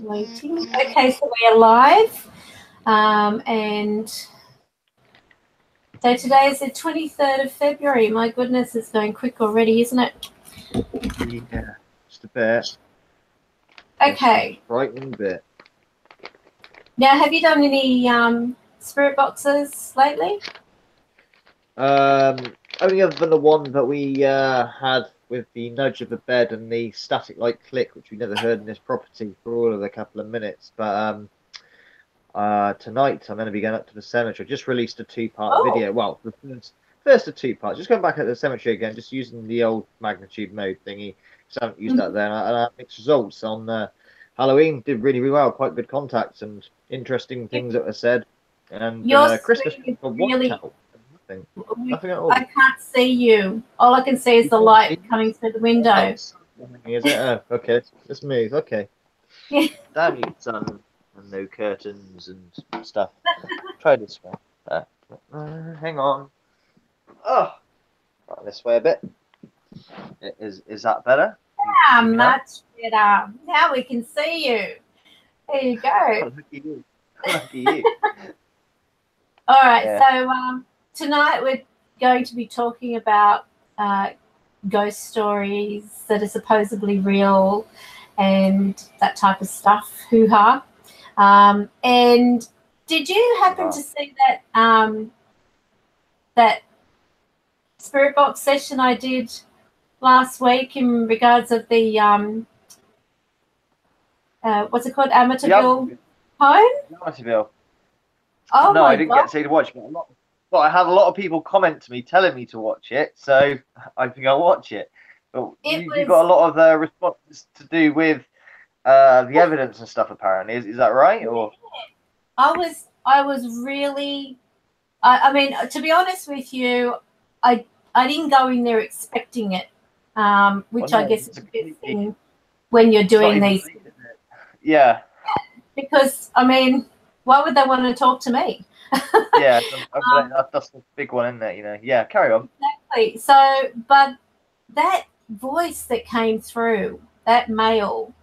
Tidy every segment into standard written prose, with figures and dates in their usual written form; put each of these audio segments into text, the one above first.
Waiting. Okay, so we are live. And so today is the 23rd of February. My goodness, it's going quick already, isn't it? Yeah, just a bit. Okay. Frightening bit. Now, have you done any spirit boxes lately? Only other than the one that we had with the nudge of the bed and the static light click, which we never heard in this property for all of a couple of minutes. But tonight I'm going to be going up to the cemetery. Just released a two-part video. Well, the first of two parts. Just going back at the cemetery again, just using the old magnitude mode thingy. Because I haven't used that there. And I mixed results on Halloween. Did really, really well. Quite good contacts and interesting things that were said. And Christmas for really... watch out. Nothing at all. I can't see you. All I can see is the light coming through the window. Is it? Oh, okay. Let's move. Okay. Damn you, son. And no curtains and stuff. Try this way. Hang on. Oh, right, this way a bit. Is that better? Yeah, much better. Now we can see you. There you go. Lucky you. Lucky you. All right. Yeah. So tonight we're going to be talking about ghost stories that are supposedly real and that type of stuff. Hoo-ha. And did you happen to see that that spirit box session I did last week in regards of the what's it called, Amityville home? Amityville. Oh no, my I didn't God. get to see the watch, but I had a lot of people comment to me telling me to watch it, so I think I'll watch it. But you got a lot of responses to do with the evidence and stuff. Apparently, is that right? Or I was really, I mean, to be honest with you, I didn't go in there expecting it, which I guess is a good thing when you're doing these. Yeah. Because I mean, why would they want to talk to me? Yeah, that's the big one, isn't it? You know. Yeah, carry on. Exactly. So, but that voice that came through, that male,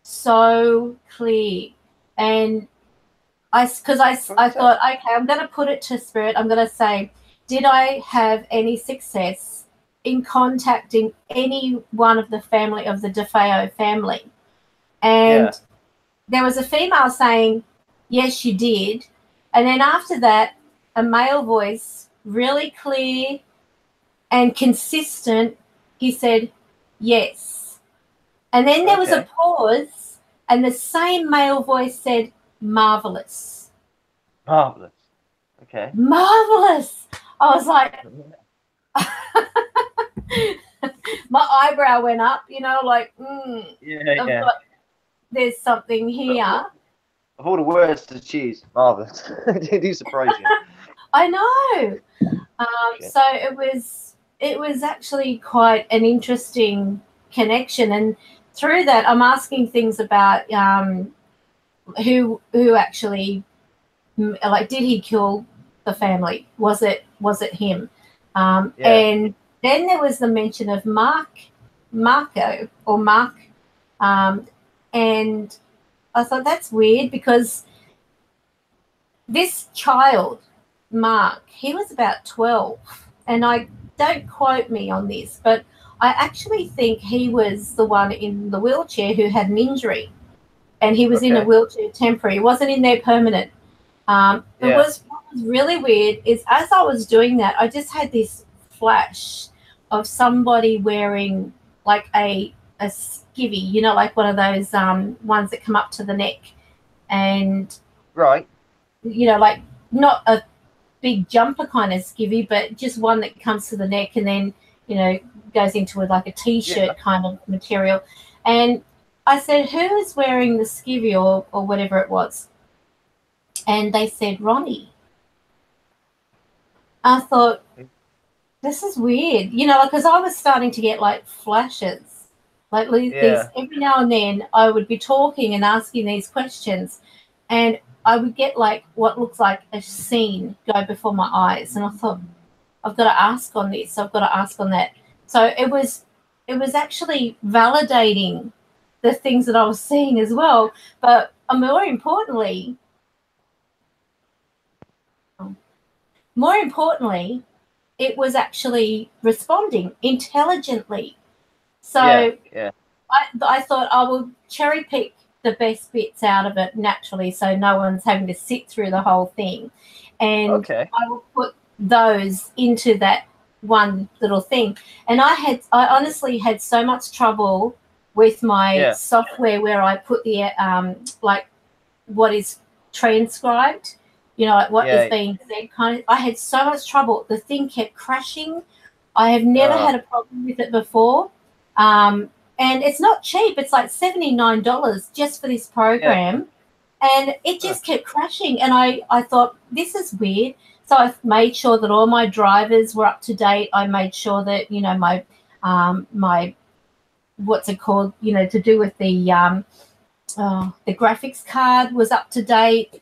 so clear, and I thought, okay, I'm going to put it to spirit. I'm going to say, did I have any success in contacting any one of the family of the DeFeo family? And there was a female saying, yes, you did. And then after that, a male voice, really clear and consistent, he said, yes. And then there was a pause, and the same male voice said, marvelous. Marvelous. Okay. Marvelous. I was like, my eyebrow went up, you know, like, there's something here. Of all the words to choose, marvelous. They do surprise you. I know. So it was actually quite an interesting connection, and through that, I'm asking things about who actually, like, did he kill the family? Was it him? And then there was the mention of Mark, and I thought that's weird because this child, Mark, he was about 12, and I don't quote me on this, but I actually think he was the one in the wheelchair who had an injury, and he was in a wheelchair temporary. He wasn't in there permanent. What was really weird is as I was doing that, I just had this flash of somebody wearing like a skivvy, you know, like one of those ones that come up to the neck, and you know, like not a big jumper kind of skivvy, but just one that comes to the neck and then, you know, goes into like a t-shirt kind of material. And I said, who is wearing the skivvy or whatever it was? And they said, Ronnie. I thought, this is weird, you know, because I was starting to get like flashes. Like every now and then I would be talking and asking these questions, and I would get like what looks like a scene go before my eyes. And I thought, I've got to ask on this, I've got to ask on that. So it was actually validating the things that I was seeing as well. But more importantly, it was actually responding intelligently. So yeah. I thought I will cherry pick the best bits out of it naturally, so no one's having to sit through the whole thing, and Okay. I will put those into that one little thing. And I honestly had so much trouble with my software where I put the like what is transcribed, you know, like what is being said. Kind of, I had so much trouble. The thing kept crashing. I have never had a problem with it before. And it's not cheap. It's like $79 just for this program. And it just kept crashing. And I thought, this is weird. So I made sure that all my drivers were up to date. I made sure that, you know, my my what's it called, you know, to do with the graphics card was up to date.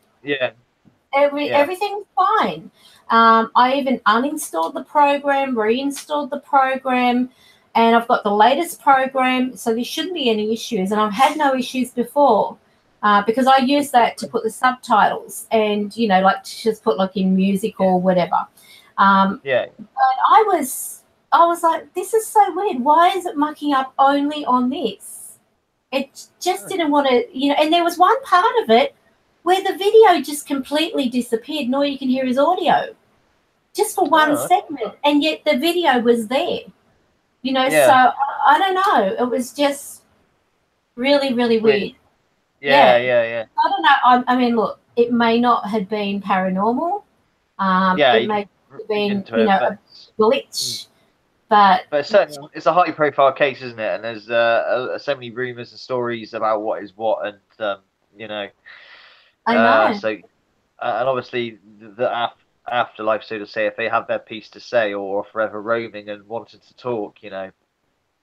Everything was fine. I even uninstalled the program, reinstalled the program, and I've got the latest program, so there shouldn't be any issues. And I've had no issues before because I use that to put the subtitles and, you know, like to just put like in music or whatever. But I was like, this is so weird. Why is it mucking up only on this? It just didn't want to, you know, and there was one part of it where the video just completely disappeared and all you can hear is audio just for one segment, and yet the video was there, you know. So I don't know. It was just really, really weird. I don't know. I mean, look, it may not have been paranormal. It may have been, you know, a glitch. But certainly, it's a high-profile case, isn't it? And there's so many rumors and stories about what is what, and you know. I know. So, and obviously, the afterlife, so to say, if they have their piece to say or forever roaming and wanting to talk, you know.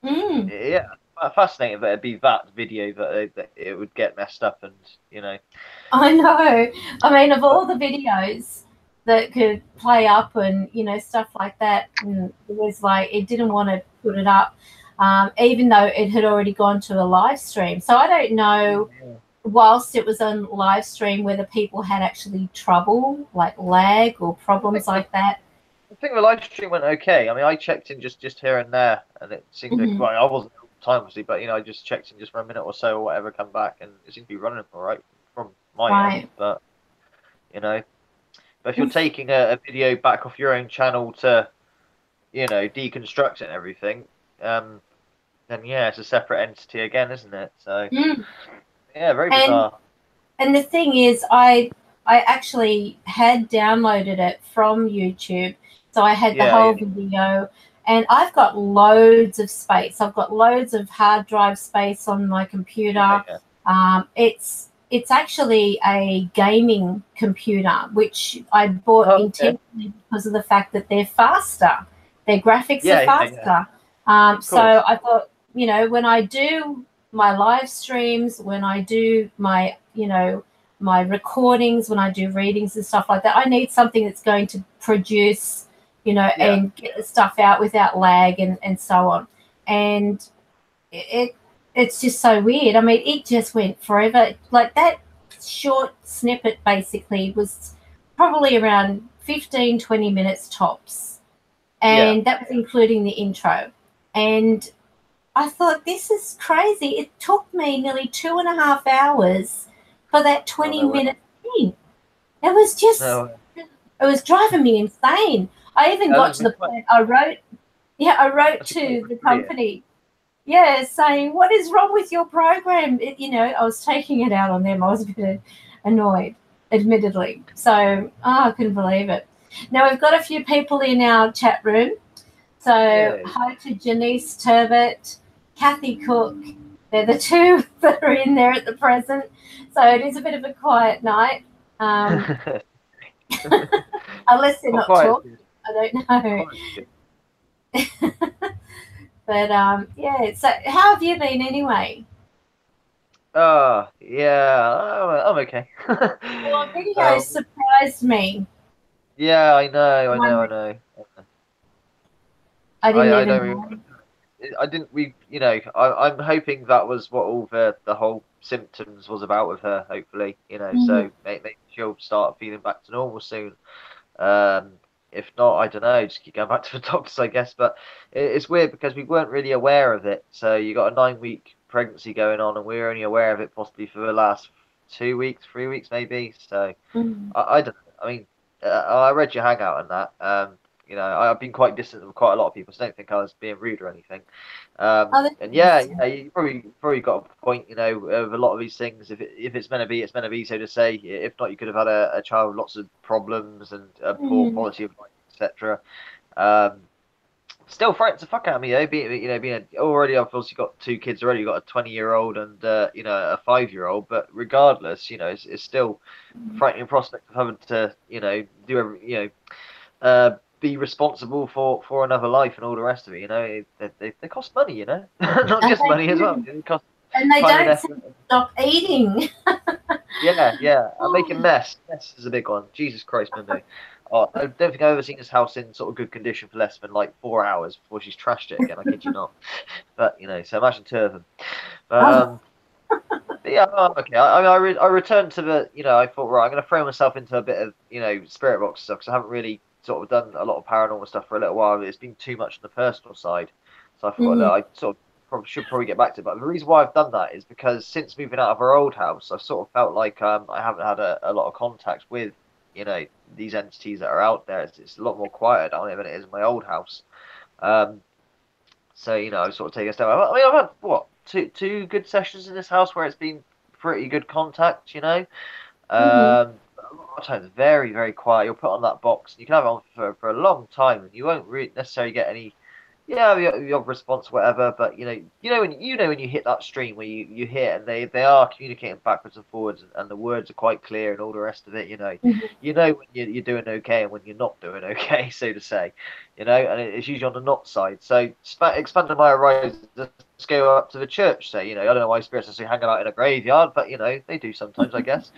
Yeah, fascinating that it'd be that video that it would get messed up, and you know. I know. I mean, of all the videos that could play up and, you know, stuff like that, and it was like it didn't want to put it up, even though it had already gone to a live stream. So I don't know, whilst it was on live stream, whether people had actually trouble, like lag or problems like that. I think the live stream went okay. I mean, I checked in just here and there, and it seemed to. Well, I wasn't all the time, obviously, but you know, I just checked in just for a minute or so or whatever, come back, and it seemed to be running all right from my end. But you know, but if you're taking a video back off your own channel to, you know, deconstruct it and everything, then yeah, it's a separate entity again, isn't it? So yeah, very bizarre. And the thing is, I actually had downloaded it from YouTube, so I had the whole video, and I've got loads of space. I've got loads of hard drive space on my computer. It's actually a gaming computer, which I bought intentionally because of the fact that they're faster. Their graphics are faster. So I thought, you know, when I do my live streams, when I do my, you know, my recordings, when I do readings and stuff like that, I need something that's going to produce, you know, and get the stuff out without lag and so on. And it's just so weird. I mean, it just went forever. Like that short snippet basically was probably around 15, 20 minutes tops. And that was including the intro. And I thought, this is crazy. It took me nearly 2.5 hours for that 20-minute thing. It was just, it was driving me insane. I even got to the point I wrote to the company, saying, what is wrong with your program? You know, I was taking it out on them. I was a bit annoyed, admittedly. So, I couldn't believe it. Now, we've got a few people in our chat room. So, hi to Janice Turbot, Kathy Cook. They're the two that are in there at the present. So it is a bit of a quiet night. Unless they're not talking. I don't know. But, yeah. So how have you been anyway? Oh, yeah. I'm okay. Well, video surprised me. Yeah, I know. I didn't even I know. I didn't. I'm hoping that was what all the whole symptoms was about with her. Hopefully, Mhm. so maybe she'll start feeling back to normal soon. Um, if not, I don't know. Just keep going back to the doctors, I guess. But it's weird because we weren't really aware of it. So you got a 9-week pregnancy going on, and we were only aware of it possibly for the last 2 weeks, 3 weeks, maybe. So Mhm. I don't know. I mean, I read your hangout and that. I've been quite distant with quite a lot of people, so don't think I was being rude or anything. Oh, that's And yeah, nice. yeah, you probably got a point. Of a lot of these things. If it's meant to be, it's meant to be. So to say. If not, you could have had a child with lots of problems and a poor Mhm. quality of life, etc. Um, Still frightens the fuck out of me though. Already, I've obviously got 2 kids already. You've got a 20-year-old and a 5-year-old. But regardless, it's still a frightening prospect of having to do be responsible for another life and all the rest of it. They cost money. Not And just they money as well. do. They cost And they time and don't seem effort. to stop eating. Yeah, yeah. I'm Oh, making mess. Mess is a big one. Jesus Christ, Monday. Oh, I don't think I've ever seen this house in sort of good condition for less than like 4 hours before she's trashed it again. I kid you not. But so imagine 2 of them. But oh. yeah, okay. I returned to I thought, right, I'm going to throw myself into a bit of spirit box stuff because I haven't really sort of done a lot of paranormal stuff for a little while. It's been too much on the personal side, so I thought, look, Mhm. I sort of should probably get back to it. But the reason why I've done that is because since moving out of our old house, I've sort of felt like I haven't had a lot of contact with these entities that are out there. It's a lot more quiet down here than it is in my old house. Um, so I've sort of taken a step. I've had what two good sessions in this house where it's been pretty good contact. Mhm. A lot of times very very quiet. You'll put on that box, and you can have it on for a long time, and you won't really necessarily get any. Yeah, the odd response, whatever. But when you hit that stream where you hit and they are communicating backwards and forwards, and the words are quite clear and all the rest of it. Mhm. When you're doing okay and when you're not doing okay, so to say. And it's usually on the not side. So expanding my horizons, let's go up to the church. Say, I don't know why spirits are so hanging out in a graveyard, but they do sometimes, I guess.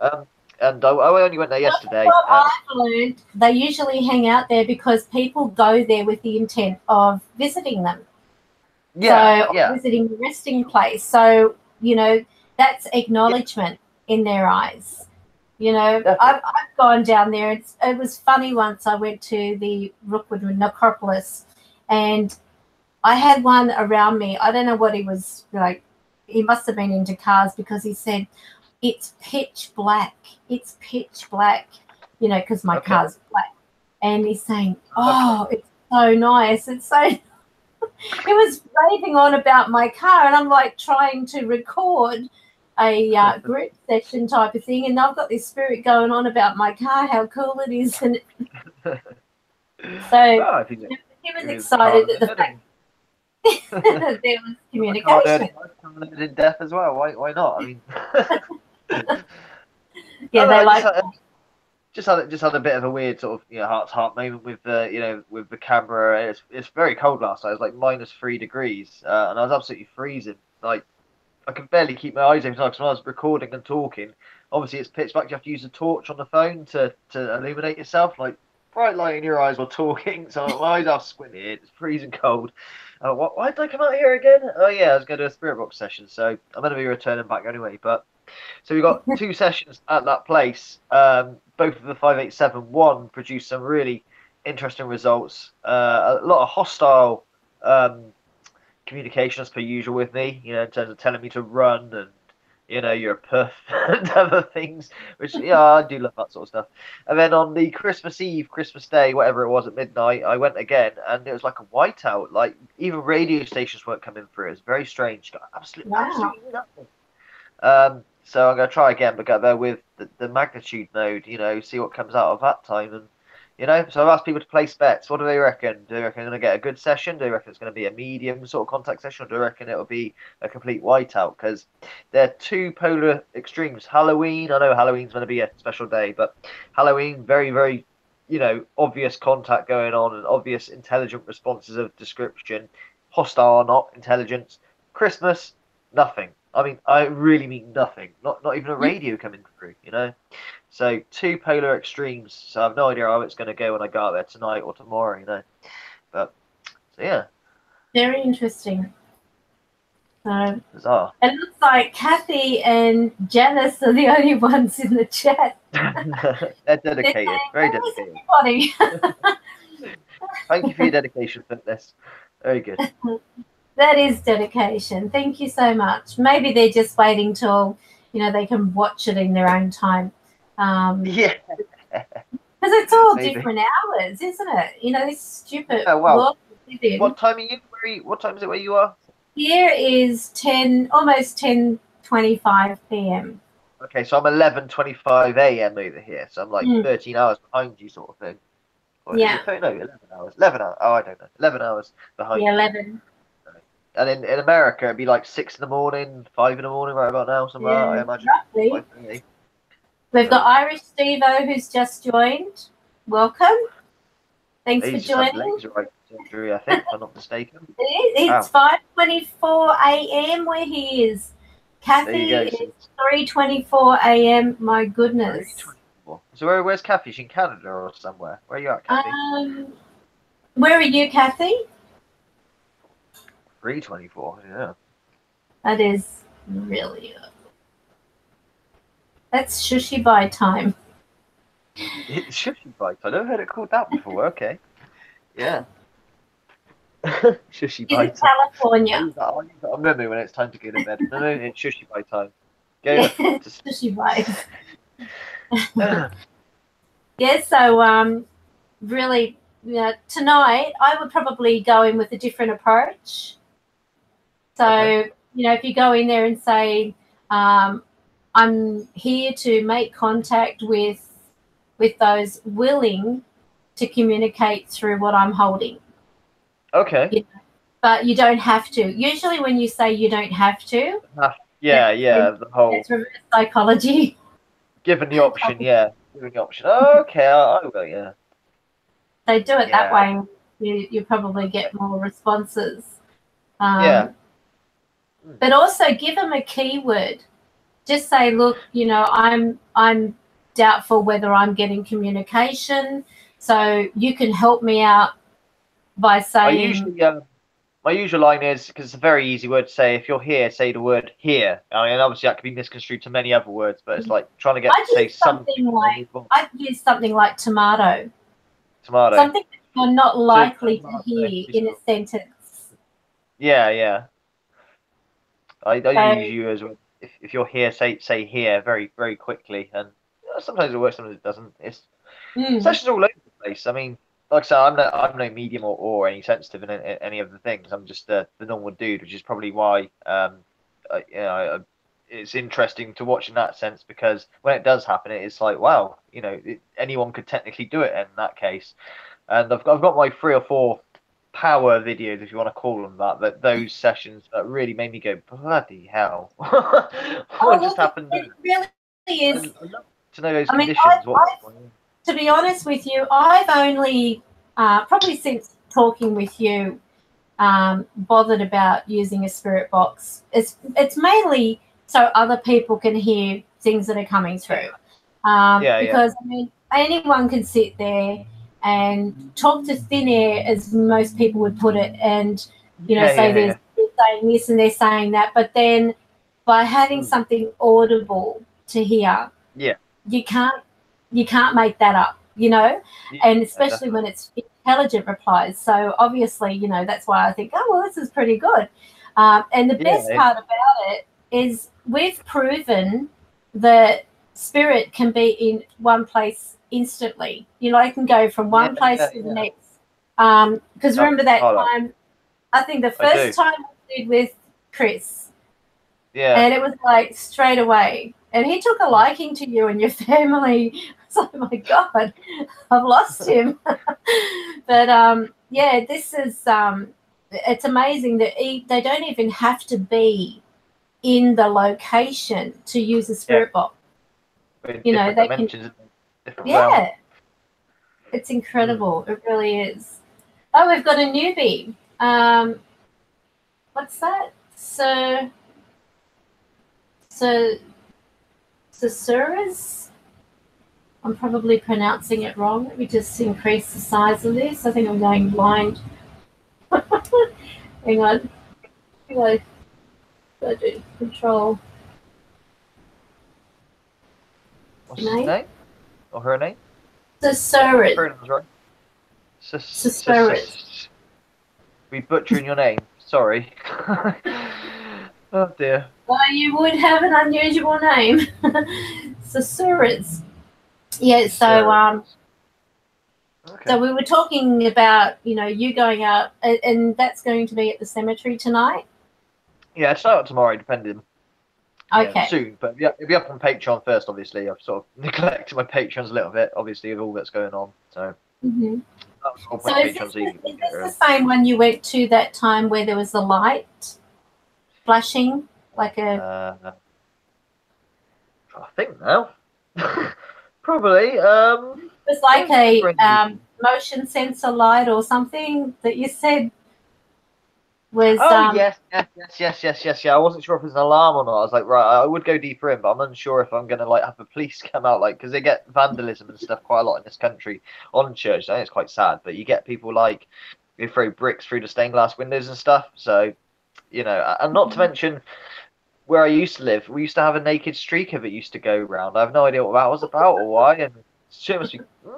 Um, and I only went there yesterday. What I've learned, they usually hang out there because people go there with the intent of visiting them. Yeah, So, yeah, visiting the resting place. So, that's acknowledgement in their eyes. definitely. I've gone down there. It was funny once I went to the Rookwood necropolis and I had one around me. I don't know what he was like. He must have been into cars because he said, it's pitch black. It's pitch black, because my Okay, car's black. And he's saying, okay. oh, it's so nice. It's so, it was raving on about my car. And I'm like trying to record a group session type of thing. And I've got this spirit going on about my car, how cool it is. And so Well, if he's he was experienced car excited at the nerd fact and that there was a car nerd, communication. a car nerd in death as well. Why not? I mean, I Yeah, don't know. they I just like, had, just had a bit of a weird sort of heart to heart moment with the with the camera. It's very cold last night. It was like -3 degrees, and I was absolutely freezing. Like I could barely keep my eyes open because when I was recording and talking, obviously it's pitch black. You have to use a torch on the phone to illuminate yourself, like bright light in your eyes while talking. So my eyes are squinted. It's freezing cold. Why did I come out here again? Oh yeah, I was going to do a spirit box session, so I'm going to be returning back anyway. But so we got 2 sessions at that place. Both of the 587 one produced some really interesting results. A lot of hostile um, communication as per usual with me, in terms of telling me to run and you're a puff and other things, which yeah, I do love that sort of stuff. And then on the Christmas Eve, Christmas Day, whatever it was at midnight, I went again and it was like a whiteout. Like even radio stations weren't coming through. It was very strange. Got wow. absolutely nothing. So I'm gonna try again, but get there with the magnitude mode, see what comes out of that time, and so I've asked people to place bets. What do they reckon? Do they reckon they're gonna get a good session? Do they reckon it's gonna be a medium sort of contact session, or do they reckon it'll be a complete whiteout? Because they're two polar extremes. Halloween, I know Halloween's gonna be a special day, but Halloween, very, very, obvious contact going on and obvious intelligent responses of description, hostile or not, intelligence. Christmas, nothing. I mean, I really mean nothing. Not even a radio coming through. So two polar extremes. So I have no idea how it's going to go when I go out there tonight or tomorrow. But so yeah. Very interesting. So Bizarre. it looks like Kathy and Janice are the only ones in the chat. They're dedicated, very dedicated. Everybody. Thank you for your dedication, Fitness. Very good. That is dedication. Thank you so much. Maybe they're just waiting till, you know, they can watch it in their own time. Yeah. Because it's all Maybe. different hours, isn't it? You know, this stupid well, world we live in. what time are you? What time is it where you are? Here is almost 10:25 p.m. Okay, so I'm 11:25 a.m. over here, so I'm like 13 hours behind you, sort of thing. Or is it 30? No, 11 hours. 11 hours. Oh, I don't know. 11 hours behind Yeah, you. 11. And in America, it'd be like 6 in the morning, 5 in the morning, right about now, something like that, I imagine. Roughly. 5:30. We've got Irish Stevo who's just joined. Welcome. Thanks for joining. Legs right surgery, I think, if I'm not mistaken. It's 5:24 a.m. where he is. Kathy, it's 3:24 a.m. My goodness. So where's Kathy? She's in Canada or somewhere. Where are you at, Kathy? Where are you, Kathy? 3:24. Yeah. That is really early. That's sushi by time. It's sushi bite. I never heard it called that before. Okay. Yeah. Sushi bite. It's California. I use that on memory when it's time to go to bed. No, it's sushi bite time. Go to sushi bite. Yeah, so really, you know, tonight I would probably go in with a different approach. So, you know, if you go in there and say, I'm here to make contact with those willing to communicate through what I'm holding. Okay. You know, but you don't have to. Usually when you say you don't have to. The whole. It's reverse psychology. Given the option, yeah. Given the option. Oh, okay, I will, yeah. They do it that way. You probably get more responses. Yeah. But also give them a keyword. Just say, look, you know, I'm doubtful whether I'm getting communication, so you can help me out by saying. My usual line is, because it's a very easy word to say, if you're here, say the word here. I mean, obviously that could be misconstrued to many other words, but it's like trying to get say something like. I'd use something like tomato. Tomato. Something that you're not likely to hear in a sentence. Yeah. I use you as well. If you're here, say here very, very quickly, and sometimes it works, sometimes it doesn't. It's sessions all over the place. I mean, like I said, I'm no medium or any sensitive in any of the things. I'm just the normal dude, which is probably why it's interesting to watch in that sense, because when it does happen, it's like, wow, you know, anyone could technically do it in that case. And I've got my 3 or 4 power videos, if you want to call them that those sessions that really made me go, bloody hell. What just happened? It really is. I'd love to know those conditions. To be honest with you, I've only probably since talking with you bothered about using a spirit box. It's mainly so other people can hear things that are coming through. Because I mean, anyone can sit there and talk to thin air, as most people would put it, and you know, say they're saying this and they're saying that, but then by having something audible to hear, you can't make that up, you know, and especially when it's intelligent replies. So obviously, you know, that's why I think, oh well, this is pretty good. And the best part about it is we've proven that spirit can be in one place instantly. You know, I can go from one place to the next. Because remember that time, I think the first time I did with Chris, and it was like straight away, and he took a liking to you and your family. It's like, oh my God, I've lost him. But this is it's amazing that they don't even have to be in the location to use a spirit box. You know, they can. Yeah, it's incredible. It really is. Oh, we've got a newbie. What's that? Susurrus? I'm probably pronouncing it wrong. Let me just increase the size of this. I think I'm going blind. Hang on. Go do control. What's his name? Or her name? Susurrus. Right. Susurrus. We butchering your name. Sorry. Oh dear. Well, you would have an unusual name. Susurrus. Yeah, so okay. So we were talking about, you going out, and that's going to be at the cemetery tonight? Yeah, it's out tomorrow, depending. Okay. Soon, but yeah, it'll be up on Patreon first, obviously. I've sort of neglected my Patrons a little bit, obviously, with all that's going on. So, So is this the same one you went to that time where there was the light flashing? Like a... I think now. Probably. It was like a motion sensor light or something that you said was... yes. Yeah, I wasn't sure if it was an alarm or not. I was like, right, I would go deeper in, but I'm unsure if I'm going to have the police come out, because they get vandalism and stuff quite a lot in this country on church. I think it's quite sad, but you get people they throw bricks through the stained glass windows and stuff. So, and not to mention where I used to live, we used to have a naked streaker that used to go round. I have no idea what that was about or why, and it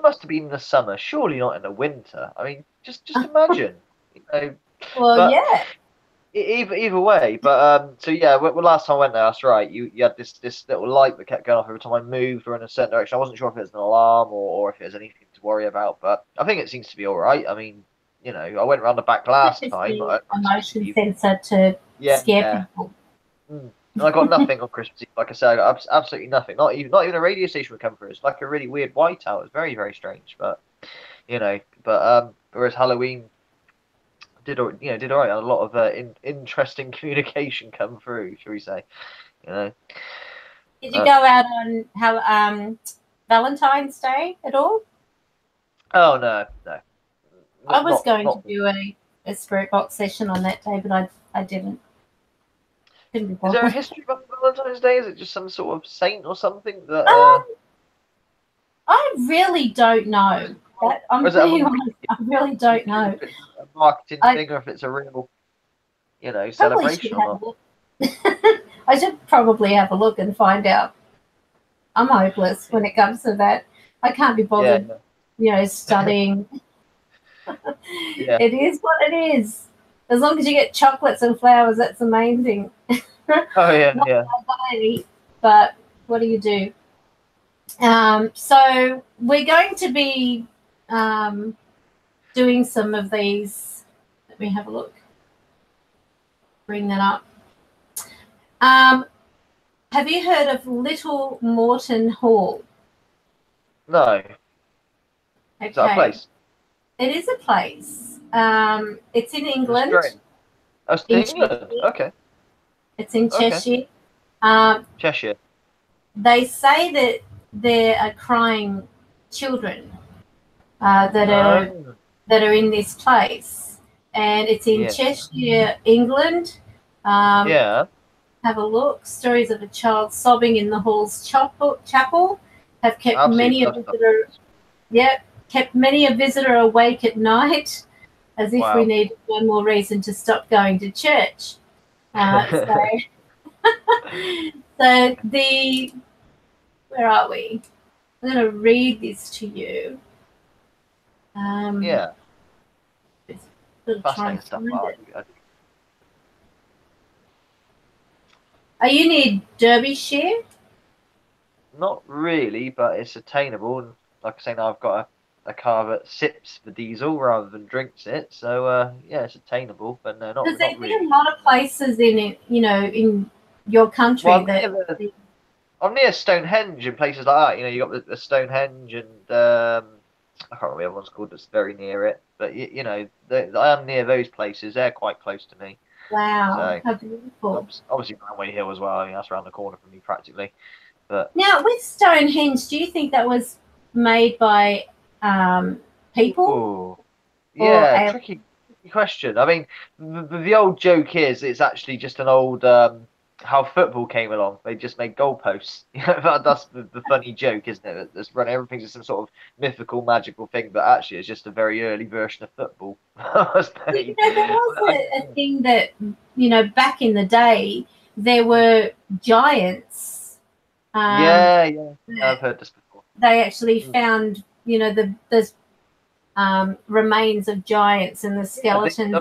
must have been in the summer, surely not in the winter. I mean, just imagine, Well, yeah. Either way, but so yeah, last time I went there, that's right. You had this little light that kept going off every time I moved or in a certain direction. I wasn't sure if it was an alarm or if it was anything to worry about, but I think it seems to be all right. I mean, I went around the back last time. A motion sensor to scare people. And I got nothing on Christmas Eve. Like I said, I got absolutely nothing. Not even a radio station would come through. It's like a really weird whiteout. It's very, very strange. But whereas Halloween did all right. A lot of interesting communication come through, shall we say? Did you go out on Valentine's Day at all? Oh no. I was going to do a spirit box session on that day, but I didn't. Is there a history of Valentine's Day? Is it just some sort of saint or something that? I really don't know. I'm being honest, I really don't know. If it's a marketing thing or if it's a real, celebration or not. I should probably have a look and find out. I'm hopeless when it comes to that. I can't be bothered, studying. It is what it is. As long as you get chocolates and flowers, that's the main thing. Oh yeah, But what do you do? So we're going to be doing some of these. Let me have a look. Bring that up. Have you heard of Little Morton Hall? No. Okay. Is that a place? It is a place. It's in England. Oh, it's in England. Okay. It's in Cheshire. Cheshire. They say that there are crying children that are in this place, and it's in Cheshire, England. Have a look. Stories of a child sobbing in the hall's chapel have kept many a visitor. Kept many a visitor awake at night, as if we needed one more reason to stop going to church. So where are we? I'm going to read this to you. Fascinating stuff. Are you near Derbyshire? Not really, but it's attainable. And like I say, now I've got a car that sips the diesel rather than drinks it. So it's attainable, but no, not really. Because there's a lot of places in it, in your country I'm near Stonehenge and places like that. You got the Stonehenge and I can't remember the other one's called. That's very near it. But I am near those places. They're quite close to me. Wow, how beautiful! Obviously, Roundway Hill as well. I mean, that's around the corner from me practically. But now, with Stonehenge, do you think that was made by people? Yeah, tricky question. I mean, the old joke is it's actually just an old how football came along. They just made goalposts. That's the funny joke, isn't it? That's running everything's just some sort of mythical, magical thing, but actually it's just a very early version of football. You know, there was a thing that, you know, back in the day, there were giants. Yeah, I've heard this before. They actually found, you know, the remains of giants and the skeletons.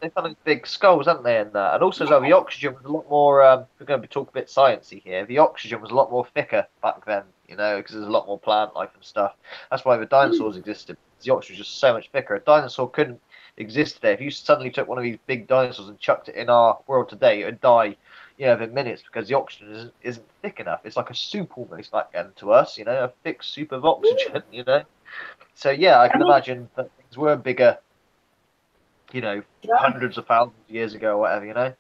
They found these big skulls, haven't they? And also, the oxygen was a lot more. We're going to be talking a bit sciencey here. The oxygen was a lot more thicker back then, you know, because there's a lot more plant life and stuff. That's why the dinosaurs existed. The oxygen was just so much thicker. A dinosaur couldn't exist there. If you suddenly took one of these big dinosaurs and chucked it in our world today, it would die, you know, within minutes because the oxygen isn't thick enough. It's like a soup almost back then to us, you know, a thick soup of oxygen, you know. So yeah, I can imagine that things were bigger, you know, hundreds of thousands of years ago or whatever, you know.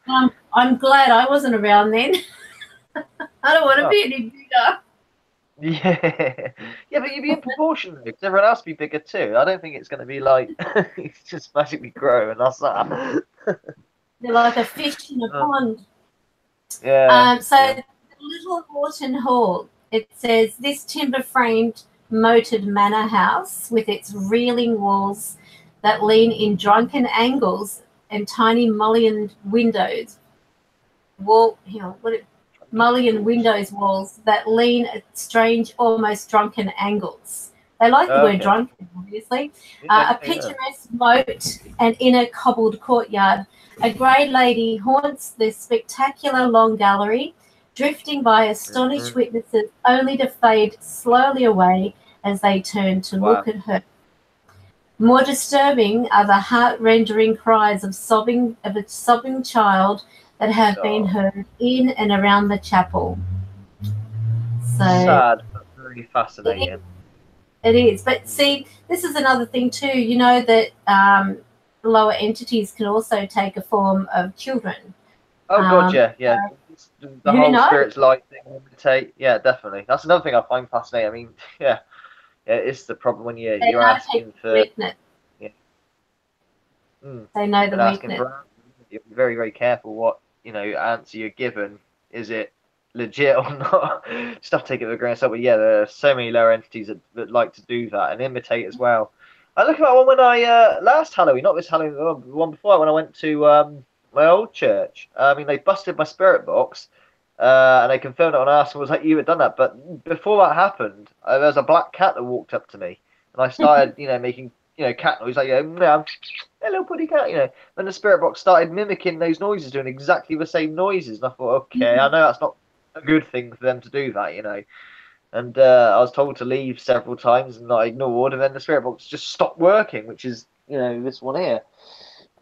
I'm glad I wasn't around then. I don't want to be any bigger. Yeah, yeah, but you'd be in proportion though, because everyone else would be bigger too. I don't think it's going to be like it's just magically grow and that's that. They're like a fish in a pond. Yeah. So the Little Horton Hall, it says this timber-framed moated manor house with its reeling walls that lean in drunken angles and tiny mullioned windows. Mullioned windows walls that lean at strange, almost drunken angles. They like the word drunken, obviously. A picturesque moat and inner cobbled courtyard. A grey lady haunts this spectacular long gallery, drifting by astonished witnesses, only to fade slowly away as they turn to look at her. More disturbing are the heart-rending cries of a sobbing child that have been heard in and around the chapel. So sad, but very fascinating. It is. But see, this is another thing too. You know that lower entities can also take a form of children. Oh God, yeah. The whole spirit's light thing, imitate. Yeah, definitely. That's another thing I find fascinating. I mean, yeah, it's the problem when you're asking for. Weakness. Yeah. They know the weakness. You have to be very, very careful what answer you're given. Is it legit or not? Just have to take it with a grain of salt. But yeah, there are so many lower entities that like to do that and imitate as well. I look at that one when I last Halloween, not this Halloween, the one before, when I went to my old church. I mean, they busted my spirit box, and they confirmed it on us and was like, "You had done that." But before that happened, there was a black cat that walked up to me, and I started, making cat noise, like, hello, putty cat, Then the spirit box started mimicking those noises, doing exactly the same noises, and I thought, okay, I know that's not a good thing for them to do that, And I was told to leave several times, and I ignored, and then the spirit box just stopped working, which is, this one here.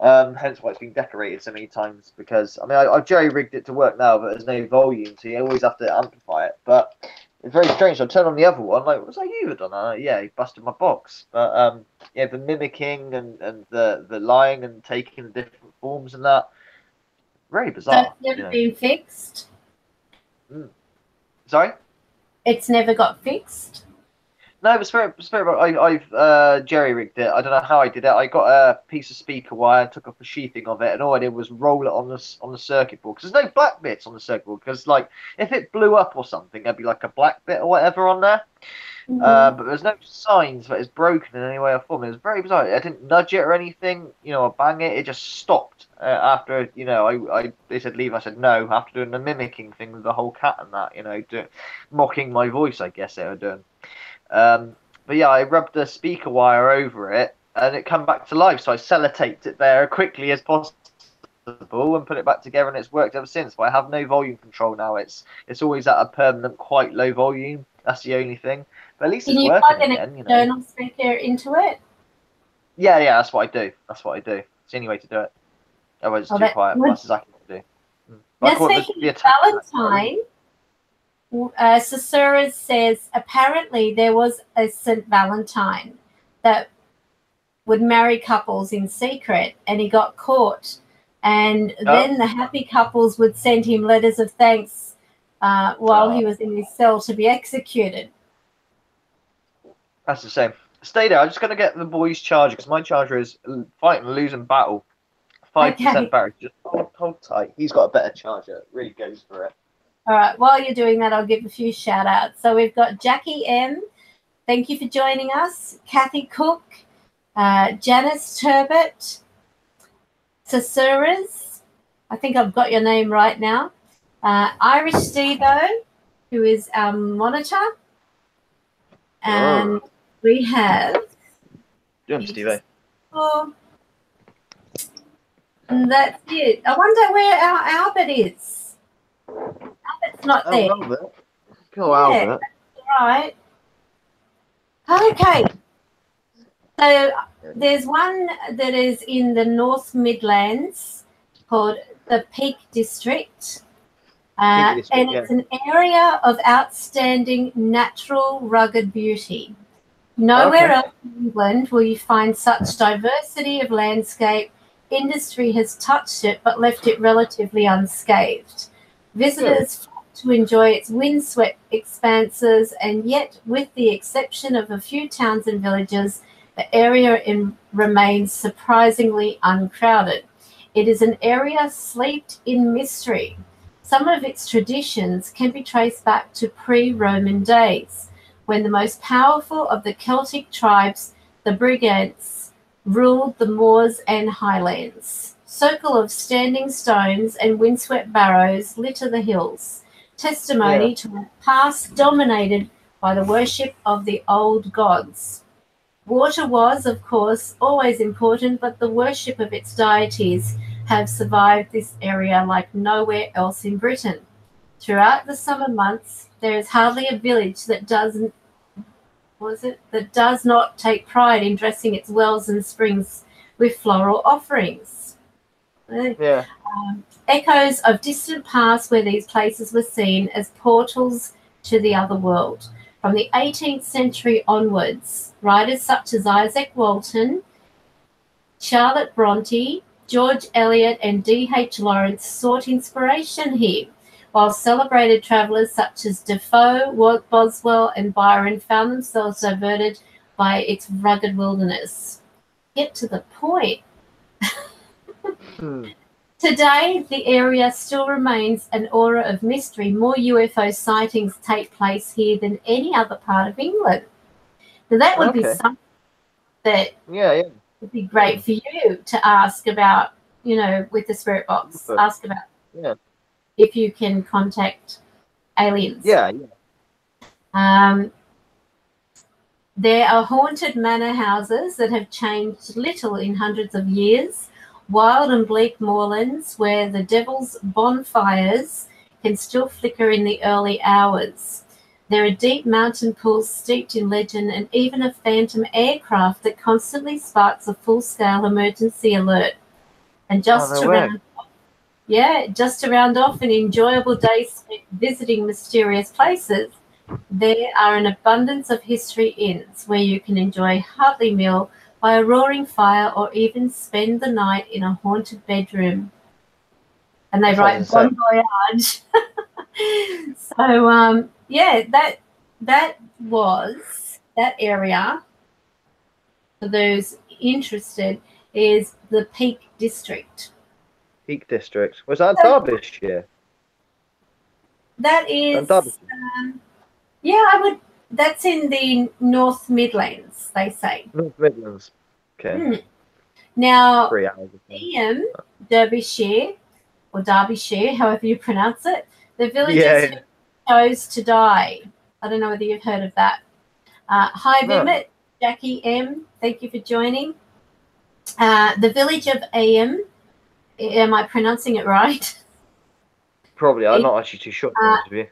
Hence why it's been decorated so many times, because, I mean, I've jerry-rigged it to work now, but there's no volume, so you always have to amplify it. But it's very strange. So I turn on the other one, like, was that you that done that? Yeah, he busted my box. But, yeah, the mimicking and the lying and taking the different forms and that, very bizarre. So it's never been fixed? Sorry? It's never got fixed? No, the spirit I've jerry-rigged it. I don't know how I did it. I got a piece of speaker wire, took off the sheathing of it, and all I did was roll it on the circuit board. Because there's no black bits on the circuit board. Because, like, if it blew up or something, there'd be, like, a black bit or whatever on there. But there's no signs that it's broken in any way or form. It was very bizarre. I didn't nudge it or anything, or bang it. It just stopped after, they said leave. I said no, after doing the mimicking thing with the whole cat and that, mocking my voice, I guess they were doing. But yeah, I rubbed the speaker wire over it and it come back to life. So I sellotaped it there quickly as possible and put it back together, and it's worked ever since. But I have no volume control now. It's always at a permanent, quite low volume. That's the only thing. But at least it's working again. Can you plug an external speaker into it? Yeah, that's what I do. It's the only way to do it. Otherwise, it's too quiet. That's exactly what I do. Now, speaking of Valentine, Cicera says apparently there was a Sent Valentine that would marry couples in secret, and he got caught. And then the happy couples would send him letters of thanks while he was in his cell to be executed. That's the same. Stay there. I'm just going to get the boys' charger, because my charger is fighting a losing battle. 5% Okay. battery. Just hold tight. He's got a better charger. It really goes for it. All right. While you're doing that, I'll give a few shout outs. So we've got Jackie M. Thank you for joining us. Kathy Cook, Janice Turbot, Susurras. I think I've got your name right now. Irish Stevo, who is our monitor. And we have... Steve. And that's it. I wonder where our Albert is. Albert's not there. Albert. Go, Albert. Right. Okay. So there's one that is in the North Midlands called the Peak District. And it's an area of outstanding natural rugged beauty. Nowhere else in England will you find such diversity of landscape. Industry has touched it but left it relatively unscathed. Visitors flock to enjoy its windswept expanses, and yet, with the exception of a few towns and villages, the area remains surprisingly uncrowded. It is an area steeped in mystery. Some of its traditions can be traced back to pre-Roman days, when the most powerful of the Celtic tribes, the Brigantes, ruled the moors and highlands. Circle of standing stones and windswept barrows litter the hills, testimony to a past dominated by the worship of the old gods. Water was, of course, always important, but the worship of its deities have survived this area like nowhere else in Britain. Throughout the summer months, there is hardly a village that does not take pride in dressing its wells and springs with floral offerings. Echoes of distant past where these places were seen as portals to the other world. From the 18th century onwards, writers such as Isaac Walton, Charlotte Bronte, George Eliot, and D.H. Lawrence sought inspiration here, while celebrated travellers such as Defoe, Boswell, and Byron found themselves diverted by its rugged wilderness. Get to the point. Today, the area still remains an aura of mystery. More UFO sightings take place here than any other part of England. Now, that would be something that would be great for you to ask about, with the spirit box. Ask about if you can contact aliens. There are haunted manor houses that have changed little in hundreds of years. Wild and bleak moorlands where the devil's bonfires can still flicker in the early hours. There are deep mountain pools steeped in legend, and even a phantom aircraft that constantly sparks a full-scale emergency alert. And just to round off an enjoyable day spent visiting mysterious places, there are an abundance of history inns where you can enjoy a hearty meal by a roaring fire, or even spend the night in a haunted bedroom. And they write Bon Voyage. So, that was that area. For those interested, is the Peak District. Peak District. Was that Derbyshire? That is... that's in the North Midlands, they say. North Midlands. Okay. Now, Ian, Derbyshire, or Derbyshire, however you pronounce it, the villagers who chose to die. I don't know whether you've heard of that. Hi, Vimit, Jackie M, thank you for joining. The village of Am I pronouncing it right? Probably. I'm not actually too sure.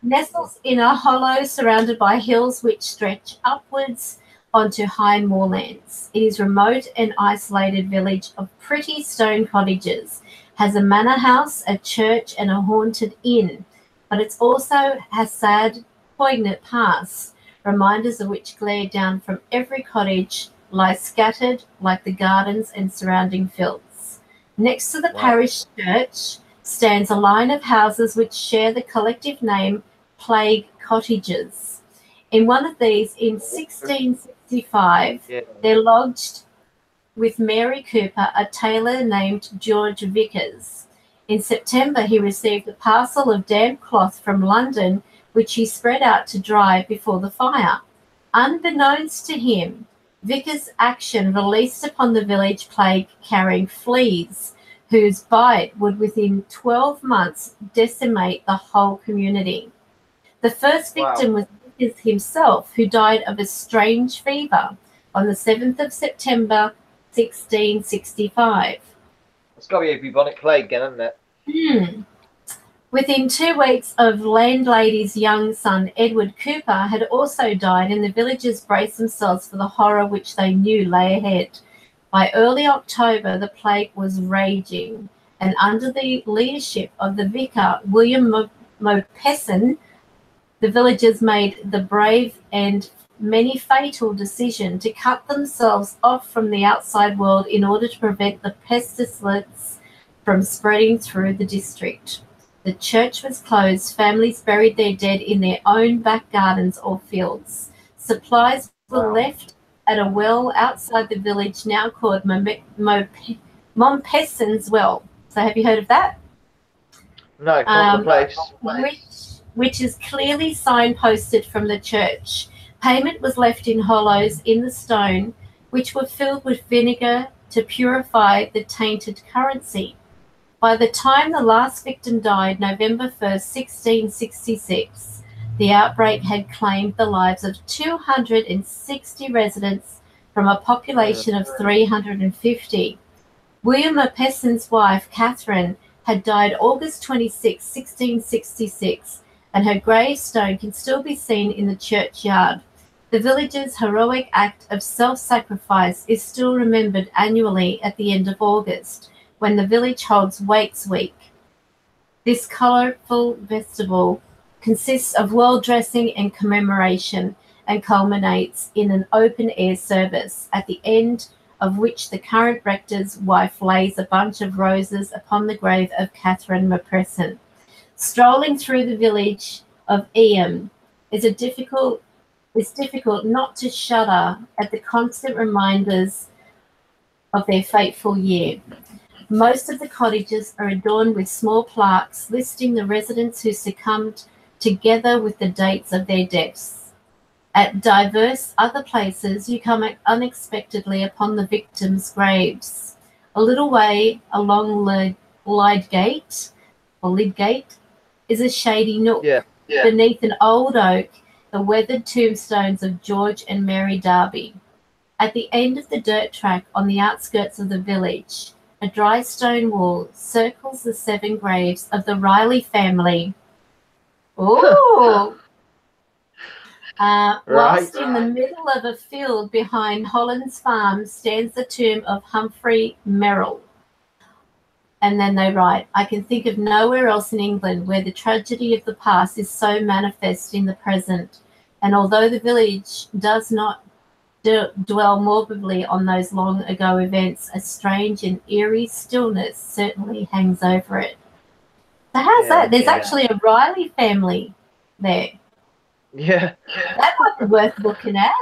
Nestles in a hollow surrounded by hills which stretch upwards onto high moorlands. It is remote and isolated village of pretty stone cottages. Has a manor house, a church, and a haunted inn. But it also has sad, poignant past, reminders of which glare down from every cottage, lie scattered like the gardens and surrounding fields. Next to the parish church stands a line of houses which share the collective name Plague Cottages. In one of these, in 1665, there lodged with Mary Cooper, a tailor named George Vickers. In September, he received a parcel of damp cloth from London, which he spread out to dry before the fire. Unbeknownst to him, Vickers' action released upon the village plague carrying fleas, whose bite would within 12 months decimate the whole community. The first victim was Vickers himself, who died of a strange fever on the 7th of September 1665. It's got to be a bubonic plague again, isn't it? Within 2 weeks of landlady's young son, Edward Cooper, had also died, and the villagers braced themselves for the horror which they knew lay ahead. By early October, the plague was raging, and under the leadership of the vicar, William Mopesson, the villagers made the brave and many fatal decision to cut themselves off from the outside world in order to prevent the pestilence from spreading through the district. The church was closed, families buried their dead in their own back gardens or fields. Supplies were left at a well outside the village now called Mompesson's Well. So have you heard of that? No, not the place. Which is clearly signposted from the church. Payment was left in hollows in the stone, which were filled with vinegar to purify the tainted currency. By the time the last victim died, November 1st, 1666, the outbreak had claimed the lives of 260 residents from a population of 350. William Mopesson's wife, Catherine, had died August 26, 1666, and her gravestone can still be seen in the churchyard. The villagers' heroic act of self-sacrifice is still remembered annually at the end of August, when the village holds Wakes Week. This colourful festival consists of well-dressing and commemoration and culminates in an open-air service, at the end of which the current rector's wife lays a bunch of roses upon the grave of Catherine Mopesson. Strolling through the village of Eyam is difficult not to shudder at the constant reminders of their fateful year. Most of the cottages are adorned with small plaques listing the residents who succumbed, together with the dates of their deaths. At diverse other places, you come unexpectedly upon the victims' graves. A little way along Lydgate is a shady nook. Beneath an old oak, the weathered tombstones of George and Mary Darby. At the end of the dirt track on the outskirts of the village, a dry stone wall circles the 7 graves of the Riley family. Ooh! Whilst in the middle of a field behind Holland's Farm stands the tomb of Humphrey Merrill. And then they write, I can think of nowhere else in England where the tragedy of the past is so manifest in the present. And although the village does not dwell morbidly on those long ago events, a strange and eerie stillness certainly hangs over it. So how's that? There's actually a Riley family there. Yeah. That might be worth looking at.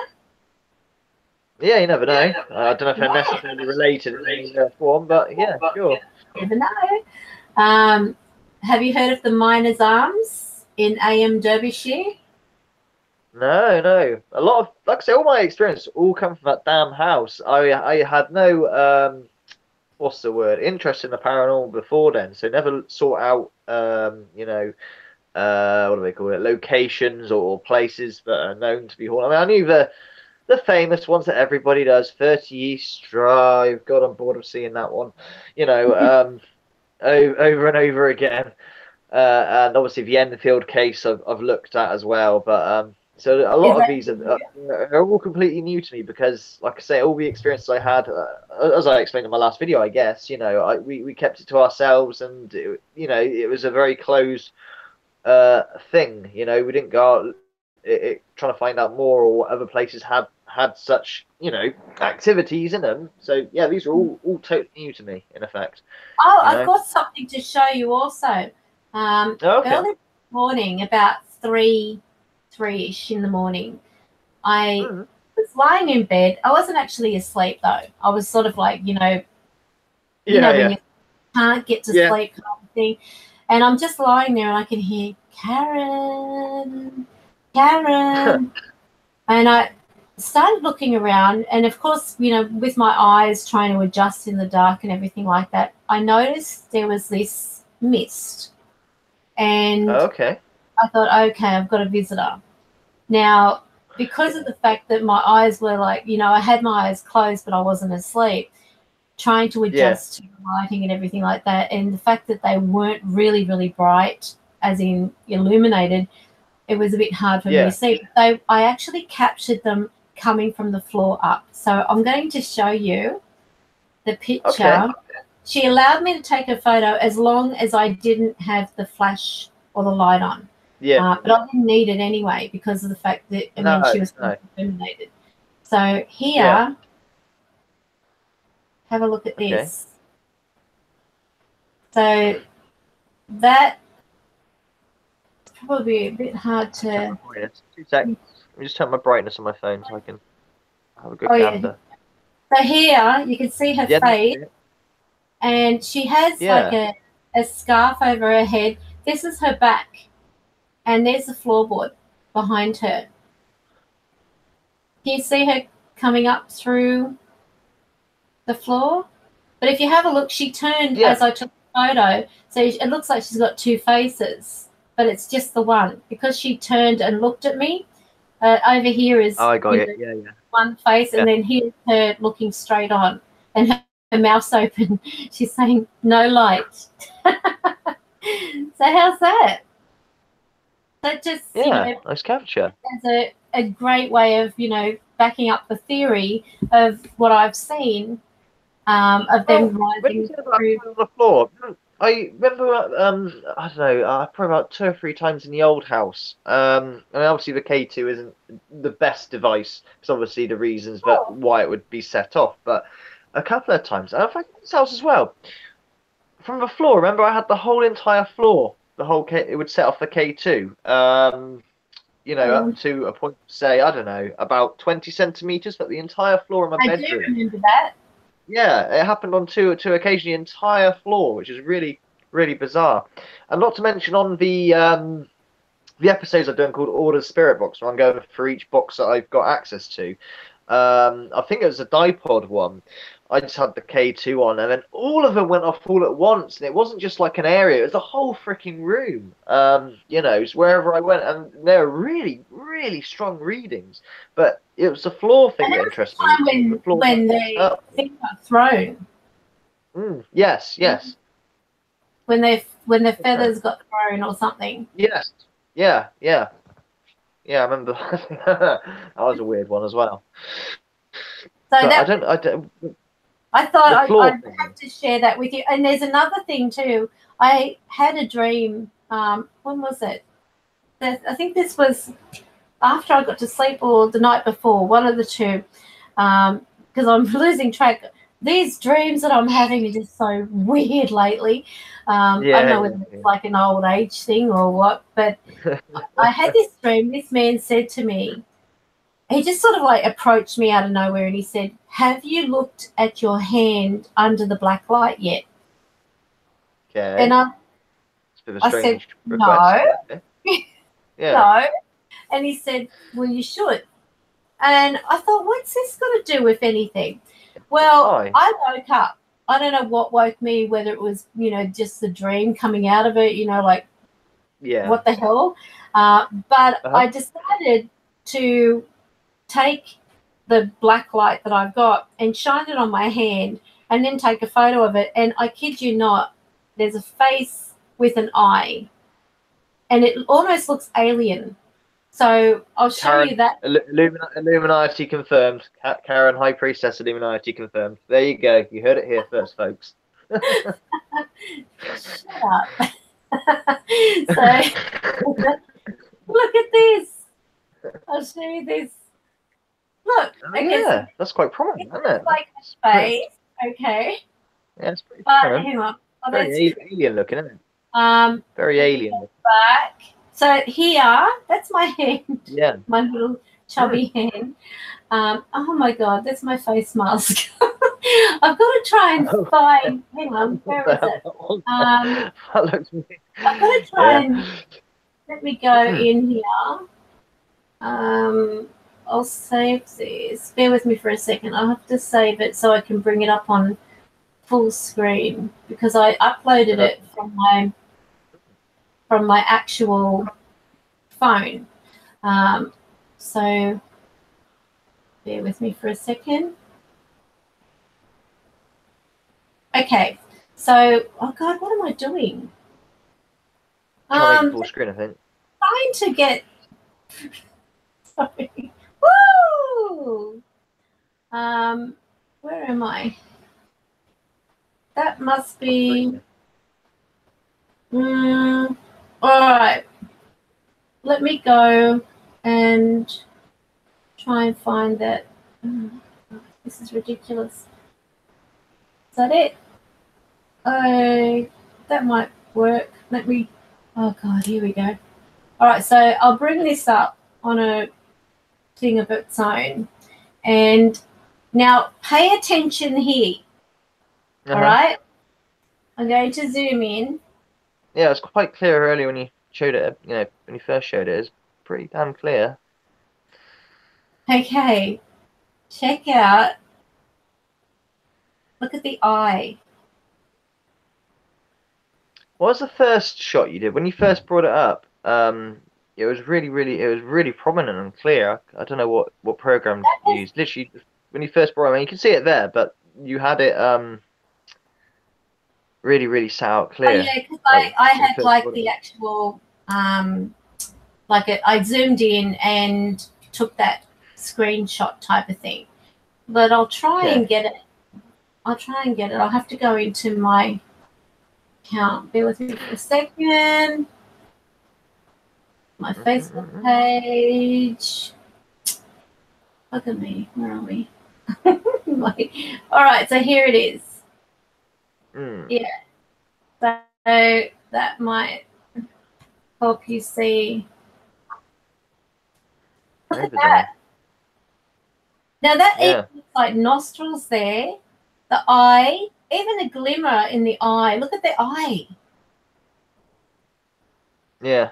Yeah, you never know. I don't know if they're necessarily related in any form, but yeah, sure. You never know. Have you heard of the Miners' Arms in Eyam, Derbyshire? No. A lot of, like I say, all my experience all come from that damn house. I had no what's the word, interest in the paranormal before then, so never sought out what do they call it, locations or places that are known to be haunted. I mean, I knew the famous ones that everybody does, 30 East Drive. God, I'm bored of seeing that one. Over and over again. And obviously the Enfield case I've looked at as well, but so a lot of these are all completely new to me because, like I say, all the experiences I had, as I explained in my last video, I guess, we kept it to ourselves, and it was a very closed thing. We didn't go out trying to find out more, or other places had such activities in them. So yeah, these are all totally new to me, in effect. I've got something to show you also. Early morning, about 3-ish in the morning, I was lying in bed. I wasn't actually asleep though. I was sort of like, when you can't get to sleep kind of thing. And I'm just lying there and I can hear Karen. And I started looking around, and of course, with my eyes trying to adjust in the dark and everything like that, I noticed there was this mist. And okay. I thought, okay, I've got a visitor. Now, because of the fact that my eyes were like, I had my eyes closed, but I wasn't asleep, trying to adjust to the lighting and everything like that, and the fact that they weren't really, really bright, as in illuminated, it was a bit hard for me to see. So I actually captured them coming from the floor up. So I'm going to show you the picture. Okay. She allowed me to take a photo as long as I didn't have the flash or the light on. Yeah. But I didn't need it anyway because of the fact that, she was illuminated. So here, have a look at this. So that probably a bit hard to... 2 seconds. Let me just turn my brightness on my phone so I can have a good gander. Yeah. So here, you can see her face. And she has like a scarf over her head. This is her back. And there's the floorboard behind her. Can you see her coming up through the floor? But if you have a look, she turned as I took the photo. So it looks like she's got two faces, but it's just the one. Because she turned and looked at me, over here is one face, and then here's her looking straight on. And her mouth's open. She's saying, no light. So how's that? That just, nice capture. As a great way of, backing up the theory of what I've seen of them rising through the floor. I remember, I don't know, probably about 2 or 3 times in the old house. And obviously the K2 isn't the best device, because obviously the reasons why it would be set off. But a couple of times, and in fact this house as well, from the floor. Remember, I had the whole entire floor. The whole it would set off the K2. Up to a point, say, I don't know, about 20 centimeters, but the entire floor of my bedroom. I do remember that. Yeah, it happened on two occasions, the entire floor, which is really, really bizarre. And not to mention on the episodes I've done called Order Spirit Box, where I'm going for each box that I've got access to. I think it was a dipod one. I just had the K2 on, and then all of them went off all at once, and it wasn't just like an area; it was the whole freaking room. It's wherever I went, and they were really, really strong readings. But it was the floor thing that interested me. When the thing got thrown. Yes. When the feathers got thrown or something. Yes. Yeah. I remember. That was a weird one as well. So I thought I'd have to share that with you. And there's another thing too. I had a dream. When was it? I think this was after I got to sleep or the night before, one of the two. Because I'm losing track. These dreams that I'm having are just so weird lately. I don't know whether it's like an old age thing or what, but I had this dream. This man said to me, he just sort of like approached me out of nowhere, and he said, have you looked at your hand under the black light yet? Okay. And I said, request. No. Yeah. No. And he said, well, you should. And I thought, what's this got to do with anything? Well, I woke up. I don't know what woke me, whether it was, just the dream coming out of it, what the hell. But I decided to take the black light that I've got and shine it on my hand and then take a photo of it. And I kid you not, there's a face with an eye. And it almost looks alien. So I'll show you that. Illuminati confirmed. Karen, High Priestess, Illuminati confirmed. There you go. You heard it here first, folks. Shut up. So look at this. I'll show you this. Look. Yeah, that's quite prominent, isn't it? Like a face. Okay. Yeah, it's pretty prominent. Hang on. Oh, very alien looking, isn't it? Very alien. Back. So here, that's my hand. Yeah. My little chubby hand. Oh my God, that's my face mask. I've got to try and find. Hang on, where is it? That looks weird. I've got to try and let me go in here. I'll save this. Bear with me for a second. I'll have to save it so I can bring it up on full screen because I uploaded it from my actual phone. So bear with me for a second. Okay, so oh God, what am I doing? Full screen, I think. Trying to get. Sorry. Woo! Where am I? That must be. All right. Let me go and try and find that. This is ridiculous. Is that it? Oh, that might work. Let me. Oh God, here we go. All right, so I'll bring this up on a thing of its own, and now pay attention here. All right, I'm going to zoom in. Yeah, it's quite clear earlier when you showed it. You know, when you first showed it, it's pretty damn clear. Okay, check out. Look at the eye. What was the first shot you did when you first brought it up? It was really prominent and clear. I don't know what program you used. Literally, when you first brought it, I mean, you can see it there, but you had it really sat out clear. Oh, yeah, because I had like the actual I zoomed in and took that screenshot type of thing. But I'll try and get it. I'll have to go into my account. Bear with me for a second. My Facebook page. Look at me. Where are we? All right, so here it is. Yeah. So that might help you see. Look at that. Now that even looks like nostrils there. The eye, even a glimmer in the eye. Look at the eye. Yeah.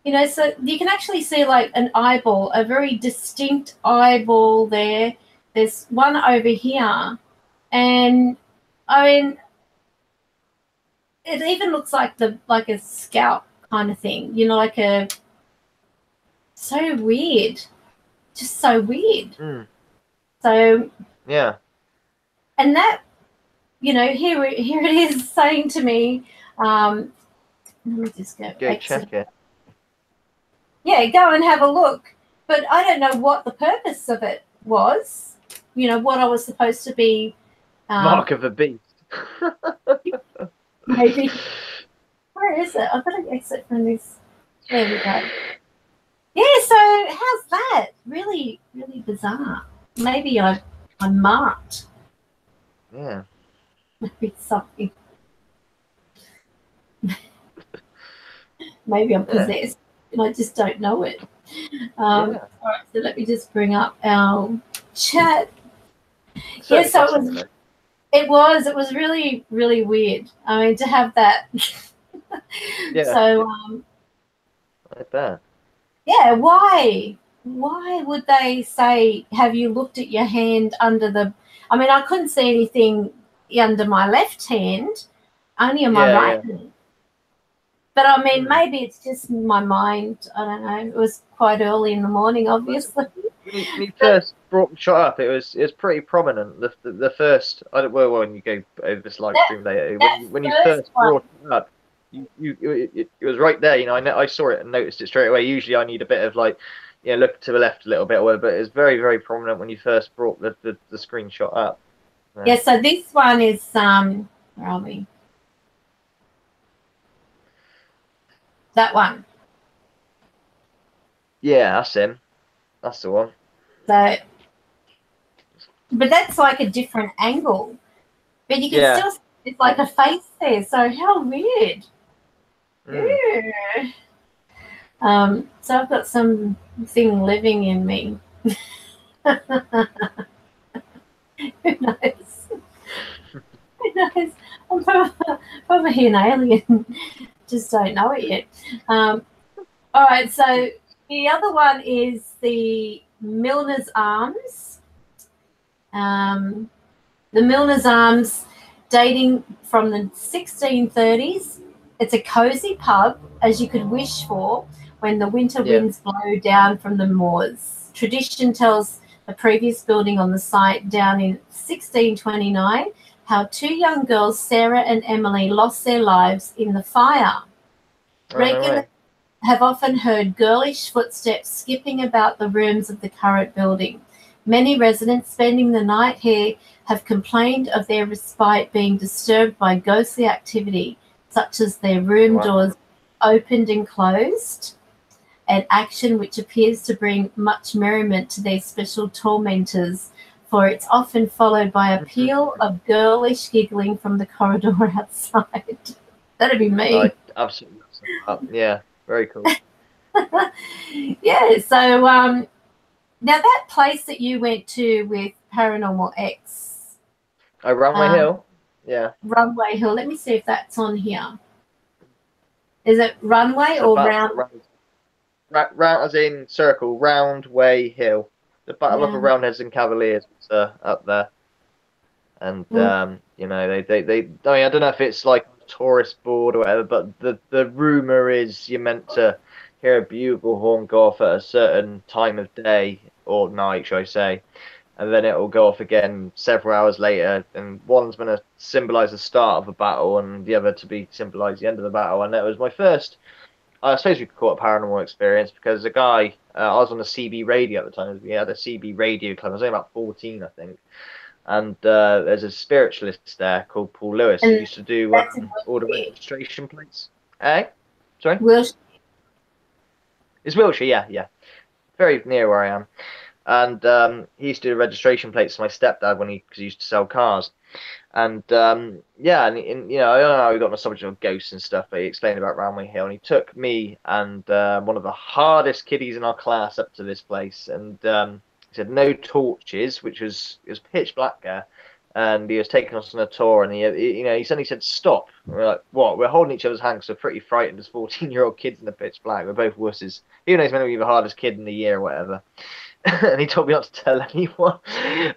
You know, so you can actually see like an eyeball, a very distinct eyeball there. There's one over here. And I mean, it even looks like a scalp kind of thing, you know, like a so weird. Just so weird. So yeah. And that, you know, here it is saying to me, let me just go check it. Yeah, go and have a look. But I don't know what the purpose of it was. You know, what I was supposed to be. Mark of a beast. Maybe. Where is it? I've got to exit from this. There we go. Yeah, so how's that? Really, really bizarre. Maybe I'm marked. Yeah. Maybe something. Maybe I'm possessed and I just don't know it. All right, so let me just bring up our chat. Yeah, so it was really, really weird. I mean, to have that. So I bet. Yeah, why? Why would they say, have you looked at your hand under the... I mean, I couldn't see anything under my left hand, only on my right hand. But, I mean, maybe it's just my mind. I don't know. It was quite early in the morning, obviously. When you first brought the shot up, it was pretty prominent. The first... when you go over this live stream later. When you first brought it up, it was right there. You know, I saw it and noticed it straight away. Usually I need a bit of like... Yeah, look to the left a little bit, but it's very, very prominent when you first brought the screenshot up. Yeah, so this one is, where are we? That one. Yeah, that's him. That's the one. So, but that's like a different angle. But you can still see it's like a face there. So how weird. Yeah. So I've got something living in me. Who knows? Who knows? I'm probably an alien. Just don't know it yet. All right, so the other one is the Milner's Arms. The Milner's Arms, dating from the 1630s. It's a cosy pub, as you could wish for, when the winter winds blow down from the moors. Tradition tells the previous building on the site down in 1629 how two young girls, Sarah and Emily, lost their lives in the fire. Regulars have often heard girlish footsteps skipping about the rooms of the current building. Many residents spending the night here have complained of their respite being disturbed by ghostly activity, such as their room doors opened and closed, an action which appears to bring much merriment to their special tormentors, for it's often followed by a peal of girlish giggling from the corridor outside. That'd be me. Absolutely. Yeah, very cool. Yeah, so now that place that you went to with Paranormal X. Oh, Roundway Hill? Yeah. Runway Hill. Let me see if that's on here. Is it Runway or Round? Round as in circle, Roundway Hill. The Battle of the Roundheads and Cavaliers up there. And you know, they I mean, I don't know if it's like a tourist board or whatever, but the rumor is you're meant to hear a bugle horn go off at a certain time of day or night, shall I say, and then it will go off again several hours later, and one's meant to symbolize the start of a battle and the other to be symbolize the end of the battle. And that was my first, I suppose we could call it a paranormal experience, because a guy, I was on the CB radio at the time. We had a CB radio club. I was only about 14, I think. And there's a spiritualist there called Paul Lewis who used to do all the registration plates. Eh? Sorry? Wilshire. It's Wiltshire, yeah. Very near where I am. And he used to do registration plates for my stepdad because he used to sell cars. And yeah, and you know, I don't know how we got on the subject of ghosts and stuff, but he explained about Roundway Hill, and he took me and one of the hardest kiddies in our class up to this place, and he said no torches, which was, it was pitch black there, and he was taking us on a tour, and he you know, he suddenly said stop. And we're like, what? We're holding each other's hands, so we're pretty frightened as 14-year-old kids in the pitch black. We're both wusses, even though he's meant to be the hardest kid in the year or whatever. And he told me not to tell anyone.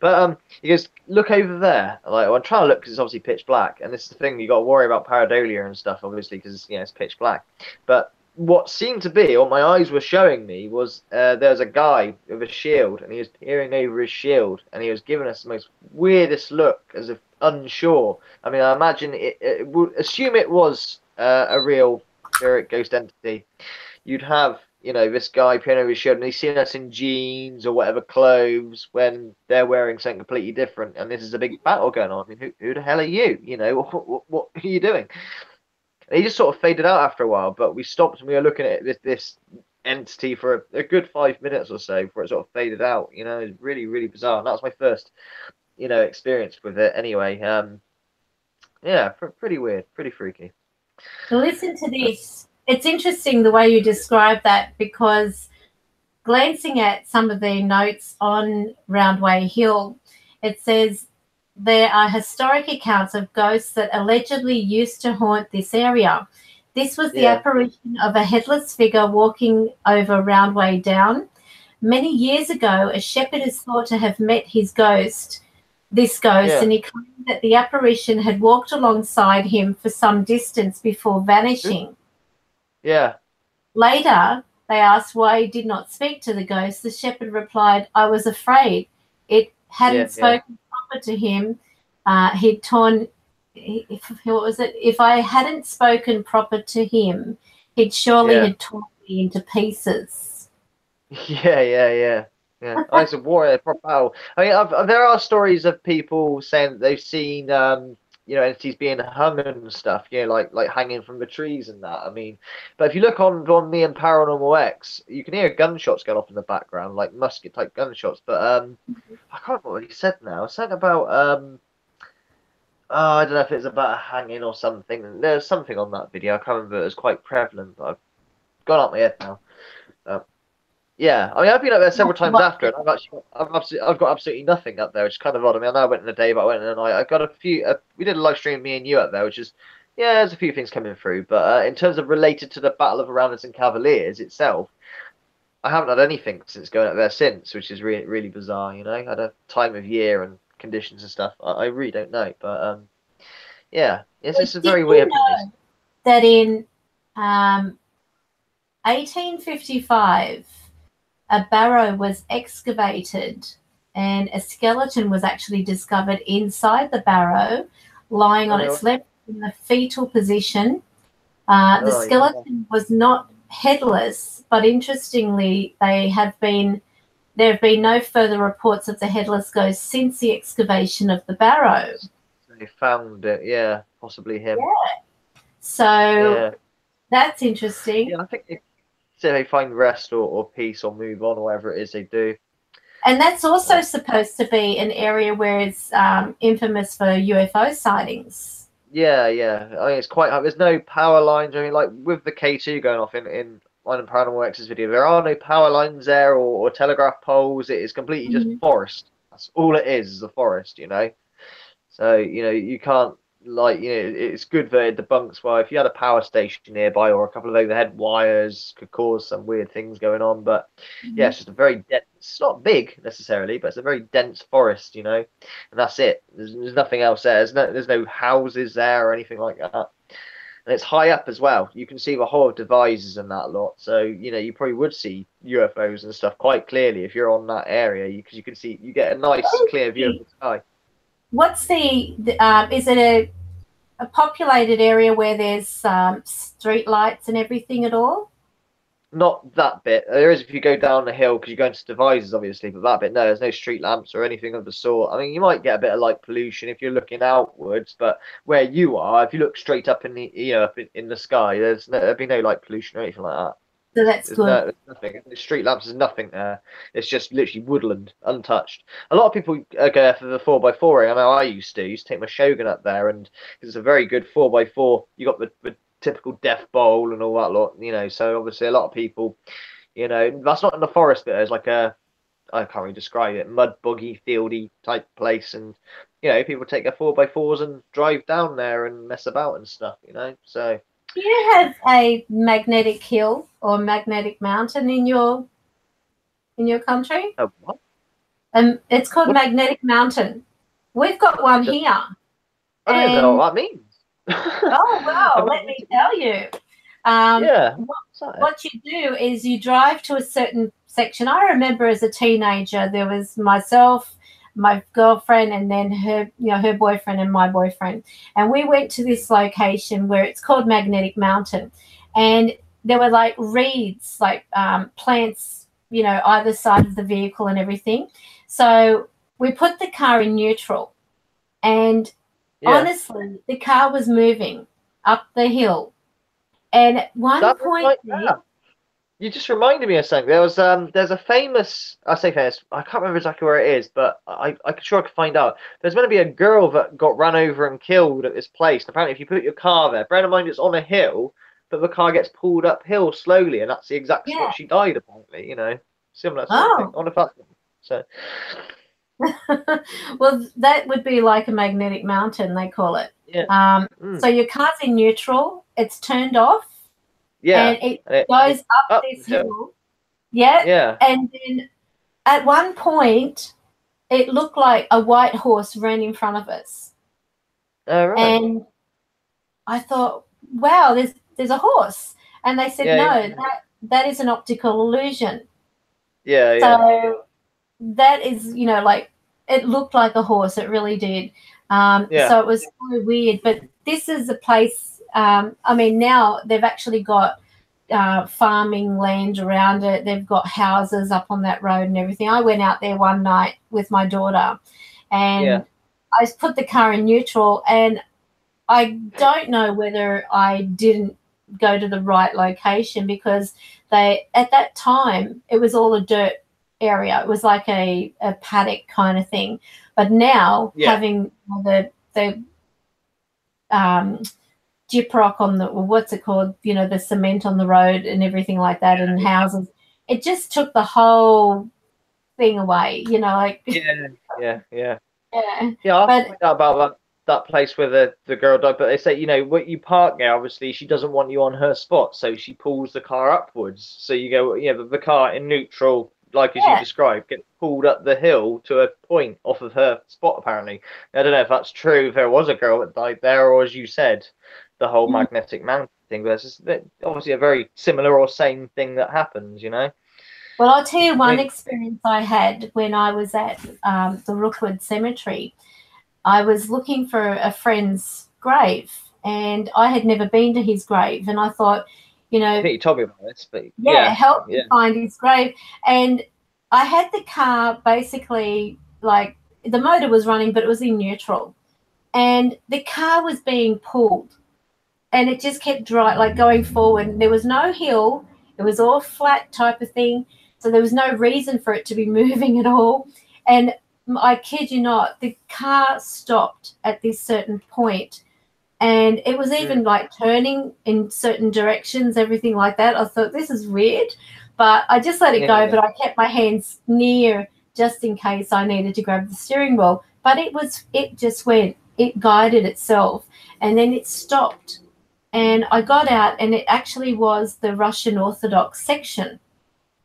But he goes, look over there. I'm like, well, I'm trying to look because it's obviously pitch black. And this is the thing, you got to worry about pareidolia and stuff, obviously, because, you know, it's pitch black. But what seemed to be, what my eyes were showing me, was there was a guy with a shield, and he was peering over his shield, and he was giving us the most weirdest look, as if unsure. I mean, I imagine it would assume it was a real spirit ghost entity. You'd have, you know, this guy peering over his shoulder, and he's seen us in jeans or whatever clothes when they're wearing something completely different, and this is a big battle going on. I mean, who the hell are you? You know, what are you doing? And he just sort of faded out after a while, but we stopped and we were looking at this entity for a good 5 minutes or so before it sort of faded out. You know, it's really, really bizarre. And that was my first, you know, experience with it anyway. Yeah, pretty weird, pretty freaky. Listen to this. It's interesting the way you describe that, because glancing at some of their notes on Roundway Hill, it says there are historic accounts of ghosts that allegedly used to haunt this area. This was the apparition of a headless figure walking over Roundway Down. Many years ago, a shepherd is thought to have met his ghost, and he claimed that the apparition had walked alongside him for some distance before vanishing. Yeah. Later, they asked why he did not speak to the ghost. The shepherd replied, I was afraid. It hadn't spoken proper to him. He'd torn, what was it? If I hadn't spoken proper to him, he'd surely had torn me into pieces. Yeah. I used to war a proper battle. I mean, there are stories of people saying that they've seen, you know, entities being hung and stuff, you know, like hanging from the trees and that. I mean, but if you look on me and Paranormal X, you can hear gunshots going off in the background, like musket type gunshots. But I can't remember what he said now. Something about oh, I don't know if it's about a hanging or something. There's something on that video. I can't remember. It was quite prevalent, but I've gone up my head now. Yeah, I mean, I've been up there several times What, after, and I've got absolutely nothing up there, which is kind of odd. I mean, I know I went in the day, but I went in the night. I got a few. We did a live stream, me and you up there, which is, yeah, there's a few things coming through. But in terms of related to the Battle of the Rounders and Cavaliers itself, I haven't had anything since going up there since, which is really really bizarre. You know, I had a time of year and conditions and stuff. I really don't know, but yeah, it's a did very you weird place. know that in 1855, a barrow was excavated and a skeleton was actually discovered inside the barrow, lying on its left in the fetal position. The Oh, yeah. skeleton was not headless, but interestingly, there have been no further reports of the headless ghost since the excavation of the barrow. They found it, yeah, possibly him. Yeah. So Yeah, that's interesting. yeah. I think they say they find rest or peace or move on or whatever it is they do. And that's also supposed to be an area where it's infamous for UFO sightings. Yeah, yeah. I mean, it's quite. There's no power lines. I mean, like with the K2 going off in one of Paranormal X's video, there are no power lines there or telegraph poles. It is completely just forest. That's all it is a forest, you know. So, you know, you can't, like, you know, it's good that it debunks, well, if you had a power station nearby or a couple of overhead wires could cause some weird things going on. But yeah, it's just a very dense, it's not big necessarily, but it's a very dense forest, you know, and that's it. There's nothing else there. There's no houses there or anything like that. And it's high up as well. You can see the whole of devices and that lot. So, you know, you probably would see UFOs and stuff quite clearly if you're on that area, because you can see, you get a nice clear view of the sky. What's is it a populated area where there's street lights and everything at all? Not that bit. There is if you go down the hill because you go into devices, obviously, but that bit, no, there's no street lamps or anything of the sort. I mean, you might get a bit of light pollution if you're looking outwards, but where you are, if you look straight up in the, you know, up in the sky, there'd be no light pollution or anything like that. So that's good. There's nothing. The street lamps, there's nothing there. It's just literally woodland, untouched. A lot of people go there for the 4x4. I know I used to take my Shogun up there, and it's a very good 4x4. You got the typical death bowl and all that lot, you know. So obviously, a lot of people, you know, that's not in the forest. But there's like I can't really describe it, mud boggy, fieldy type place, and you know, people take their 4x4s and drive down there and mess about and stuff, you know. So. Do you have a magnetic hill or magnetic mountain in your country? Oh, what? It's called Magnetic Mountain. We've got one here. I don't know what that means. Oh wow! Let me tell you. Yeah. What you do is you drive to a certain section. I remember as a teenager, there was myself, my girlfriend, and then her boyfriend and my boyfriend, and we went to this location where it's called Magnetic Mountain, and there were like reeds, like plants, you know, either side of the vehicle and everything. So we put the car in neutral, and honestly, the car was moving up the hill, and at one point, you just reminded me of something. There's a famous, I say famous, I can't remember exactly where it is, but I'm sure I could find out. There's going to be a girl that got run over and killed at this place. And apparently, if you put your car there, bear in mind it's on a hill, but the car gets pulled uphill slowly, and that's the exact spot she died. Apparently, you know, similar sort of thing. I wonder if that's so. Well, that would be like a magnetic mountain, they call it. Yeah. So your car's in neutral, it's turned off. Yeah. And it goes up this hill. Yeah. Yeah. And then at one point, it looked like a white horse ran in front of us. Oh, right. And I thought, wow, there's a horse. And they said, that is an optical illusion. Yeah. So that is, you know, like it looked like a horse. It really did. So it was so weird. But this is a place. I mean, now they've actually got farming land around it. They've got houses up on that road and everything. I went out there one night with my daughter, and I put the car in neutral, and I don't know whether I didn't go to the right location, because at that time it was all a dirt area. It was like a paddock kind of thing. But now having the gyprock on the, what's it called, you know, the cement on the road and everything like that, and houses, it just took the whole thing away, you know, like Yeah, yeah, yeah. yeah. Yeah, I But find out about that place where the girl died, but they say, you know, when you park there, obviously she doesn't want you on her spot, so she pulls the car upwards. So you go, yeah, the car in neutral, like as you yeah. described, gets pulled up the hill to a point off of her spot, apparently. I don't know if that's true, if there was a girl that died there, or as you said, the whole Mm. magnetic mountain thing. But it's just obviously a very similar or same thing that happens, you know? Well, I'll tell you I one mean, experience I had when I was at the Rookwood Cemetery. I was looking for a friend's grave, and I had never been to his grave, and I thought, you I know, think you told me about this, but yeah, yeah, help yeah. me find his grave. And I had the car basically like the motor was running, but it was in neutral, and the car was being pulled, and it just kept like going forward. There was no hill; it was all flat type of thing, so there was no reason for it to be moving at all. And I kid you not, the car stopped at this certain point, and it was even like turning in certain directions, everything like that. I thought this is weird, but I just let it go. Yeah. But I kept my hands near just in case I needed to grab the steering wheel. But it just went, it guided itself, and then it stopped. And I got out, and it actually was the Russian Orthodox section.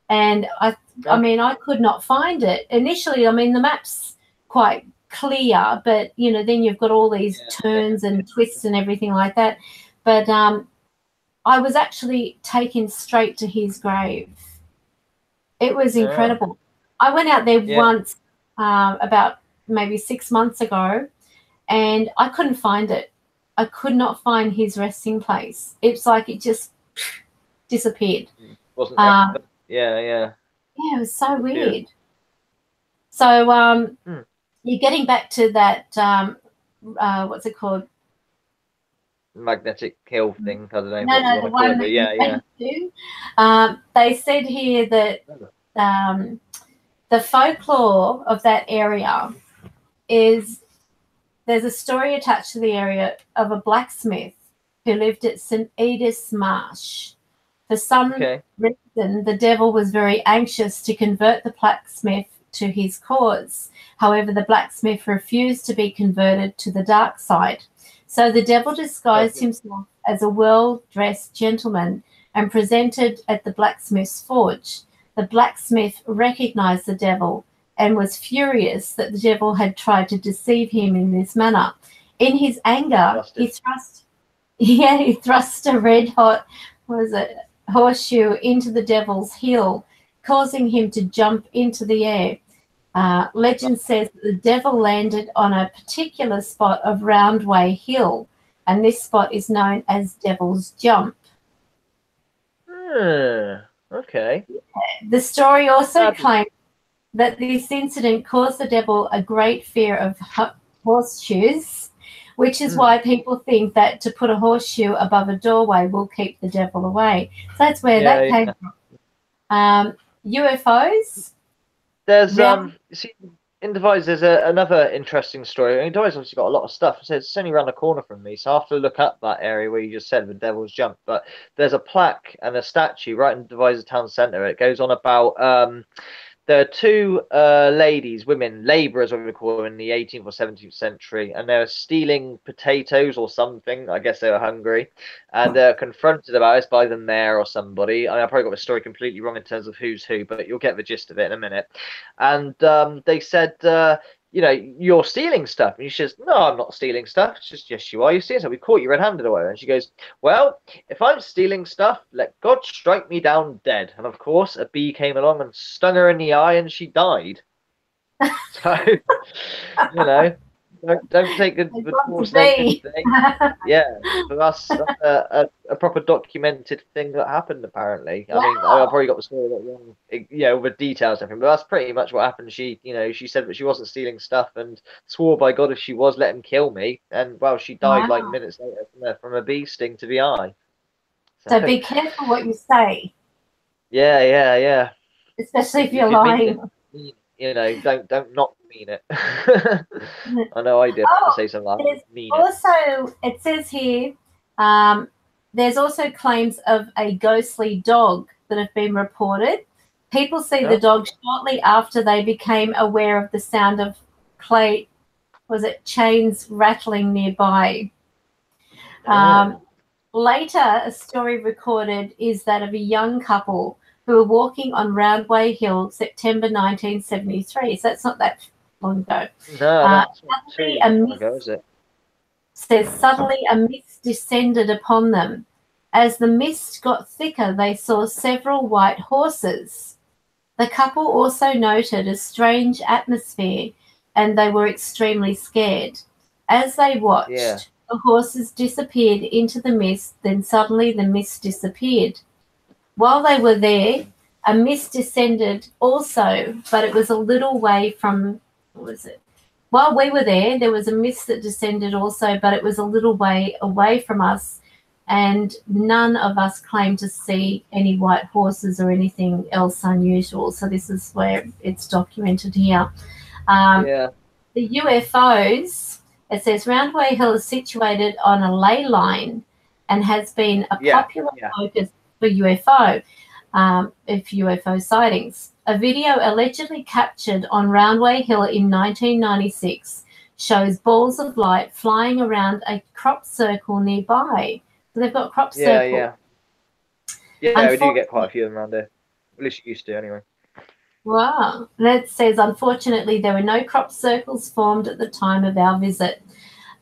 And I Okay. mean, I could not find it initially. I mean, the map's quite clear, but you know, then you've got all these Yeah. turns and twists and everything like that. But I was actually taken straight to his grave. It was Yeah. incredible. I went out there Yeah. once, about maybe 6 months ago, and I couldn't find it. I could not find his resting place. It's like it just disappeared. Wasn't there? Um, Yeah, yeah. yeah, it was so Disappeared. weird. So Hmm. you're getting back to that what's it called? Magnetic hill thing. I don't know No, what you no, want the to call one it, but that you yeah, yeah. went to. They said here that um, the folklore of that area is there's a story attached to the area of a blacksmith who lived at St. Edith's Marsh. For some Okay. reason, the devil was very anxious to convert the blacksmith to his cause. However, the blacksmith refused to be converted to the dark side. So the devil disguised Okay. himself as a well-dressed gentleman and presented at the blacksmith's forge. The blacksmith recognized the devil and was furious that the devil had tried to deceive him in this manner. In his anger, Busted. he thrust a red hot, what was it, horseshoe into the devil's heel, causing him to jump into the air. Legend says that the devil landed on a particular spot of Roundway Hill, and this spot is known as Devil's Jump. Okay. The story also Uh, claims that this incident caused the devil a great fear of horseshoes, which is hmm. why people think that to put a horseshoe above a doorway will keep the devil away. So that's where Yeah, that yeah. came from. UFOs, There's round, see in Devise there's another interesting story. I mean, Devise obviously got a lot of stuff. So it's only around the corner from me, so I have to look up that area where you just said the Devil's Jump. But there's a plaque and a statue right in Devizes town centre. It goes on about there are two ladies, women, labourers, what we call them, in the 18th or 17th century, and they were stealing potatoes or something. I guess they were hungry, and confronted about this by the mayor or somebody. I probably got the story completely wrong in terms of who's who, but you'll get the gist of it in a minute. And they said, you know, you're stealing stuff. And she says, no, I'm not stealing stuff. She says, yes, you are. You're stealing stuff. We caught you red-handed or whatever. And she goes, well, if I'm stealing stuff, let God strike me down dead. And of course, a bee came along and stung her in the eye and she died. So, you know, don't take they've the got to false negative be. thing. Yeah, but that's a proper documented thing that happened, apparently. I mean, I Wow. probably got the story a bit wrong, with details and everything, but that's pretty much what happened. She said that she wasn't stealing stuff and swore by God if she was, let him kill me. And, well, she died like Wow. minutes later from a bee sting to the eye. So, So be careful what you say, yeah, yeah, yeah. especially if If you're you mean it, lying. don't not mean it. I know I did to Oh, say something like there's mean it. also, it says here, um, there's also claims of a ghostly dog that have been reported. People see the No? dog shortly after they became aware of the sound of chains rattling nearby. Later, a story recorded is that of a young couple who were walking on Roundway Hill, September 1973. So that's not that long ago. No, that's not too long ago, is it? Suddenly a mist descended upon them. As the mist got thicker, they saw several white horses. The couple also noted a strange atmosphere, and they were extremely scared. As they watched, the horses disappeared into the mist, then suddenly the mist disappeared. While they were there, a mist descended also, but it was a little way from, what was it? While we were there was a mist that descended also, but it was a little way away from us, and none of us claimed to see any white horses or anything else unusual. So this is where it's documented here. The UFOs, it says Roundway Hill is situated on a ley line and has been a popular focus for UFO sightings. A video allegedly captured on Roundway Hill in 1996 shows balls of light flying around a crop circle nearby. So they've got crop circles. Yeah, we do get quite a few of them around there. At least you used to, anyway. Wow. That says, unfortunately, there were no crop circles formed at the time of our visit.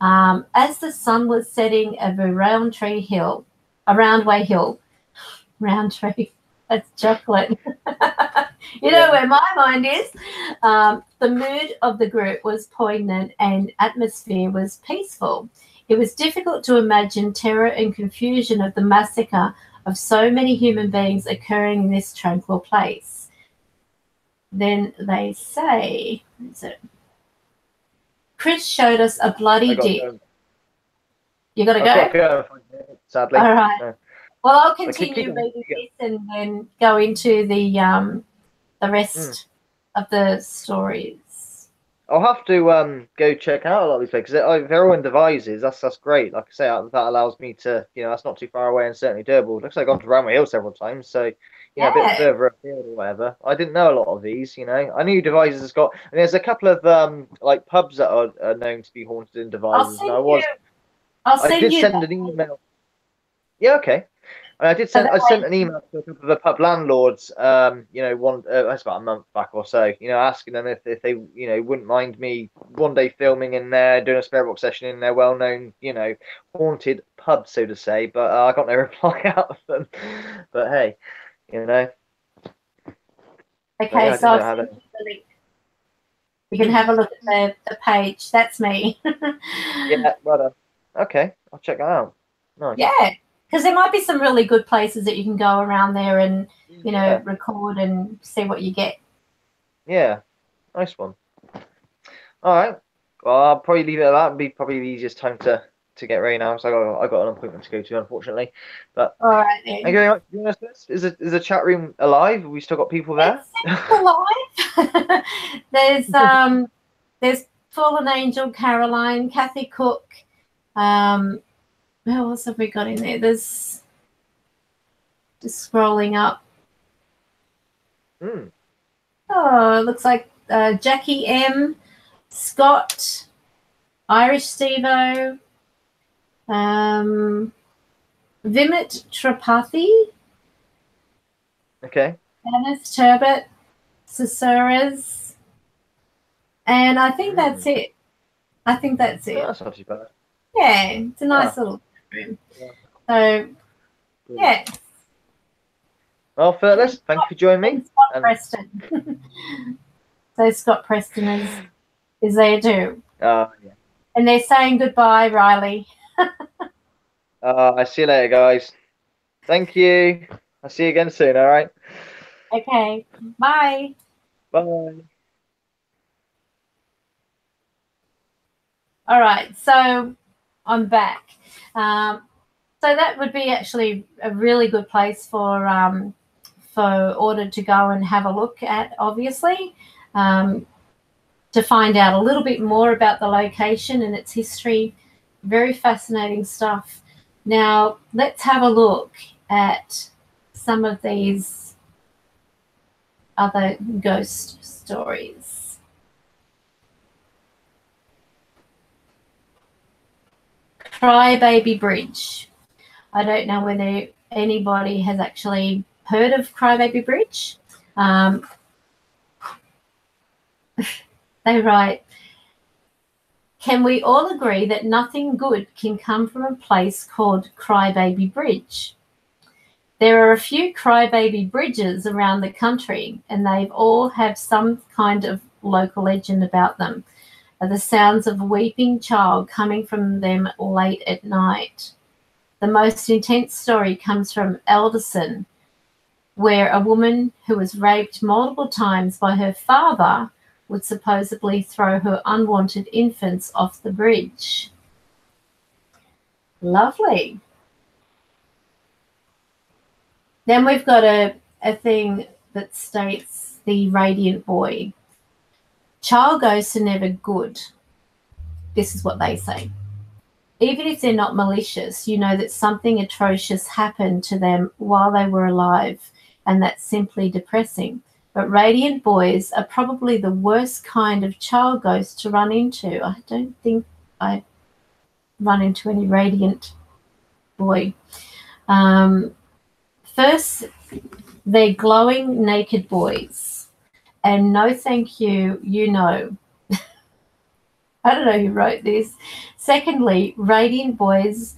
As the sun was setting over Roundway Hill, that's chocolate. You know where my mind is. The mood of the group was poignant and atmosphere was peaceful. It was difficult to imagine terror and confusion of the massacre of so many human beings occurring in this tranquil place. Then they say, what is it? Chris showed us a bloody dick. You got to go? I've got to go, sadly. All right. No. Well, I'll continue reading this and then go into the rest of the stories. I'll have to go check out a lot of these places because they're all in devices. That's great. Like I say, that allows me to, that's not too far away and certainly doable. Looks like I've gone to Roundway Hill several times, so a bit further afield or whatever. I didn't know a lot of these. I knew devices has got, and there's a couple of like pubs that are known to be haunted in devices. I did send an email. Yeah, okay. I sent an email to a couple of the pub landlords, that's about a month back or so, asking them if they, wouldn't mind me one day filming in there, doing a spare box session in their well-known, haunted pub, so to say. But I got no reply out of them. But hey, Okay, so I've sent you the link. You can have a look at the page. That's me. Yeah, well done. Okay, I'll check that out. Nice. Yeah. Because there might be some really good places that you can go around there and, record and see what you get. Yeah, nice one. All right. Well, I'll probably leave it at that. It'll be probably the easiest time to get ready now. So I got an appointment to go to, unfortunately. But all right then. Thank you very much. Is the chat room alive? Have we still got people there? It's alive. There's Fallen Angel, Caroline, Kathy Cook. What else have we got in there? There's just scrolling up. Oh, it looks like Jackie M, Scott, Irish Stevo, Vimit Tripathi. Okay. Dennis Turbot, Cesares. And I think that's it. That's not too bad. Yeah, it's a nice little room. Yeah. So, yeah. Well, Phyllis, thank you for joining me. Scott Preston. So Scott Preston is there too. Yeah. And they're saying goodbye, Riley. I see you later, guys. Thank you. I'll see you again soon, all right? Okay. Bye. Bye. All right, so I'm back. So that would be actually a really good place for Order to go and have a look at, obviously, to find out a little bit more about the location and its history. Very fascinating stuff. Now, let's have a look at some of these other ghost stories. Crybaby Bridge. I don't know whether anybody has actually heard of Crybaby Bridge. They write, can we all agree that nothing good can come from a place called Crybaby Bridge? There are a few Crybaby Bridges around the country, and they all have some kind of local legend about them. The sounds of a weeping child coming from them late at night. The most intense story comes from Alderson, where a woman who was raped multiple times by her father would supposedly throw her unwanted infants off the bridge. Lovely. Then we've got a thing that states the Radiant Boy. Child ghosts are never good. This is what they say. Even if they're not malicious, you know that something atrocious happened to them while they were alive, and that's simply depressing. But radiant boys are probably the worst kind of child ghost to run into. I don't think I run into any radiant boy. First, they're glowing naked boys. And no thank you, you know. I don't know who wrote this. Secondly, radiant boys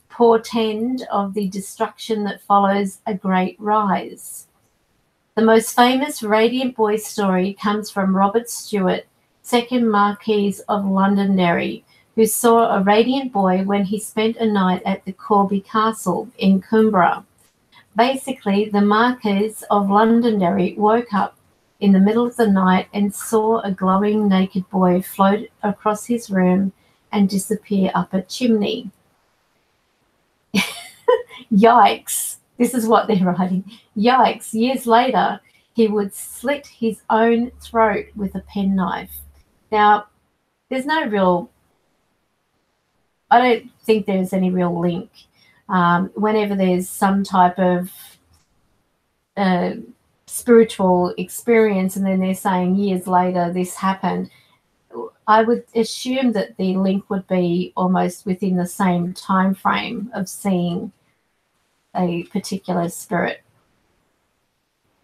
portend of the destruction that follows a great rise. The most famous radiant boy story comes from Robert Stewart, 2nd Marquis of Londonderry, who saw a radiant boy when he spent a night at the Corby Castle in Cumbria. Basically, the Marquis of Londonderry woke up in the middle of the night and saw a glowing naked boy float across his room and disappear up a chimney. Yikes. This is what they're writing. Yikes. Years later, he would slit his own throat with a penknife. Now, there's no real, I don't think there's any real link. Whenever there's some type of spiritual experience and then they're saying years later this happened, I would assume that the link would be almost within the same time frame of seeing a particular spirit.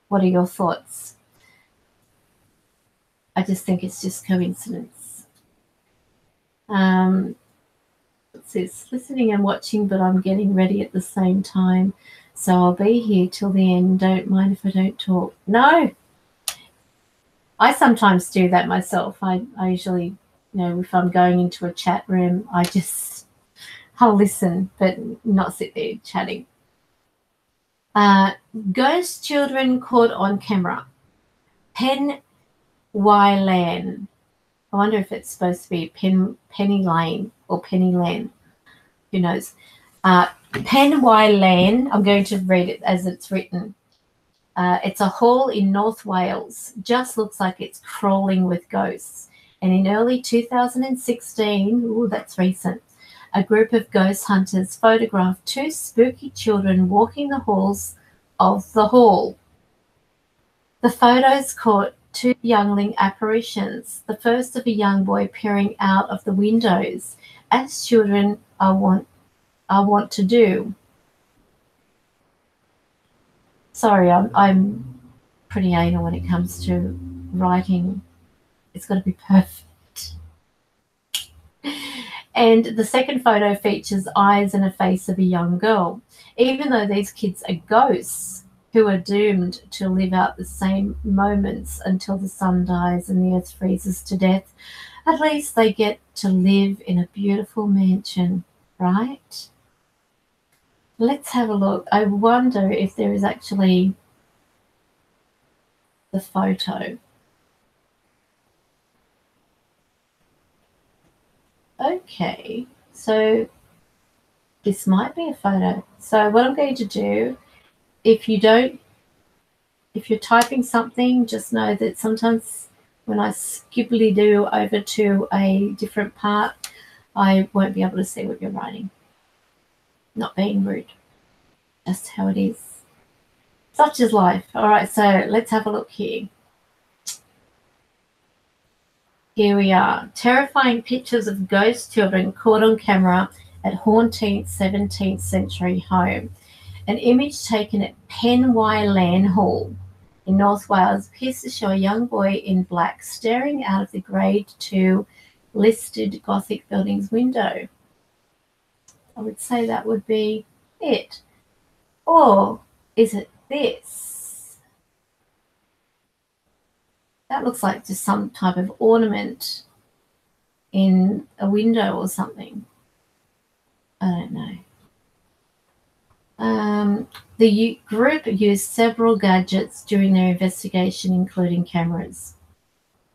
What are your thoughts? I just think it's just coincidence. It says listening and watching, but I'm getting ready at the same time. So I'll be here till the end. Don't mind if I don't talk. No. I sometimes do that myself. I usually, if I'm going into a chat room, I'll listen, but not sit there chatting. Ghost children caught on camera. Penny Lane. I wonder if it's supposed to be Penny Lane or Penny Lane. Who knows? Penny Lane. I'm going to read it as it's written. It's a hall in North Wales. Just looks like it's crawling with ghosts. And in early 2016, that's recent, a group of ghost hunters photographed 2 spooky children walking the halls of the hall. The photos caught 2 youngling apparitions, the first of a young boy peering out of the windows, as children are wont to do. Sorry, I'm pretty anal when it comes to writing. It's got to be perfect. And the second photo features eyes and a face of a young girl. Even though these kids are ghosts who are doomed to live out the same moments until the sun dies and the earth freezes to death, at least they get to live in a beautiful mansion, right? Let's have a look. I wonder if there is actually the photo. Okay, so this might be a photo. So what I'm going to do, if you're typing something, just know that sometimes when I skibbly do over to a different part, I won't be able to see what you're writing. Not being rude. Just how it is. Such is life. All right, so let's have a look here. Here we are. Terrifying pictures of ghost children caught on camera at haunting 17th century home. An image taken at Penwye Land Hall in North Wales appears to show a young boy in black staring out of the Grade 2 listed Gothic building's window. I would say that would be it. Or is it this? That looks like just some type of ornament in a window or something. I don't know. The group used several gadgets during their investigation, including cameras.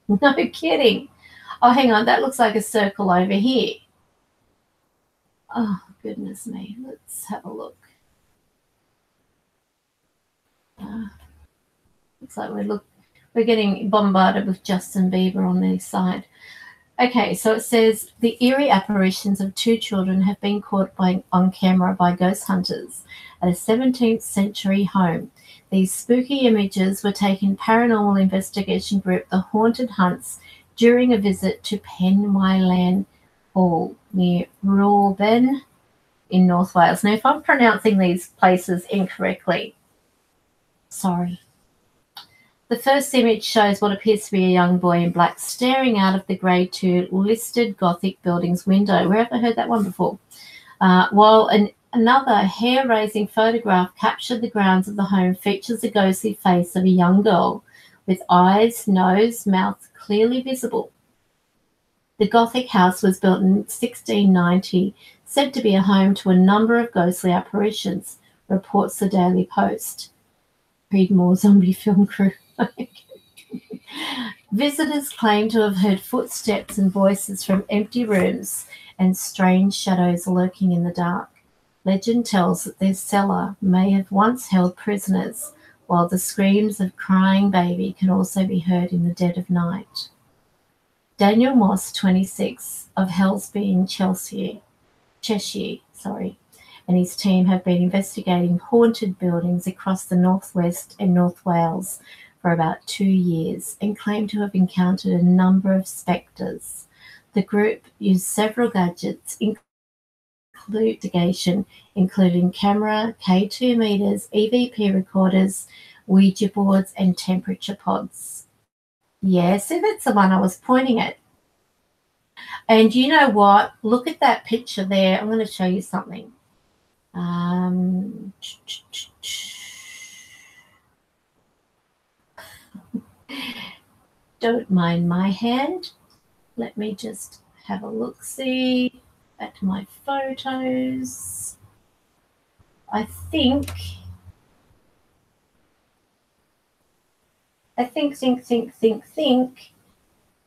No kidding. Oh, hang on. That looks like a circle over here. Oh, goodness me. Let's have a look. Looks like we're getting bombarded with Justin Bieber on the side. Okay, so it says the eerie apparitions of two children have been caught on camera by ghost hunters at a 17th century home. These spooky images were taken paranormal investigation group The Haunted Hunts during a visit to Penwye Land Hall near Rawben in North Wales. Now, if I'm pronouncing these places incorrectly, sorry. The first image shows what appears to be a young boy in black staring out of the Grade 2 listed Gothic building's window. Where have I heard that one before? While another hair-raising photograph captured the grounds of the home features the ghostly face of a young girl with eyes, nose, mouth clearly visible. The Gothic house was built in 1690, said to be a home to a number of ghostly apparitions, reports the Daily Post. Read more zombie film crew. Visitors claim to have heard footsteps and voices from empty rooms and strange shadows lurking in the dark. Legend tells that their cellar may have once held prisoners, while the screams of crying baby can also be heard in the dead of night. Daniel Moss, 26, of Helsby in Cheshire, and his team have been investigating haunted buildings across the northwest and North Wales for about 2 years and claim to have encountered a number of spectres. The group used several gadgets, including camera, K2 meters, E.V.P recorders, Ouija boards, and temperature pods. Yeah, so that's the one I was pointing at. And you know what? Look at that picture there. I'm going to show you something. Don't mind my hand. Let me just have a look-see at my photos. I think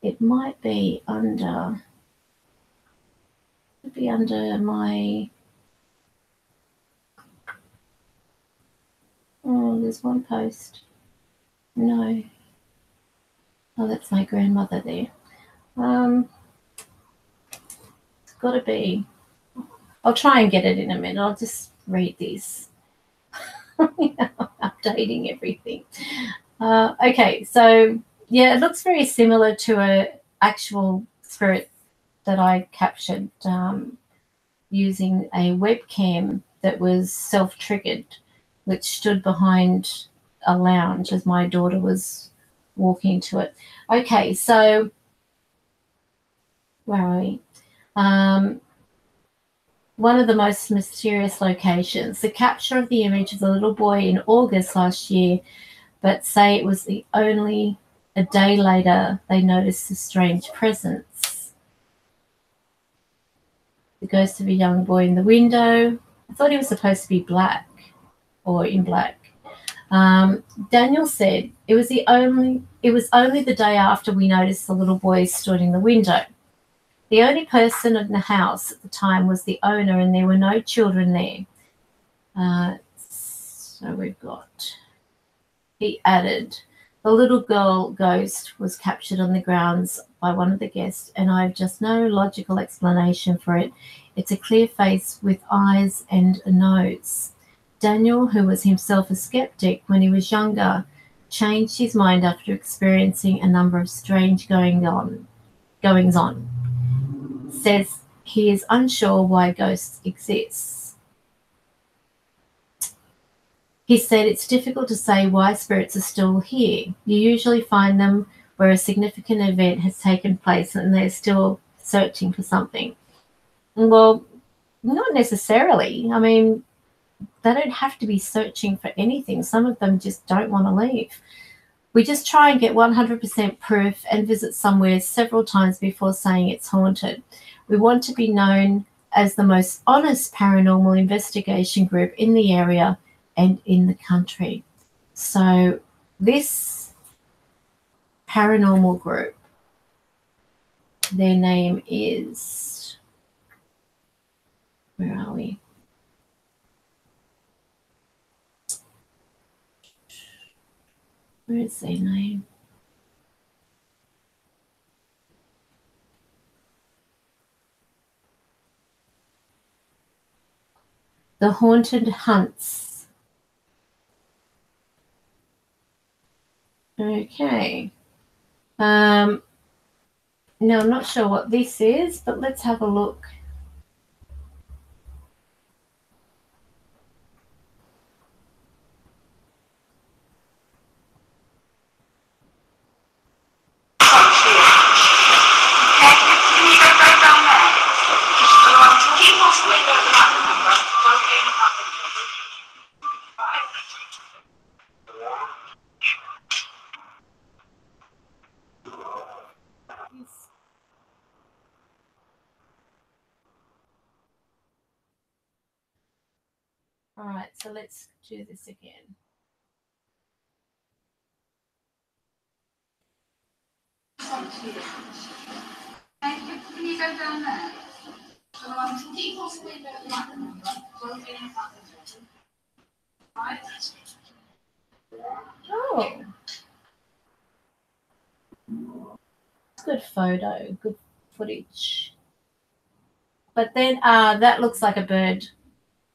it might be under my, oh, there's one post. No. Oh, that's my grandmother there. It's got to be. I'll try and get it in a minute. I'll just read these. Updating everything. Okay, so yeah, it looks very similar to an actual spirit that I captured using a webcam that was self-triggered, which stood behind a lounge as my daughter was walking to it. Okay, so where are we? One of the most mysterious locations. The capture of the image of the little boy in August last year, but say it was only a day later they noticed the strange presence. The ghost of a young boy in the window. I thought he was supposed to be black or in black. Daniel said it was only the day after we noticed the little boy stood in the window. The only person in the house at the time was the owner, and there were no children there. So we've got, he added, the little girl ghost was captured on the grounds by one of the guests, and I have just no logical explanation for it. It's a clear face with eyes and a nose. Daniel, who was himself a skeptic when he was younger, changed his mind after experiencing a number of strange goings on. Says he is unsure why ghosts exist. He said it's difficult to say why spirits are still here. You usually find them where a significant event has taken place and they're still searching for something. Well, not necessarily. I mean, they don't have to be searching for anything. Some of them just don't want to leave. We just try and get 100% proof and visit somewhere several times before saying it's haunted. We want to be known as the most honest paranormal investigation group in the area and in the country. So this paranormal group, their name is, where are we? Where is their name? The Haunted Hunts. Okay. Now, I'm not sure what this is, but let's have a look. All right, so let's do this again. Can you go down there? Can you possibly go that number? Right. Oh. Good photo, good footage. But then that looks like a bird.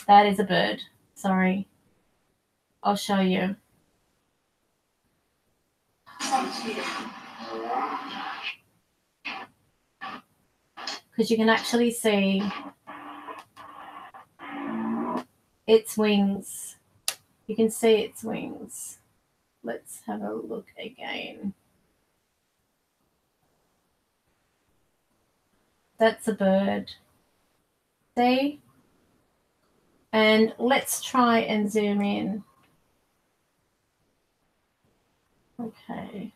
That is a bird. Sorry. I'll show you. Because you can actually see its wings. You can see its wings. Let's have a look again. That's a bird. See? And let's try and zoom in. Okay.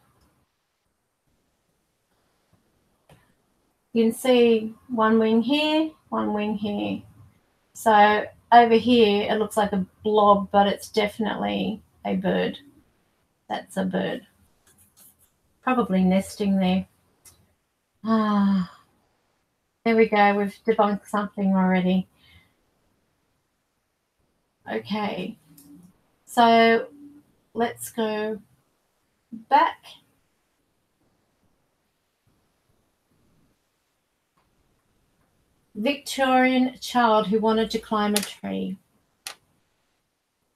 You can see one wing here, one wing here. So over here, it looks like a blob, but it's definitely a bird. That's a bird. Probably nesting there. Ah, there we go. We've debunked something already. Okay. So let's go back. Victorian child who wanted to climb a tree,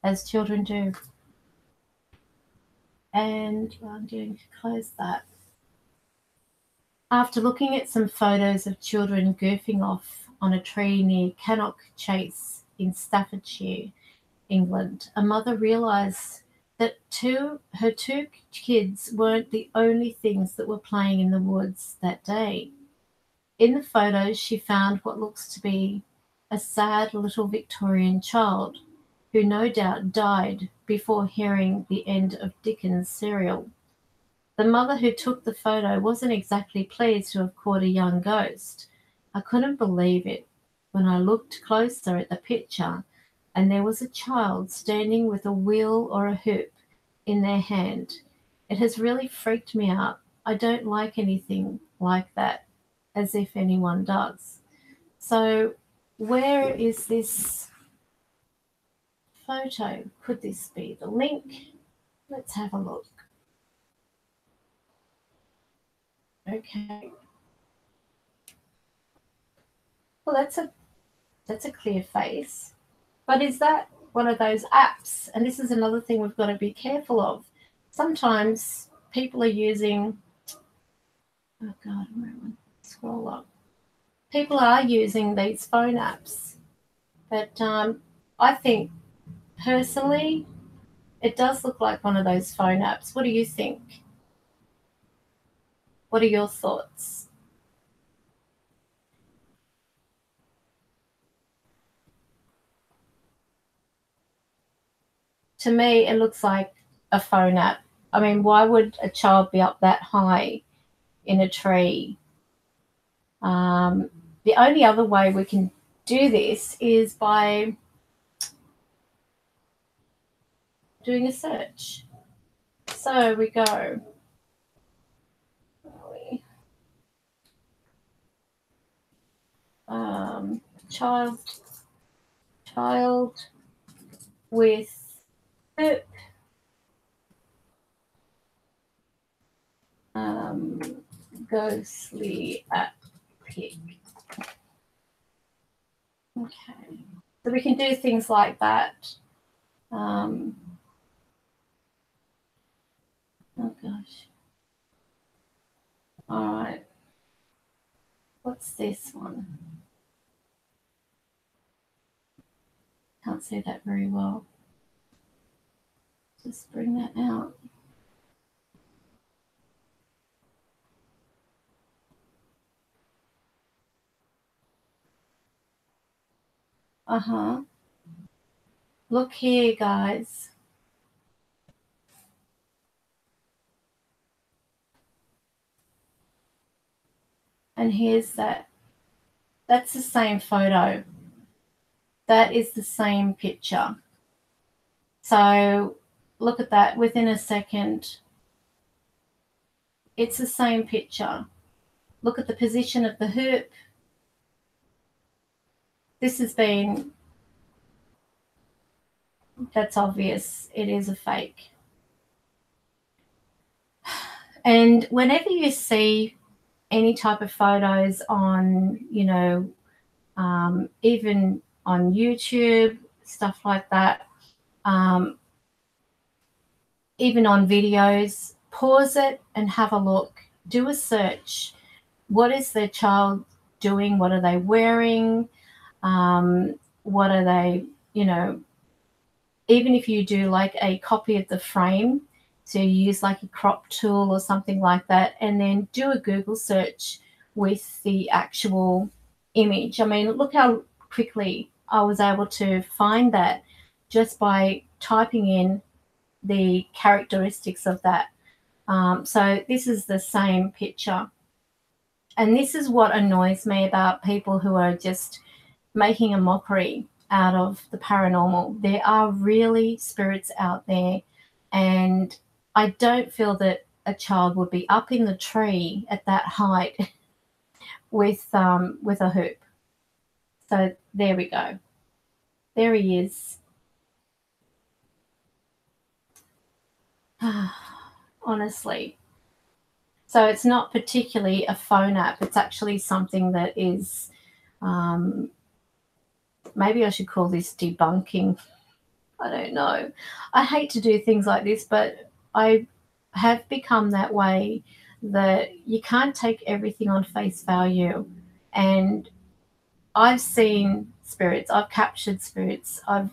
as children do. And I'm going to close that. After looking at some photos of children goofing off on a tree near Cannock Chase in Staffordshire, England, a mother realised that her two kids weren't the only things that were playing in the woods that day. In the photos, she found what looks to be a sad little Victorian child who no doubt died before hearing the end of Dickens' serial. The mother who took the photo wasn't exactly pleased to have caught a young ghost. I couldn't believe it when I looked closer at the picture and there was a child standing with a wheel or a hoop in their hand. It has really freaked me out. I don't like anything like that, as if anyone does. So where is this photo? Could this be the link? Let's have a look. Okay. Well, that's a clear face. But is that one of those apps. And this is another thing we've got to be careful of. Sometimes people are using, oh God, where am I? Scroll up. People are using these phone apps. But I think personally, it does look like one of those phone apps. What do you think? What are your thoughts? To me, it looks like a phone app. I mean, why would a child be up that high in a tree? The only other way we can do this is by doing a search. So we go. Child with E.V.P. Ghostly at pick. Okay. So we can do things like that. Oh gosh. All right. What's this one? Can't see that very well. Just bring that out. Look here, guys. And here's that. That's the same photo. That is the same picture. So look at that. Within a second, it's the same picture. Look at the position of the hoop. This has been, that's obvious. It is a fake. And whenever you see any type of photos on, even on YouTube, stuff like that, even on videos, pause it and have a look. Do a search. What is the child doing? What are they wearing? What are they, even if you do like a copy of the frame, so you use like a crop tool or something like that, and then do a Google search with the actual image. I mean, look how quickly I was able to find that just by typing in the characteristics of that. So this is the same picture. And this is what annoys me about people who are just making a mockery out of the paranormal. There are really spirits out there, and I don't feel that a child would be up in the tree at that height with a hoop. So there we go. There he is. Honestly. So it's not particularly a phone app. It's actually something that is, maybe I should call this debunking. I don't know. I hate to do things like this, but I have become that way, that you can't take everything on face value. And I've seen spirits, I've captured spirits, I've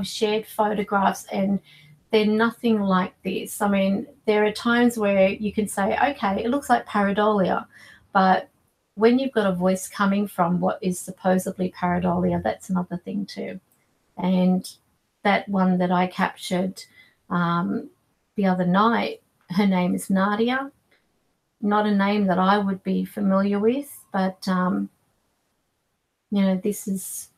shared photographs, and they're nothing like this. I mean, there are times where you can say, okay, it looks like pareidolia, but when you've got a voice coming from what is supposedly pareidolia, that's another thing too. And that one that I captured the other night, her name is Nadia. Not a name that I would be familiar with, but, this is,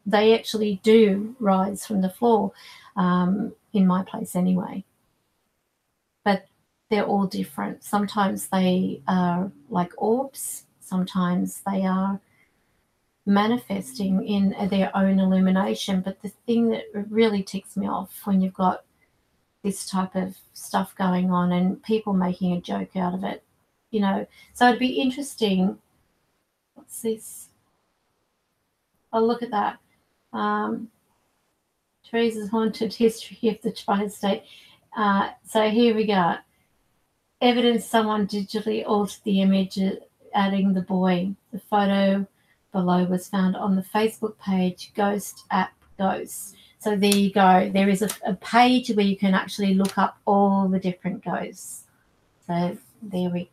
they actually do rise from the floor, in my place anyway. But they're all different. Sometimes they are like orbs. Sometimes they are manifesting in their own illumination. But the thing that really ticks me off when you've got this type of stuff going on and people making a joke out of it, so it'd be interesting. What's this? Oh, look at that. Teresa's haunted history of the tri-state. So here we go. Evidence someone digitally altered the image, adding the boy. The photo below was found on the Facebook page Ghost App Ghosts. So there you go. There is a page where you can actually look up all the different ghosts. So there we.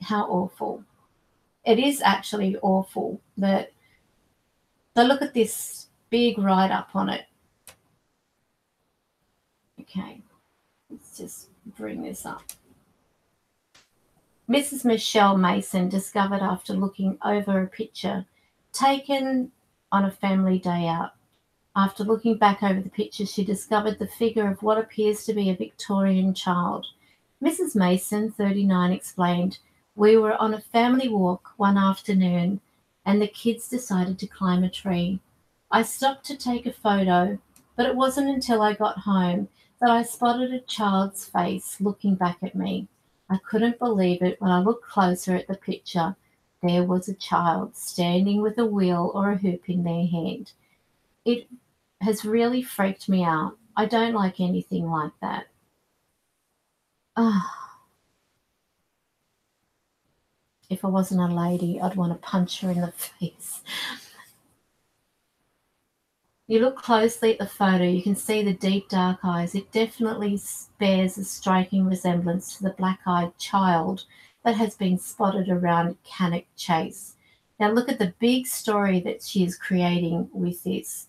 How awful! It is actually awful that. So look at this big write-up on it. Okay, let's just bring this up. Mrs. Michelle Mason discovered after looking over a picture taken on a family day out. After looking back over the picture, she discovered the figure of what appears to be a Victorian child. Mrs. Mason, 39, explained, "We were on a family walk one afternoon and the kids decided to climb a tree. I stopped to take a photo, but it wasn't until I got home that I spotted a child's face looking back at me. I couldn't believe it when I looked closer at the picture. There was a child standing with a wheel or a hoop in their hand. It has really freaked me out. I don't like anything like that." If I wasn't a lady, I'd want to punch her in the face. You look closely at the photo, you can see the deep dark eyes. It definitely bears a striking resemblance to the black-eyed child that has been spotted around Cannock Chase. Now look at the big story that she is creating with this.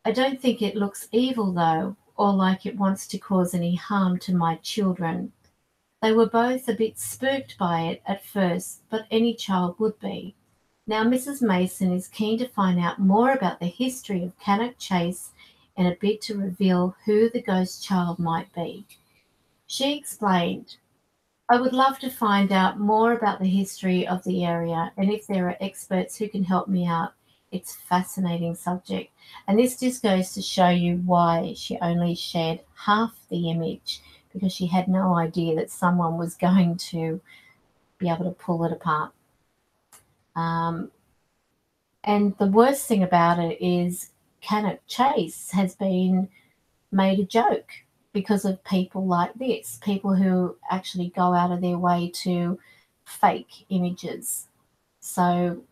I don't think it looks evil though, or like it wants to cause any harm to my children. They were both a bit spooked by it at first, but any child would be. Now Mrs. Mason is keen to find out more about the history of Cannock Chase and a bit to reveal who the ghost child might be. She explained, "I would love to find out more about the history of the area and if there are experts who can help me out. It's a fascinating subject." And this just goes to show you why she only shared half the image, because she had no idea that someone was going to be able to pull it apart. And the worst thing about it is Cannock Chase has been made a joke because of people like this, people who actually go out of their way to fake images. So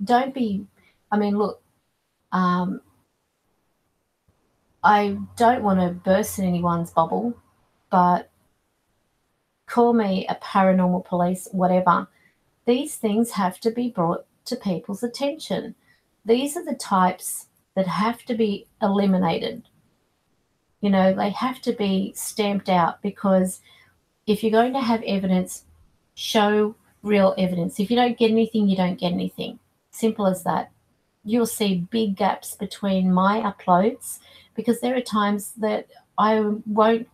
don't be, look, I don't want to burst in anyone's bubble, but call me a paranormal police, whatever. These things have to be brought to people's attention. These are the types that have to be eliminated. You know, they have to be stamped out, because if you're going to have evidence, show real evidence. If you don't get anything, you don't get anything. Simple as that. You'll see big gaps between my uploads because there are times that I won't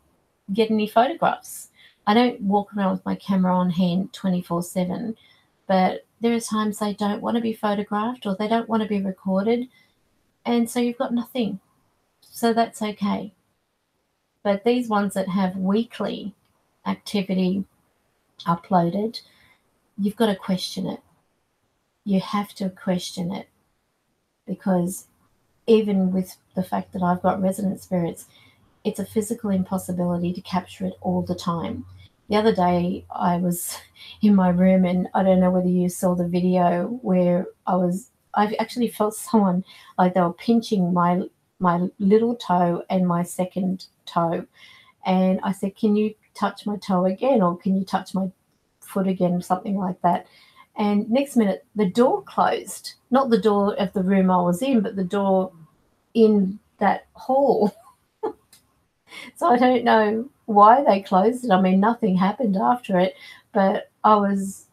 get any photographs. I don't walk around with my camera on hand 24/7, but there are times they don't want to be photographed or they don't want to be recorded, and so you've got nothing. So that's okay. But these ones that have weekly activity uploaded, you've got to question it. You have to question it, because even with the fact that I've got resident spirits, it's a physical impossibility to capture it all the time. The other day I was in my room, and I don't know whether you saw the video where I actually felt someone, like they were pinching my little toe and my second toe. And I said, "Can you touch my toe again, or can you touch my foot again?" Something like that. And next minute, the door closed. Not the door of the room I was in, but the door in that hall. So I don't know why they closed it. I mean, nothing happened after it, but I was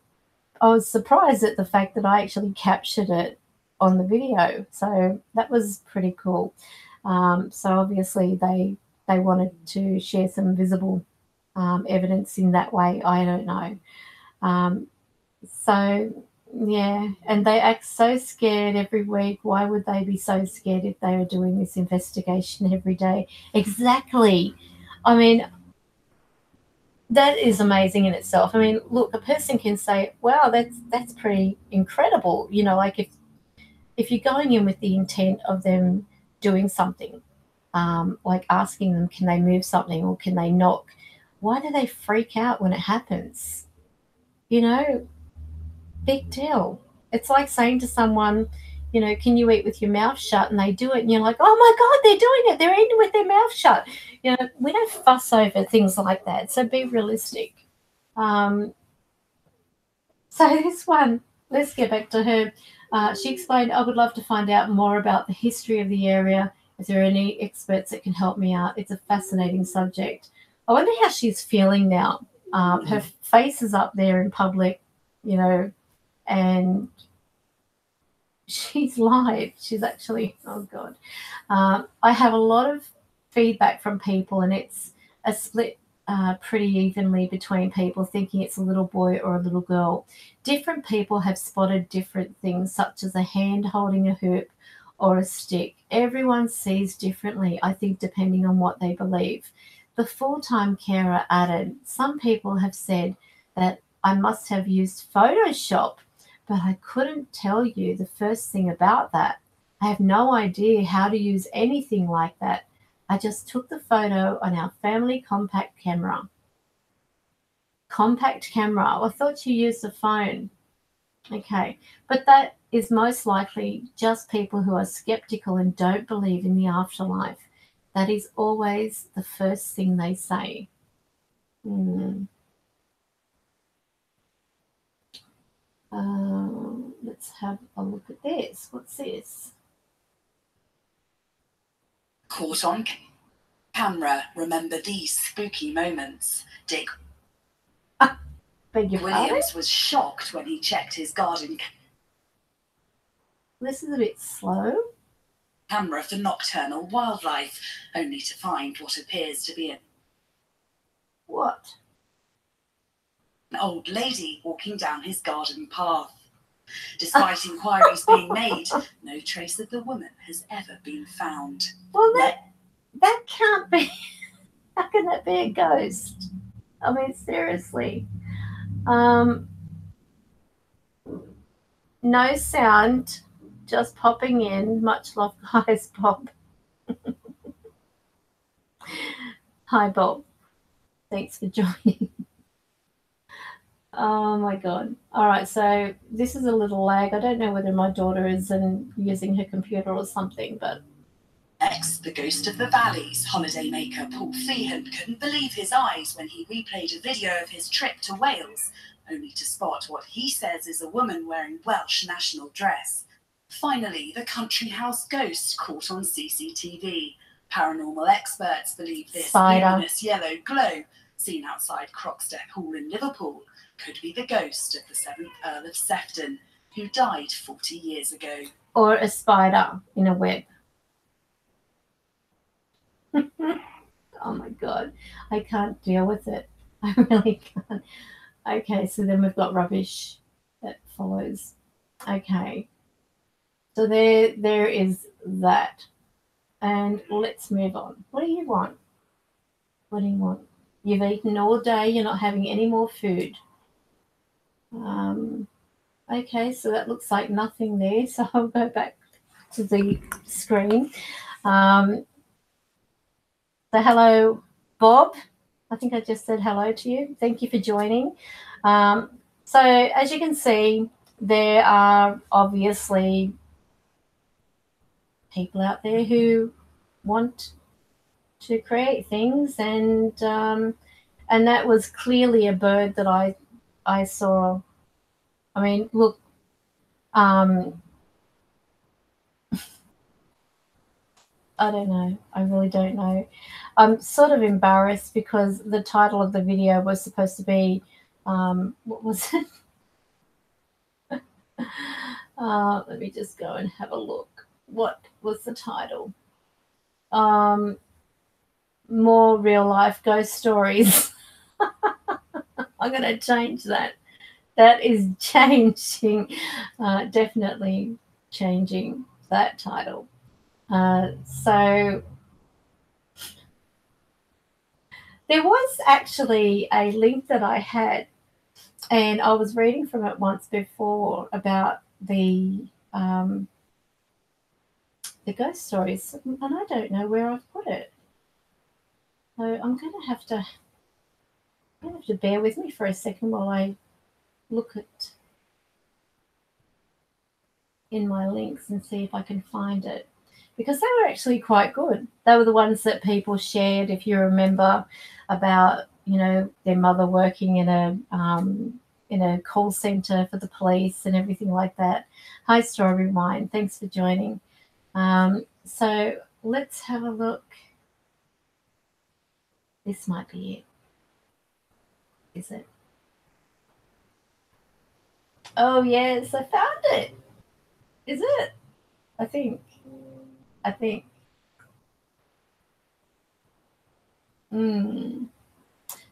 surprised at the fact that I actually captured it on the video. So that was pretty cool. So obviously they wanted to share some visible evidence in that way. I don't know. So yeah, and they act so scared every week. Why would they be so scared if they were doing this investigation every day? Exactly. I mean, that is amazing in itself. I mean, look, a person can say, "Wow, that's pretty incredible." You know, like if you're going in with the intent of them doing something, like asking them, can they move something or can they knock? Why do they freak out when it happens? You know, big deal. It's like saying to someone, you know, can you eat with your mouth shut? And they do it, and you're like, oh my God, they're doing it. They're eating with their mouth shut. You know, we don't fuss over things like that. So be realistic. So this one, let's get back to her. She explained, I would love to find out more about the history of the area. Is there any experts that can help me out? It's a fascinating subject. I wonder how she's feeling now. Her face is up there in public, you know, and she's live. She's actually, oh God. I have a lot of feedback from people, and it's a split pretty evenly between people thinking it's a little boy or a little girl. Different people have spotted different things, such as a hand holding a hoop or a stick. Everyone sees differently, I think, depending on what they believe. The full-time carer added, some people have said that I must have used Photoshop, but I couldn't tell you the first thing about that. I have no idea how to use anything like that. I just took the photo on our family compact camera. Compact camera. I thought you used a phone. Okay. But that is most likely just people who are skeptical and don't believe in the afterlife. That is always the first thing they say. Let's have a look at this. What's this? Caught on camera, remember these spooky moments. Dick Williams was shocked when he checked his garden This is a bit slow. Camera for nocturnal wildlife, only to find what appears to be What? An old lady walking down his garden path. Despite inquiries being made, no trace of the woman has ever been found. Well, that can't be. How can that be a ghost? I mean, seriously. No sound, just popping in. Much love, guys. Bob. Hi, Bob. Thanks for joining. Oh my God. All right, so this is a little lag. I don't know whether my daughter is using her computer or something, but. Next, the ghost of the valleys. Holidaymaker Paul Feehan couldn't believe his eyes when he replayed a video of his trip to Wales, only to spot what he says is a woman wearing Welsh national dress. Finally, the country house ghost caught on CCTV. Paranormal experts believe this luminous yellow glow, seen outside Croxteth Hall in Liverpool, could be the ghost of the 7th Earl of Sefton, who died 40 years ago. Or a spider in a web. Oh my God, I can't deal with it. I really can't. Okay, so then we've got rubbish that follows. Okay, so there is that. And let's move on. What do you want? What do you want? You've eaten all day. You're not having any more food. Okay, so that looks like nothing there. So I'll go back to the screen. So hello, Bob. I think I just said hello to you. Thank you for joining. So as you can see, there are obviously people out there who want to create things, and that was clearly a bird that I saw. I mean, look, I don't know. I really don't know. I'm sort of embarrassed because the title of the video was supposed to be, what was it? Let me just go and have a look. What was the title? More real life ghost stories. I'm going to change that. That is changing, definitely changing that title. So there was actually a link that I had, and I was reading from it once before about the the ghost stories, and I don't know where I've put it. So I'm going to have to bear with me for a second while I look at in my links and see if I can find it, because they were actually quite good. They were the ones that people shared, if you remember, about, you know, their mother working in a call center for the police and everything like that. Hi, Strawberry Wine. Thanks for joining. So let's have a look. This might be it. Is it? Oh, yes, I found it. Is it? I think.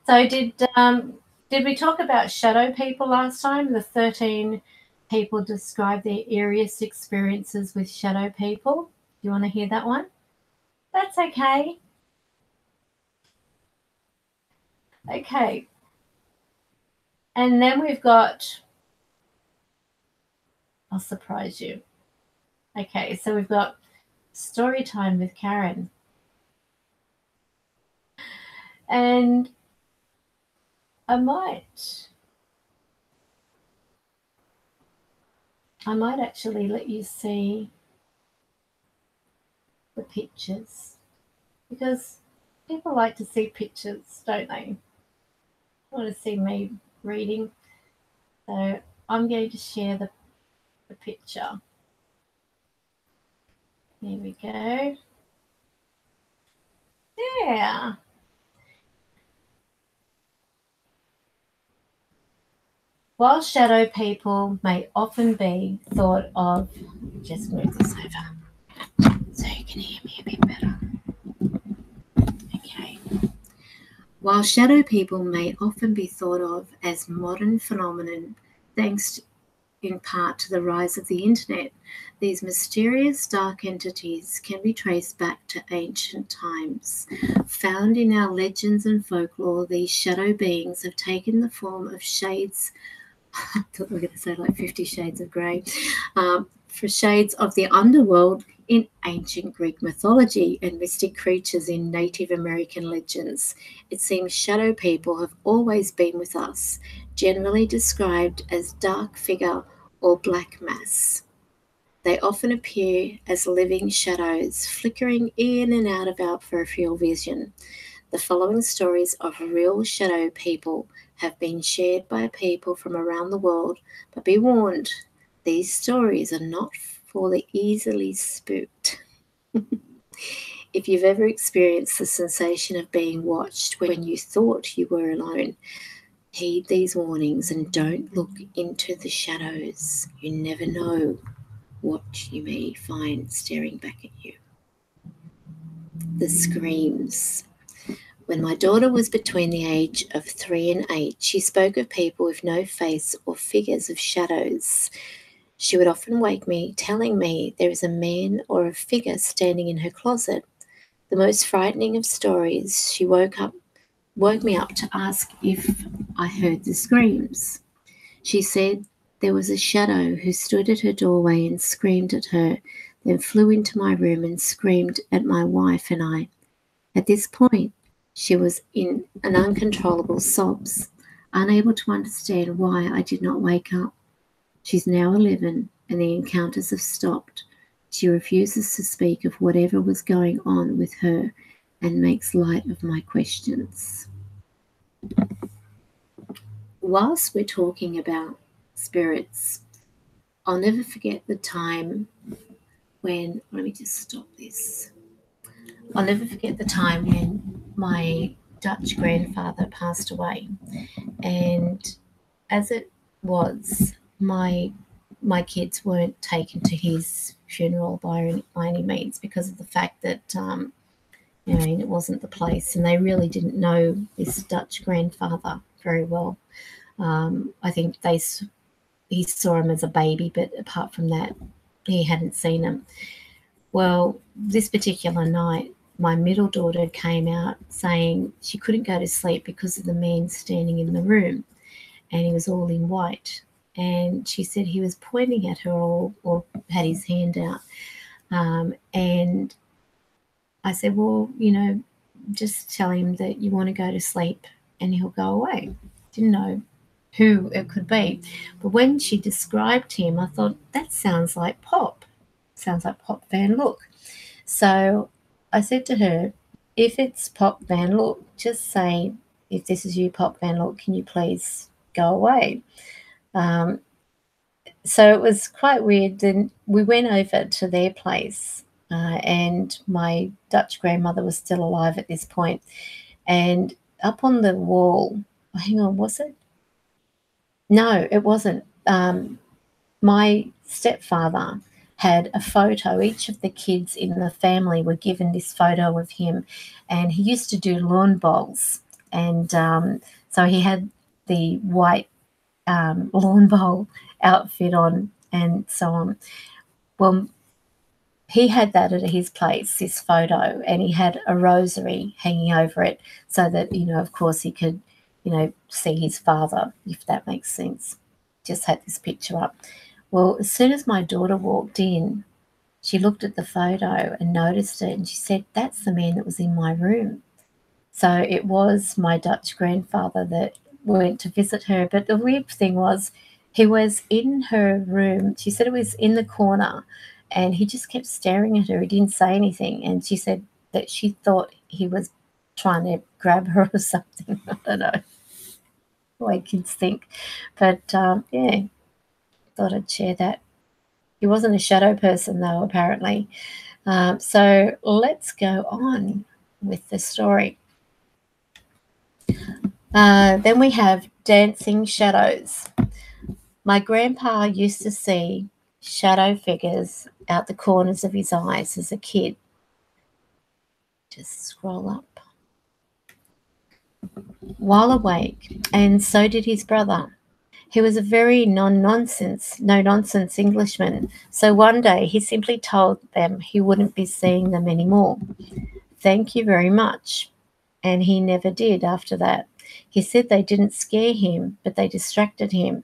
So did we talk about shadow people last time? The 13 people describe their eeriest experiences with shadow people. Do you want to hear that one? That's okay. Okay. And then we've got, I'll surprise you. Okay, so we've got story time with Karen. And I might actually let you see the pictures, because people like to see pictures, don't they? Want to see me reading. So I'm going to share the picture. Here we go. Yeah. While shadow people may often be thought of, just move this over so you can hear me a bit better. Okay. While shadow people may often be thought of as modern phenomenon, thanks in part to the rise of the internet, these mysterious dark entities can be traced back to ancient times. Found in our legends and folklore, these shadow beings have taken the form of shades. I thought we were going to say like 50 Shades of Grey. For shades of the underworld in ancient Greek mythology and mystic creatures in Native American legends. It seems shadow people have always been with us, generally described as dark figure or black mass. They often appear as living shadows, flickering in and out of our peripheral vision. The following stories of real shadow people have been shared by people from around the world, but be warned, these stories are not for the easily spooked. If you've ever experienced the sensation of being watched when you thought you were alone, heed these warnings and don't look into the shadows. You never know what you may find staring back at you. The screams. When my daughter was between the age of 3 and 8, she spoke of people with no face or figures of shadows. She would often wake me, telling me there is a man or a figure standing in her closet. The most frightening of stories, she woke me up to ask if I heard the screams. She said there was a shadow who stood at her doorway and screamed at her, then flew into my room and screamed at my wife and I. At this point, she was in an uncontrollable sobs, unable to understand why I did not wake up. She's now 11 and the encounters have stopped. She refuses to speak of whatever was going on with her and makes light of my questions. Whilst we're talking about spirits, I'll never forget the time when, let me just stop this. I'll never forget the time when my Dutch grandfather passed away. And as it was, my kids weren't taken to his funeral by any means, because of the fact that it wasn't the place, and they really didn't know this Dutch grandfather very well. I think he saw him as a baby, but apart from that, he hadn't seen him. Well, this particular night, my middle daughter came out saying she couldn't go to sleep because of the man standing in the room, and he was all in white. And she said he was pointing at her or had his hand out. And I said, well, just tell him that you want to go to sleep and he'll go away. Didn't know who it could be. But when she described him, I thought, that sounds like Pop. Sounds like Pop Van Look. So I said to her, if it's Pop Van Look, just say, if this is you, Pop Van Look, can you please go away? So it was quite weird. Then we went over to their place, and my Dutch grandmother was still alive at this point. And up on the wall, hang on, was it? No, it wasn't. My stepfather had a photo. Each of the kids in the family were given this photo of him, and he used to do lawn bowls. And so he had the white lawn bowl outfit on and so on. Well, he had that at his place, this photo, and he had a rosary hanging over it so that, of course he could, see his father, if that makes sense. Just had this picture up. Well, as soon as my daughter walked in, she looked at the photo and noticed it, and she said, that's the man that was in my room. So it was my Dutch grandfather that went to visit her. But the weird thing was, he was in her room. She said it was in the corner, and he just kept staring at her. He didn't say anything. And she said that she thought he was trying to grab her or something. I don't know the way kids think. But, yeah, thought I'd share that. He wasn't a shadow person, though, apparently. So let's go on with the story. Then we have dancing shadows. My grandpa used to see shadow figures out the corners of his eyes as a kid. Just scroll up. While awake, and so did his brother. He was a very no-nonsense Englishman, so one day he simply told them he wouldn't be seeing them anymore. Thank you very much. And he never did after that. He said they didn't scare him, but they distracted him.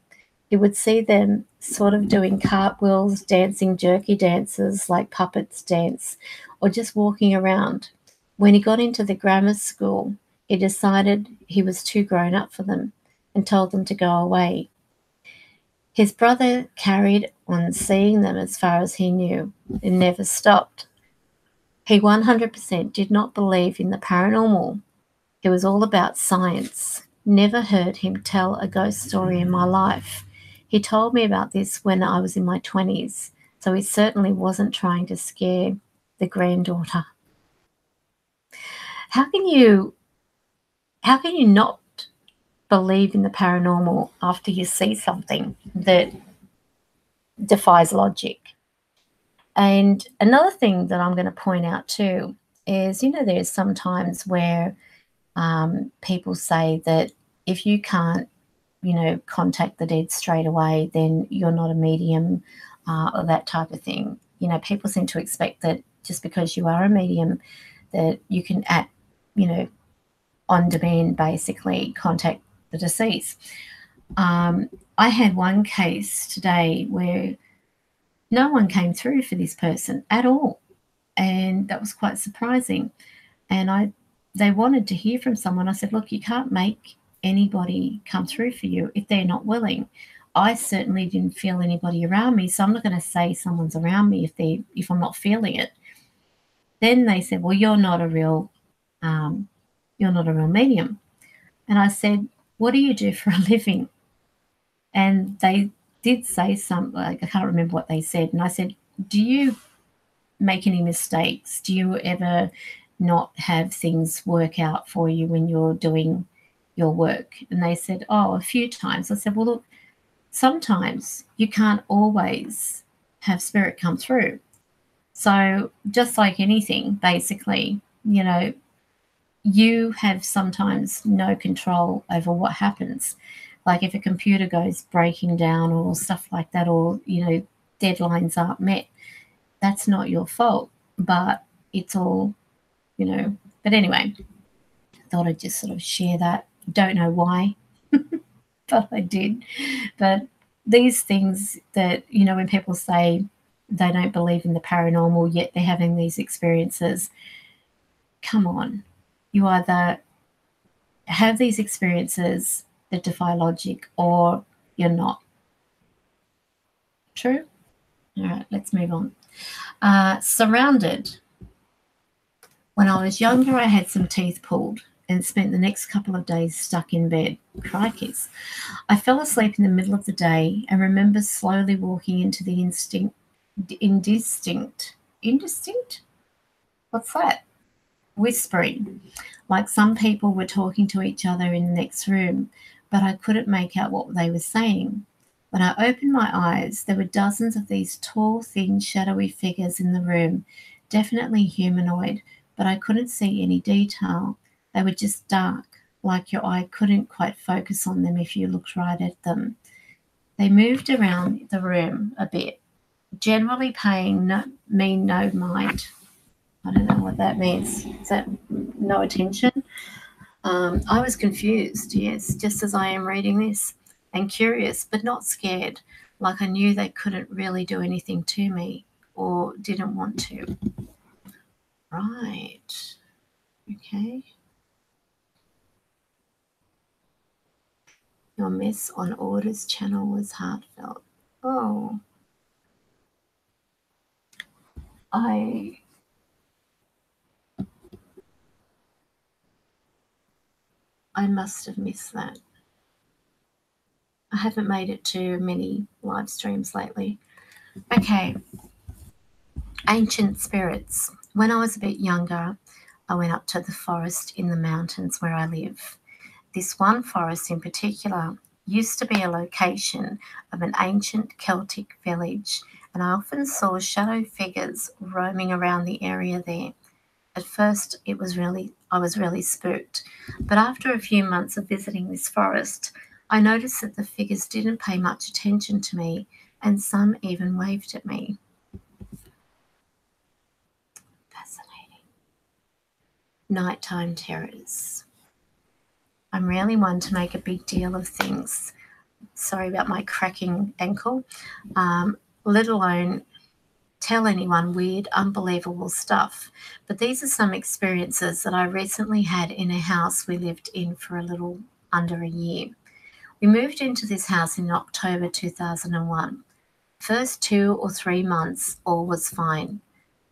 He would see them sort of doing cartwheels, dancing jerky dances like puppets dance, or just walking around. When he got into the grammar school, he decided he was too grown up for them and told them to go away. His brother carried on seeing them as far as he knew and never stopped. He 100% did not believe in the paranormal. It was all about science. Never heard him tell a ghost story in my life. He told me about this when I was in my 20s, so he certainly wasn't trying to scare the granddaughter. How can you not believe in the paranormal after you see something that defies logic? And another thing that I'm going to point out too is, there's sometimes where people say that if you can't, contact the dead straight away, then you're not a medium or that type of thing. People seem to expect that just because you are a medium that you can act, on demand, basically contact the deceased. I had one case today where no one came through for this person at all, and that was quite surprising. And they wanted to hear from someone. I said, look, you can't make anybody come through for you if they're not willing. I certainly didn't feel anybody around me, so I'm not going to say someone's around me if I'm not feeling it. Then they said, well, you're not a real medium. And I said, what do you do for a living? And they did say something, like, I can't remember what they said. And I said, do you make any mistakes? Do you ever not have things work out for you when you're doing your work? And they said, oh, a few times. I said, well, look, sometimes you can't always have spirit come through. So just like anything, basically, you have sometimes no control over what happens. Like if a computer goes breaking down or stuff like that, or, deadlines aren't met, that's not your fault, but it's all, But anyway, I thought I'd just sort of share that. Don't know why, but I did. But these things that, when people say they don't believe in the paranormal, yet they're having these experiences. Come on. You either have these experiences that defy logic or you're not. True? All right, let's move on. Surrounded. When I was younger, I had some teeth pulled and spent the next couple of days stuck in bed. Crikeys. I fell asleep in the middle of the day and remember slowly walking into the indistinct? What's that? Whispering, like some people were talking to each other in the next room, but I couldn't make out what they were saying. When I opened my eyes, there were dozens of these tall, thin, shadowy figures in the room, definitely humanoid, but I couldn't see any detail. They were just dark, like your eye couldn't quite focus on them if you looked right at them. They moved around the room a bit, generally paying me no mind. I don't know what that means. Is that no attention? I was confused, yes, just as I am reading this, and curious, but not scared, like I knew they couldn't really do anything to me or didn't want to. Right. Okay. Your mess on Orders channel was heartfelt. Oh. I must have missed that. I haven't made it to many live streams lately. Okay. Ancient spirits. When I was a bit younger, I went up to the forest in the mountains where I live. This one forest in particular used to be a location of an ancient Celtic village, and I often saw shadow figures roaming around the area there. At first, I was really spooked, but after a few months of visiting this forest, I noticed that the figures didn't pay much attention to me, and some even waved at me. Fascinating. Nighttime terrors. I'm really one to make a big deal of things. Sorry about my cracking ankle. Let alone tell anyone weird, unbelievable stuff. But these are some experiences that I recently had in a house we lived in for a little under a year. We moved into this house in October 2001. First 2 or 3 months, all was fine.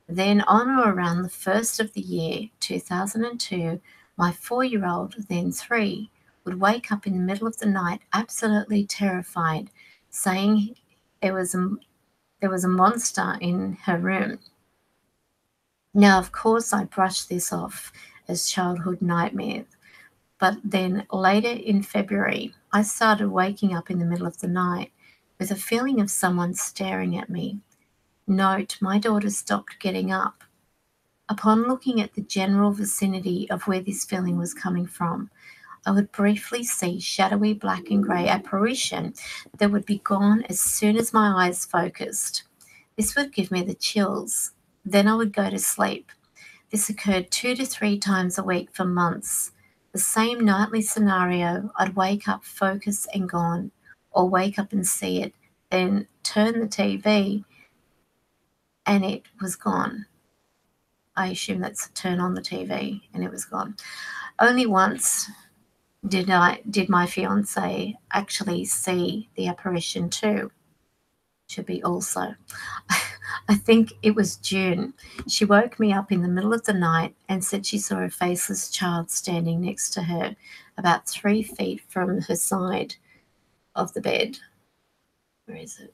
Then on or around the first of the year, 2002, my 4-year-old, then 3, would wake up in the middle of the night absolutely terrified, saying there was a monster in her room. Now, of course, I brushed this off as childhood nightmares, but then later in February, I started waking up in the middle of the night with a feeling of someone staring at me. Note, my daughter stopped getting up. Upon looking at the general vicinity of where this feeling was coming from, I would briefly see shadowy black and grey apparition that would be gone as soon as my eyes focused. This would give me the chills. Then I would go to sleep. This occurred 2 to 3 times a week for months. The same nightly scenario, I'd wake up, focus and gone, or wake up and see it, then turn the TV and it was gone. I assume that's turn on the TV and it was gone. Only once did my fiance actually see the apparition too. Should be also. I think it was June. She woke me up in the middle of the night and said she saw a faceless child standing next to her, about 3 feet from her side of the bed. Where is it?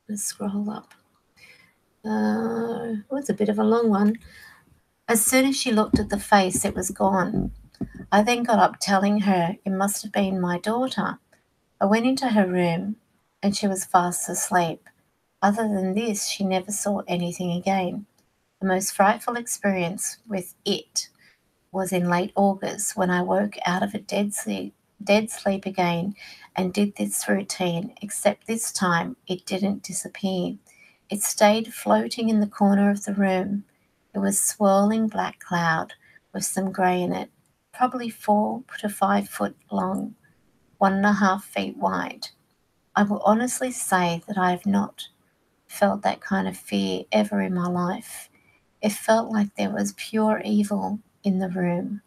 Let's scroll up. It's a bit of a long one. As soon as she looked at the face, it was gone. I then got up telling her it must have been my daughter. I went into her room and she was fast asleep. Other than this, she never saw anything again. The most frightful experience with it was in late August when I woke out of a dead sleep again and did this routine, except this time it didn't disappear. It stayed floating in the corner of the room. It was swirling black cloud with some grey in it, probably 4 to 5 foot long, 1.5 feet wide. I will honestly say that I have not felt that kind of fear ever in my life. It felt like there was pure evil in the room.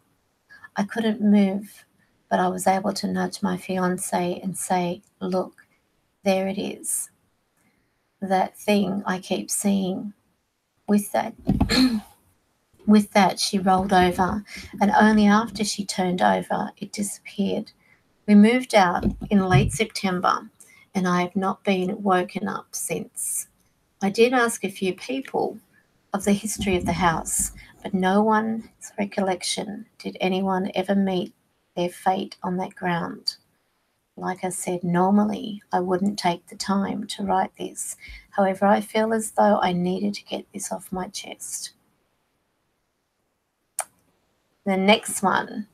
I couldn't move, but I was able to nudge my fiancé and say, look, there it is. That thing I keep seeing. With that, she rolled over, and only after she turned over, it disappeared. We moved out in late September, and I have not been woken up since. I did ask a few people of the history of the house, but no one's recollection did anyone ever meet their fate on that ground. Like I said, normally I wouldn't take the time to write this. However, I feel as though I needed to get this off my chest. The next one.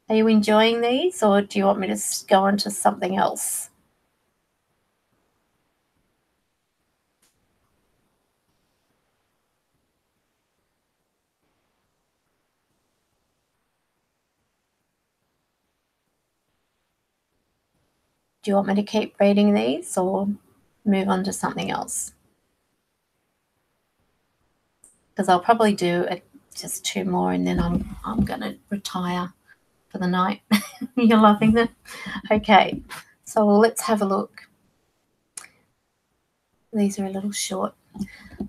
Are you enjoying these, or do you want me to go on to something else? Do you want me to keep reading these or move on to something else? Because I'll probably do just 2 more, and then I'm going to retire for the night. You're loving them? Okay, so let's have a look. These are a little short.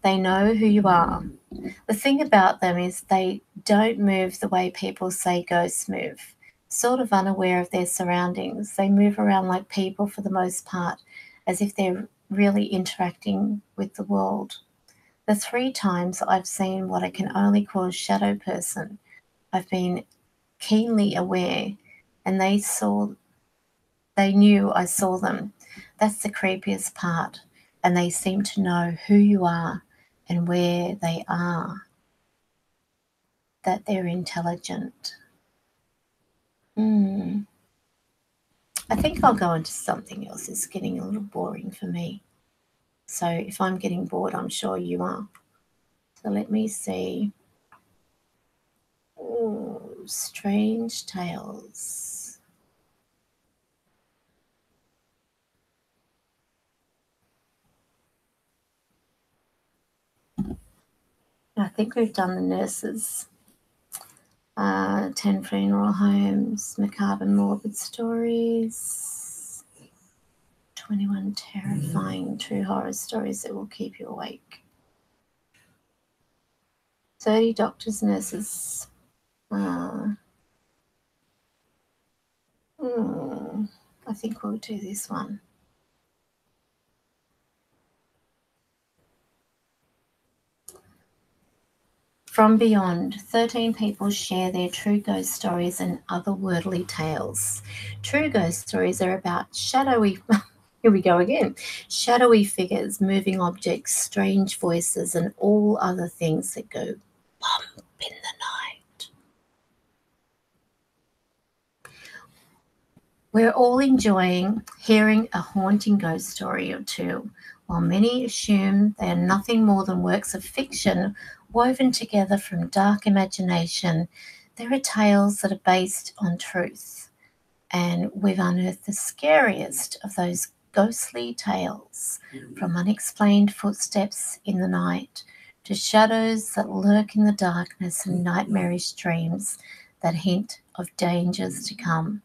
They know who you are. The thing about them is they don't move the way people say ghosts move. Sort of unaware of their surroundings. They move around like people for the most part, as if they're really interacting with the world. The 3 times I've seen what I can only call a shadow person, I've been keenly aware, and they knew I saw them. That's the creepiest part. And they seem to know who you are and where they are. That they're intelligent. I think I'll go into something else. It's getting a little boring for me. So if I'm getting bored, I'm sure you are. So let me see. Oh, strange tales. I think we've done the nurses. 10 funeral homes, macabre and morbid stories, 21 terrifying true horror stories that will keep you awake, 30 doctors, nurses. I think we'll do this one. From beyond, 13 people share their true ghost stories and otherworldly tales. True ghost stories are about shadowy, here we go again, shadowy figures, moving objects, strange voices, and all other things that go bump in the night. We're all enjoying hearing a haunting ghost story or two, while many assume they are nothing more than works of fiction woven together from dark imagination. There are tales that are based on truth, and we've unearthed the scariest of those ghostly tales, from unexplained footsteps in the night to shadows that lurk in the darkness and nightmarish dreams that hint of dangers to come.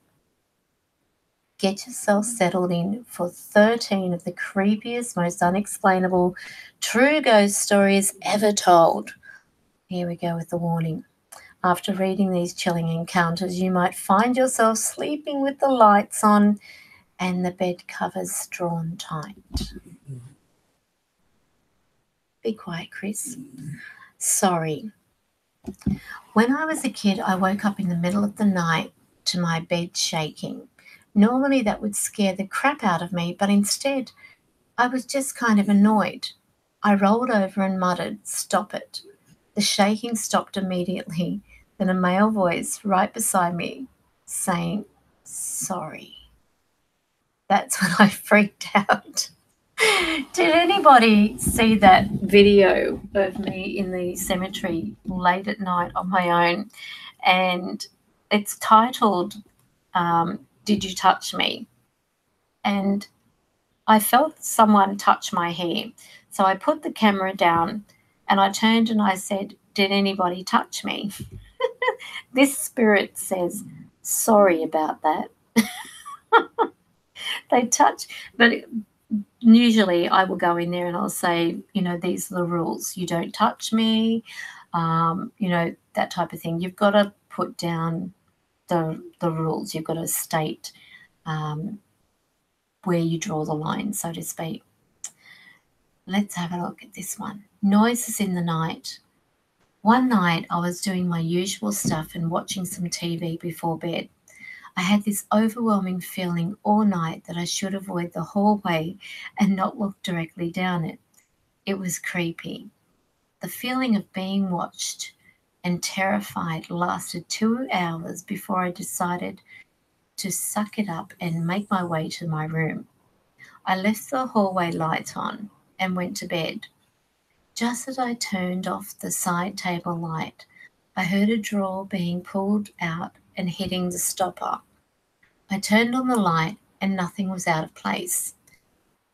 Get yourself settled in for 13 of the creepiest, most unexplainable true ghost stories ever told. Here we go with the warning. After reading these chilling encounters, you might find yourself sleeping with the lights on and the bed covers drawn tight. Be quiet, Chris. Sorry. When I was a kid, I woke up in the middle of the night to my bed shaking. Normally that would scare the crap out of me, but instead I was just kind of annoyed. I rolled over and muttered, "Stop it." The shaking stopped immediately. Then a male voice right beside me saying, "Sorry." That's when I freaked out. Did anybody see that video of me in the cemetery late at night on my own? And it's titled, "Did You Touch Me?" And I felt someone touch my hair. So I put the camera down and I turned and I said, "Did anybody touch me?" This spirit says, "Sorry about that." They touch, but usually I will go in there and I'll say, these are the rules. You don't touch me, that type of thing. You've got to put down the rules. You've got to state where you draw the line, so to speak. Let's have a look at this one. Noises in the night. One night I was doing my usual stuff and watching some TV before bed. I had this overwhelming feeling all night that I should avoid the hallway and not look directly down it. It was creepy. The feeling of being watched and terrified lasted 2 hours before I decided to suck it up and make my way to my room. I left the hallway light on and went to bed. Just as I turned off the side table light, I heard a drawer being pulled out and hitting the stopper. I turned on the light and nothing was out of place.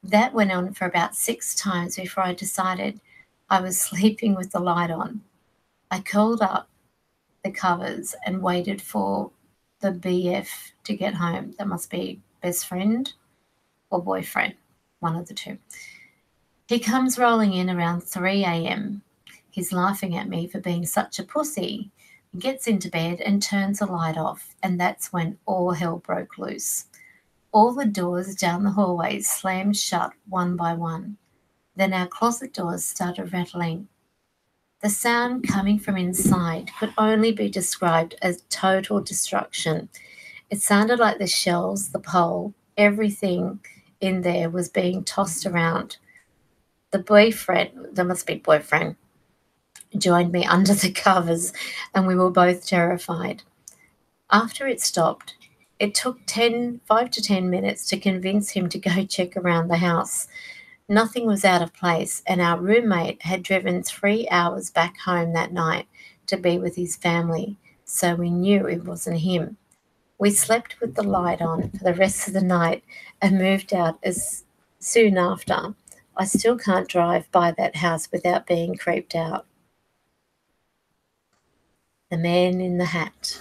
That went on for about 6 times before I decided I was sleeping with the light on. I curled up the covers and waited for the BF to get home. That must be best friend or boyfriend, one of the two. He comes rolling in around 3 a.m. He's laughing at me for being such a pussy. He gets into bed and turns the light off, and that's when all hell broke loose. All the doors down the hallway slammed shut one by one. Then our closet doors started rattling. The sound coming from inside could only be described as total destruction. It sounded like the shelves, the pole, everything in there was being tossed around. The boyfriend, there must be boyfriend, joined me under the covers and we were both terrified. After it stopped, it took 5 to 10 minutes to convince him to go check around the house. Nothing was out of place, and our roommate had driven 3 hours back home that night to be with his family, so we knew it wasn't him. We slept with the light on for the rest of the night and moved out as soon after. I still can't drive by that house without being creeped out. The Man in the Hat.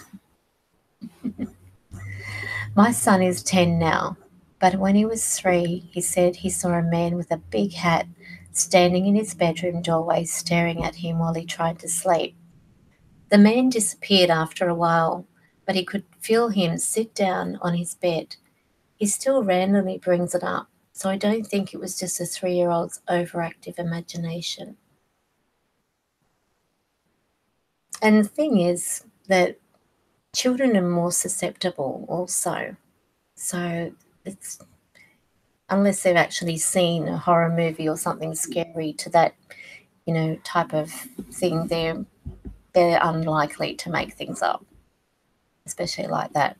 My son is 10 now, but when he was 3, he said he saw a man with a big hat standing in his bedroom doorway staring at him while he tried to sleep. The man disappeared after a while, but he could feel him sit down on his bed. He still randomly brings it up, so I don't think it was just a 3-year-old's overactive imagination. And the thing is that children are more susceptible also. So it's, unless they've actually seen a horror movie or something scary to that, type of thing, they're unlikely to make things up, especially like that.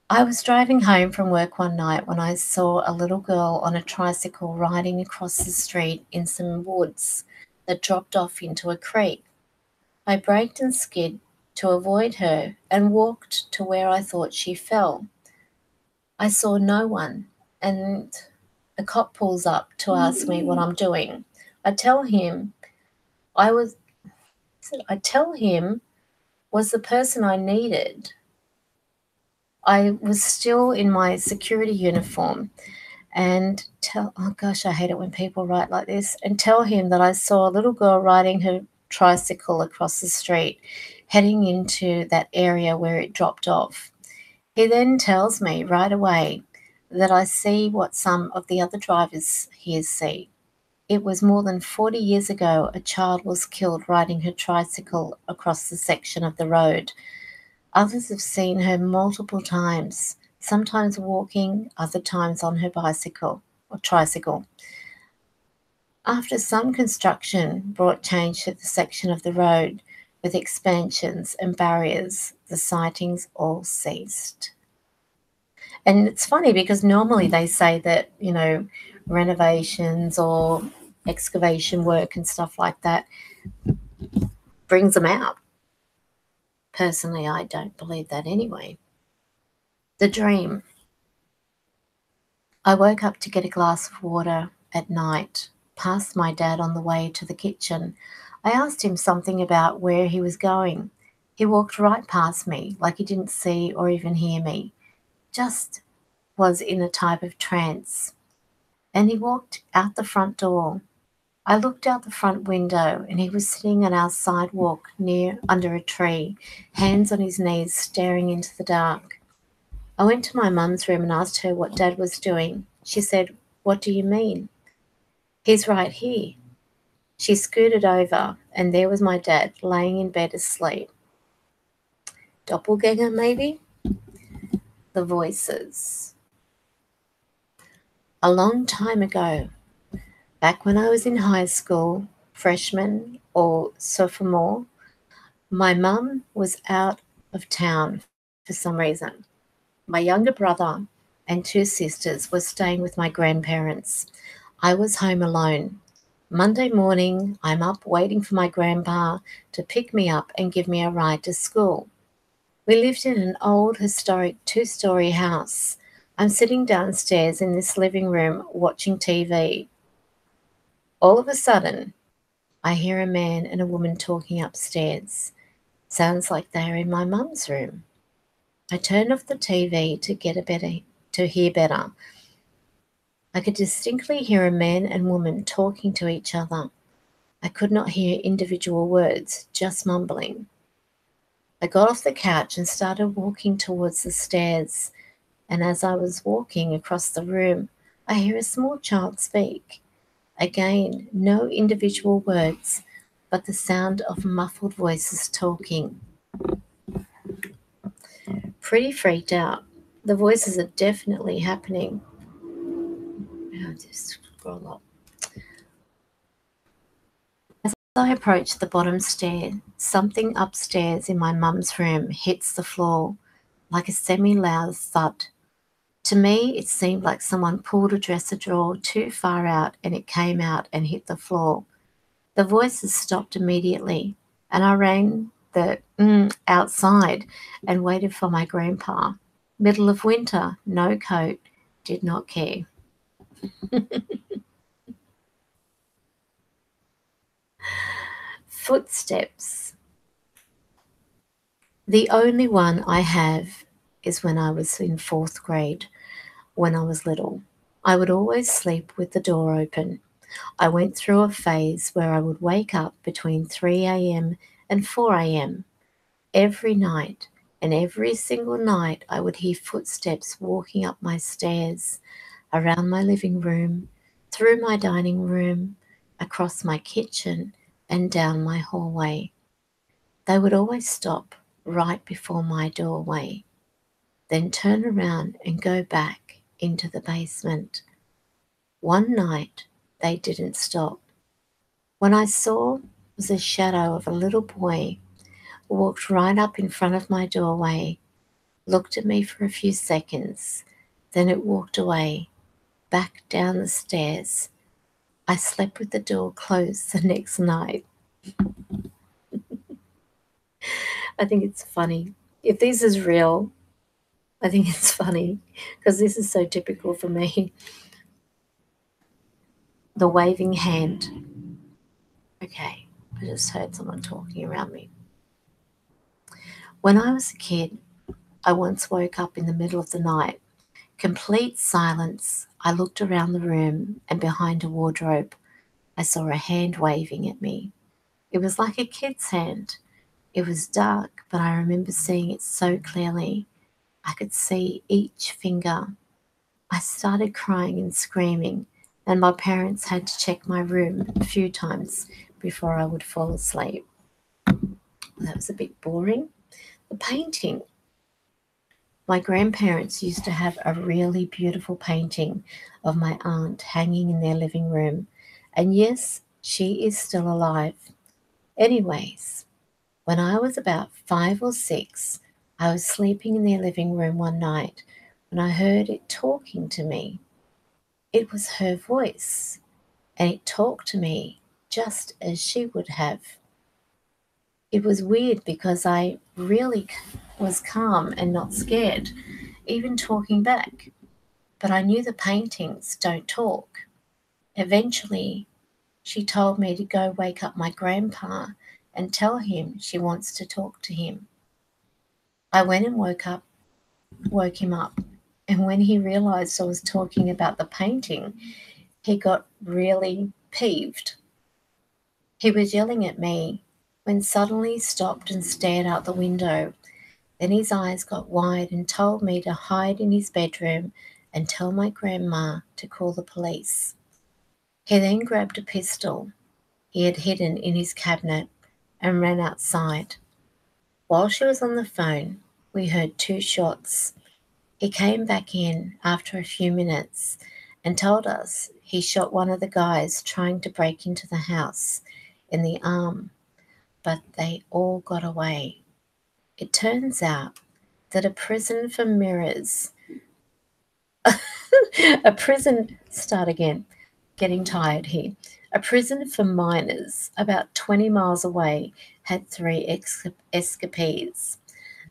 I was driving home from work one night when I saw a little girl on a tricycle riding across the street in some woods that dropped off into a creek. I braked and skid to avoid her and walked to where I thought she fell. I saw no one, and a cop pulls up to ask me what I'm doing. I tell him was the person I needed. I was still in my security uniform and oh gosh, I hate it when people write like this, and tell him that I saw a little girl riding her tricycle across the street, heading into that area where it dropped off. He then tells me right away that I see what some of the other drivers here see. It was more than 40 years ago a child was killed riding her tricycle across the section of the road. Others have seen her multiple times, sometimes walking, other times on her bicycle or tricycle. After some construction brought change to the section of the road with expansions and barriers, the sightings all ceased. And it's funny because normally they say that, renovations or excavation work and stuff like that brings them out. Personally, I don't believe that anyway. The dream. I woke up to get a glass of water at night, past my dad on the way to the kitchen. I asked him something about where he was going. He walked right past me, like he didn't see or even hear me, just was in a type of trance. And he walked out the front door. I looked out the front window and he was sitting on our sidewalk near under a tree, hands on his knees, staring into the dark. I went to my mum's room and asked her what Dad was doing. She said, "What do you mean?" "He's right here." She scooted over and there was my dad laying in bed asleep. Doppelganger, maybe? The voices. A long time ago, back when I was in high school, freshman or sophomore, my mum was out of town for some reason. My younger brother and two sisters were staying with my grandparents. I was home alone. Monday morning, I'm up waiting for my grandpa to pick me up and give me a ride to school. We lived in an old historic 2-story house. I'm sitting downstairs in this living room watching TV. All of a sudden, I hear a man and a woman talking upstairs. Sounds like they're in my mum's room. I turned off the TV to hear better. I could distinctly hear a man and woman talking to each other. I could not hear individual words, just mumbling. I got off the couch and started walking towards the stairs, and as I was walking across the room, I hear a small child speak. Again, no individual words, but the sound of muffled voices talking. Pretty freaked out. The voices are definitely happening. I'll just scroll up. As I approach the bottom stair, something upstairs in my mum's room hits the floor like a semi-loud thud. To me, it seemed like someone pulled a dresser drawer too far out and it came out and hit the floor. The voices stopped immediately, and I ran the outside and waited for my grandpa. Middle of winter, no coat, did not care. Footsteps. The only one I have is when I was in 4th grade, when I was little. I would always sleep with the door open. I went through a phase where I would wake up between 3 a.m. and 4 a.m. every night, and every single night I would hear footsteps walking up my stairs, around my living room, through my dining room, across my kitchen, and down my hallway. They would always stop right before my doorway, then turn around and go back into the basement. One night, they didn't stop. What I saw was a shadow of a little boy walked right up in front of my doorway, looked at me for a few seconds, then it walked away, back down the stairs. I slept with the door closed the next night. I think it's funny. If this is real, I think it's funny because this is so typical for me. The waving hand. Okay, I just heard someone talking around me. When I was a kid, I once woke up in the middle of the night. Complete silence. I looked around the room and behind a wardrobe, I saw a hand waving at me. It was like a kid's hand. It was dark, but I remember seeing it so clearly. I could see each finger. I started crying and screaming, and my parents had to check my room a few times before I would fall asleep. That was a bit boring. The painting. My grandparents used to have a really beautiful painting of my aunt hanging in their living room. And yes, she is still alive. Anyways, when I was about 5 or 6, I was sleeping in their living room one night when I heard it talking to me. It was her voice, and it talked to me just as she would have. It was weird because I really was calm and not scared, even talking back. But I knew the paintings don't talk. Eventually, she told me to go wake up my grandpa and tell him she wants to talk to him. I went and woke him up, and when he realized I was talking about the painting, he got really peeved. He was yelling at me when suddenly stopped and stared out the window. Then his eyes got wide and told me to hide in his bedroom and tell my grandma to call the police. He then grabbed a pistol he had hidden in his cabinet and ran outside. While she was on the phone, we heard 2 shots. He came back in after a few minutes and told us he shot one of the guys trying to break into the house in the arm, but they all got away. It turns out that a prison for mirrors, start again, getting tired here. A prison for minors about 20 miles away had 3 escapees.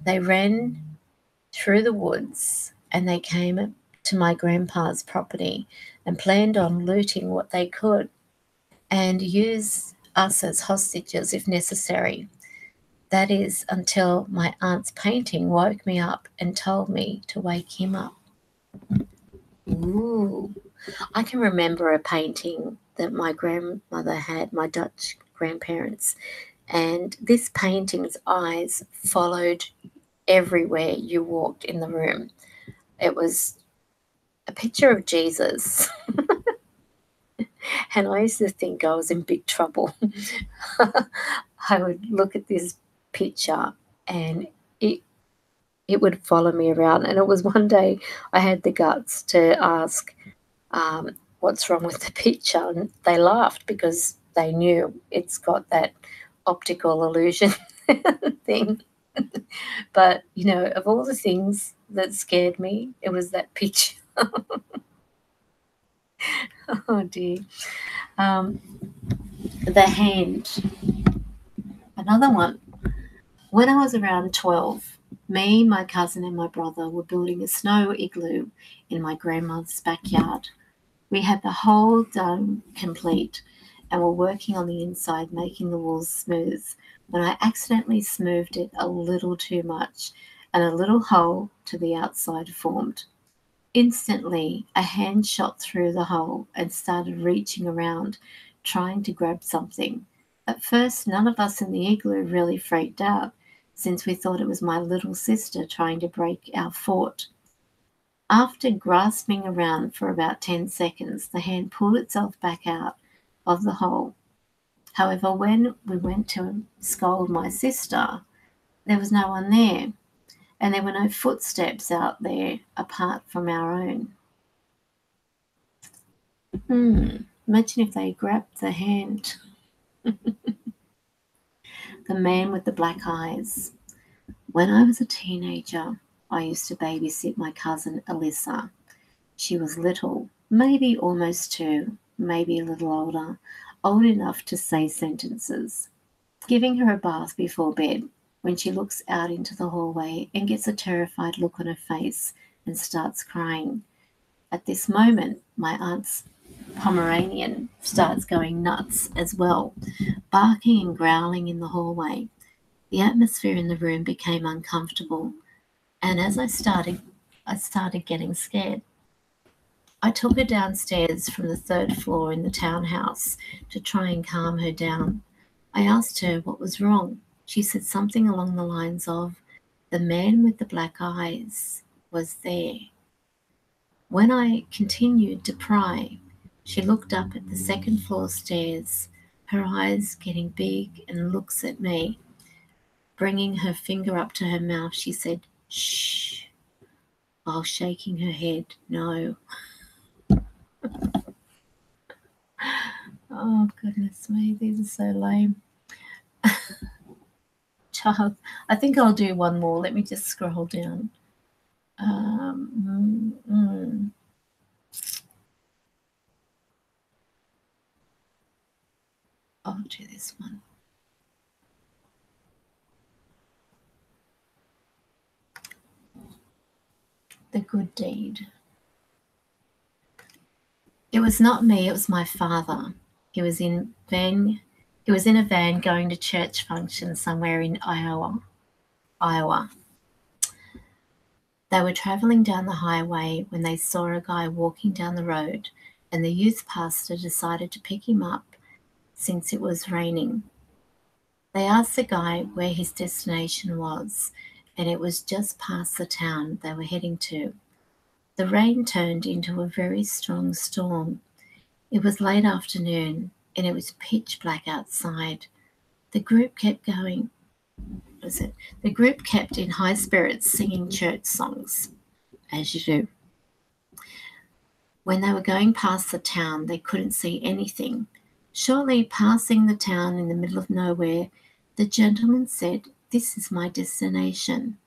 They ran through the woods and they came to my grandpa's property and planned on looting what they could and use us as hostages if necessary. That is until my aunt's painting woke me up and told me to wake him up. Ooh, I can remember a painting that my grandmother had, my Dutch grandparents, and this painting's eyes followed everywhere you walked in the room. It was a picture of Jesus. And I used to think I was in big trouble. I would look at this picture and it would follow me around. And it was one day I had the guts to ask, what's wrong with the picture? And they laughed because they knew it's got that optical illusion thing. But, you know, of all the things that scared me, it was that picture. Oh, dear. The hand. Another one. When I was around 12, me, my cousin, and my brother were building a snow igloo in my grandmother's backyard. We had the whole dome complete and were working on the inside, making the walls smooth, when I accidentally smoothed it a little too much and a little hole to the outside formed. Instantly, a hand shot through the hole and started reaching around, trying to grab something. At first, none of us in the igloo really freaked out, since we thought it was my little sister trying to break our fort. After grasping around for about 10 seconds, the hand pulled itself back out of the hole. However, when we went to scold my sister, there was no one there, and there were no footsteps out there apart from our own. Imagine if they grabbed the hand. The man with the black eyes. When I was a teenager, I used to babysit my cousin Alyssa. She was little, maybe almost 2, maybe a little older, old enough to say sentences. Giving her a bath before bed, when she looks out into the hallway and gets a terrified look on her face and starts crying. At this moment, my aunt's Pomeranian starts going nuts as well, barking and growling in the hallway. The atmosphere in the room became uncomfortable, and as I started getting scared. I took her downstairs from the 3rd floor in the townhouse to try and calm her down. I asked her what was wrong. She said something along the lines of, the man with the black eyes was there. When I continued to pry, she looked up at the 2nd floor stairs, her eyes getting big, and looks at me. Bringing her finger up to her mouth, she said, shh, while shaking her head, no. Oh, goodness me, these are so lame. Child, I think I'll do one more. Let me just scroll down. I'll do this one. The good deed. It was not me, it was my father. He was in a van going to church function somewhere in Iowa. They were travelling down the highway when they saw a guy walking down the road, and the youth pastor decided to pick him up since it was raining. They asked the guy where his destination was, and it was just past the town they were heading to. The rain turned into a very strong storm. It was late afternoon, and it was pitch black outside. The group kept going. The group kept in high spirits singing church songs, as you do. When they were going past the town, they couldn't see anything. Shortly passing the town in the middle of nowhere, the gentleman said, "This is my destination."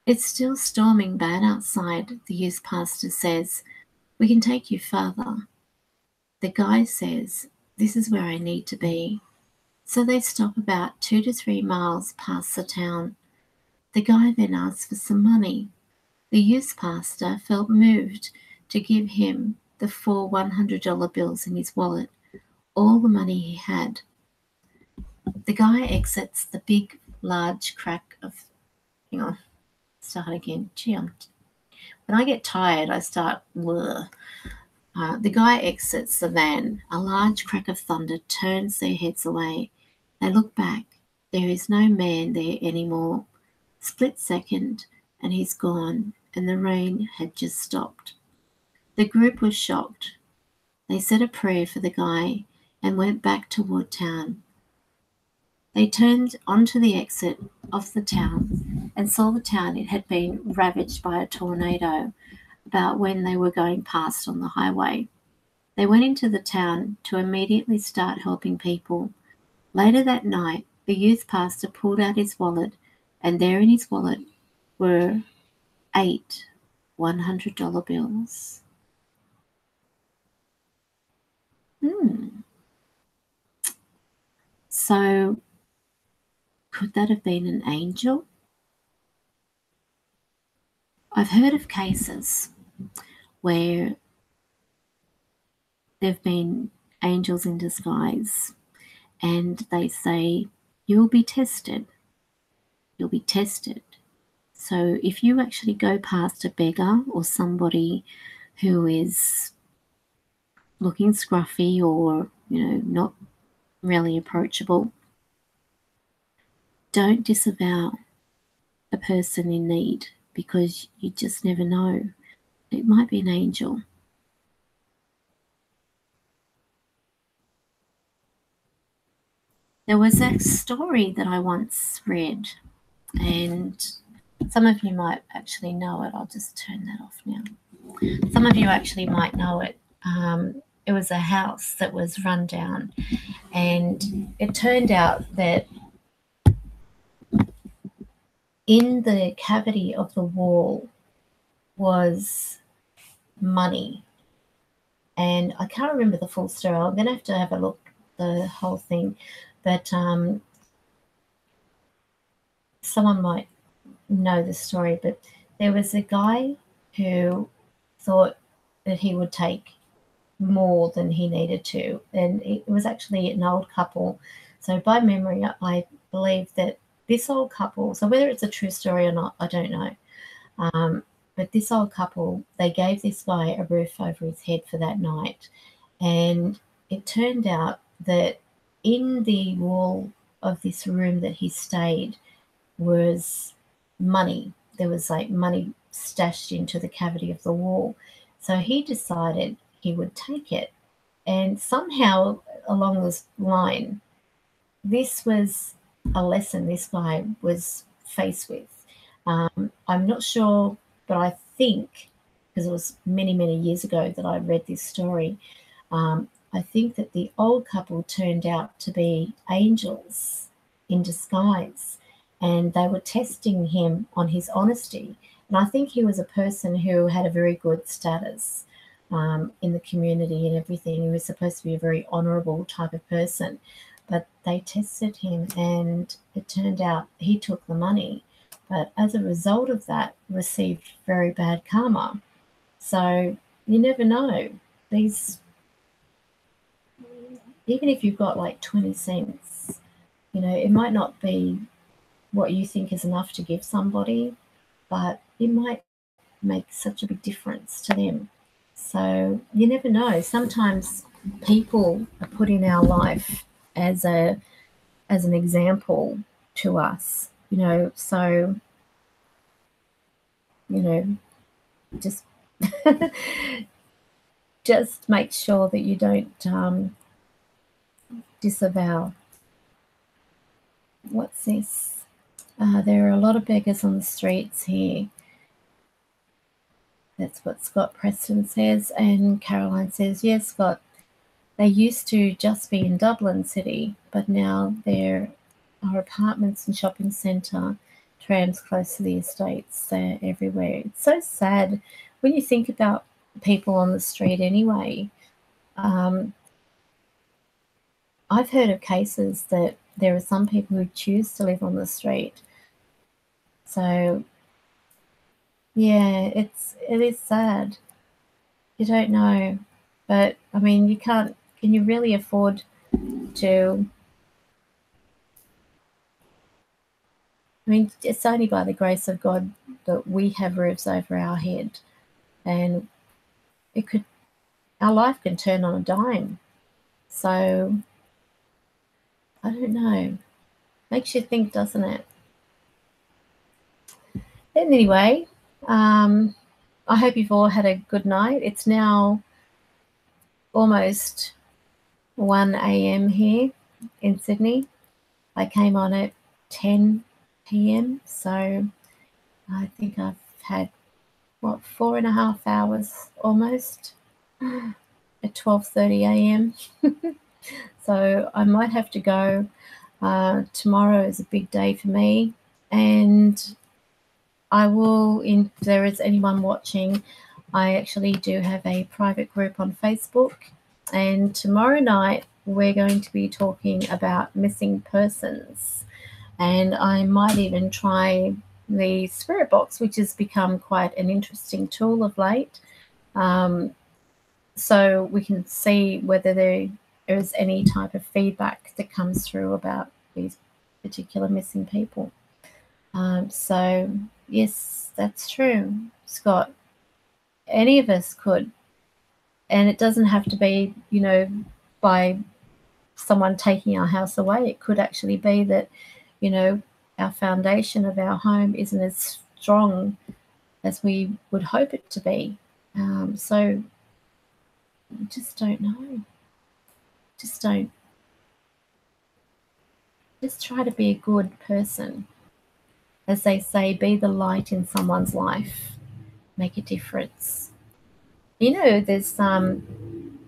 "It's still storming bad outside," the youth pastor says. "We can take you further." The guy says, "This is where I need to be." So they stop about 2 to 3 miles past the town. The guy then asks for some money. The youth pastor felt moved to give him the 4 $100 bills in his wallet, all the money he had. The guy exits the big, large crack of... Hang on, start again. Gee, when I get tired, I start... The guy exits the van. A large crack of thunder turns their heads away. They look back. There is no man there anymore. Split second, and he's gone, and the rain had just stopped. The group was shocked. They said a prayer for the guy and went back toward town. They turned onto the exit of the town and saw the town. It had been ravaged by a tornado about when they were going past on the highway. They went into the town to immediately start helping people. Later that night, the youth pastor pulled out his wallet, and there in his wallet were 8 $100 bills. So, could that have been an angel? I've heard of cases where there have been angels in disguise, and they say, "You'll be tested. You'll be tested." So if you actually go past a beggar or somebody who is looking scruffy or, not really approachable, don't disavow a person in need, because you just never know. It might be an angel. There was a story that I once read, and some of you might actually know it. I'll just turn that off now. Some of you actually might know it. It was a house that was run down, and it turned out that in the cavity of the wall was money. And I can't remember the full story. I'm going to have a look the whole thing. But someone might know the story. But there was a guy who thought that he would take more than he needed to. And it was actually an old couple. So by memory, I believe that this old couple, so whether it's a true story or not, I don't know. But this old couple, they gave this guy a roof over his head for that night. And it turned out that in the wall of this room that he stayed was money. There was like money stashed into the cavity of the wall. So he decided he would take it. And somehow along this line, this was a lesson this guy was faced with. I'm not sure, but I think, because it was many, many years ago that I read this story, I think that the old couple turned out to be angels in disguise, and they were testing him on his honesty. And I think he was a person who had a very good status in the community and everything. He was supposed to be a very honourable type of person. But they tested him, and it turned out he took the money. But as a result of that, received very bad karma. So you never know. These even if you've got like 20 cents, you know, it might not be what you think is enough to give somebody, but it might make such a big difference to them. So you never know. Sometimes people are put in our life as an example to us, you know. So, you know, just just make sure that you don't disavow. What's this? There are a lot of beggars on the streets here. That's what Scott Preston says. And Caroline says, yes, Scott, they used to just be in Dublin City, but now there are apartments and shopping centre, trams close to the estates. They're everywhere. It's so sad when you think about people on the street anyway. I've heard of cases that there are some people who choose to live on the street. So, yeah, it is sad. You don't know. But, I mean, you can't, can you really afford to, I mean, it's only by the grace of God that we have roofs over our head. And it could, our life can turn on a dime. So, I don't know. Makes you think, doesn't it? Anyway, I hope you've all had a good night. It's now almost 1 a.m. here in Sydney. I came on at 10 p.m. So I think I've had, 4.5 hours almost at 12:30 a.m. So I might have to go. Tomorrow is a big day for me, and I will, if there is anyone watching, I actually do have a private group on Facebook, and tomorrow night we're going to be talking about missing persons, and I might even try the spirit box, which has become quite an interesting tool of late. So we can see whether there is any type of feedback that comes through about these particular missing people. So yes, that's true, Scott. Any of us could, and it doesn't have to be, you know, by someone taking our house away. It could actually be that, you know, our foundation of our home isn't as strong as we would hope it to be. So you just don't know. Just don't. Just try to be a good person. As they say, be the light in someone's life. Make a difference. You know, there's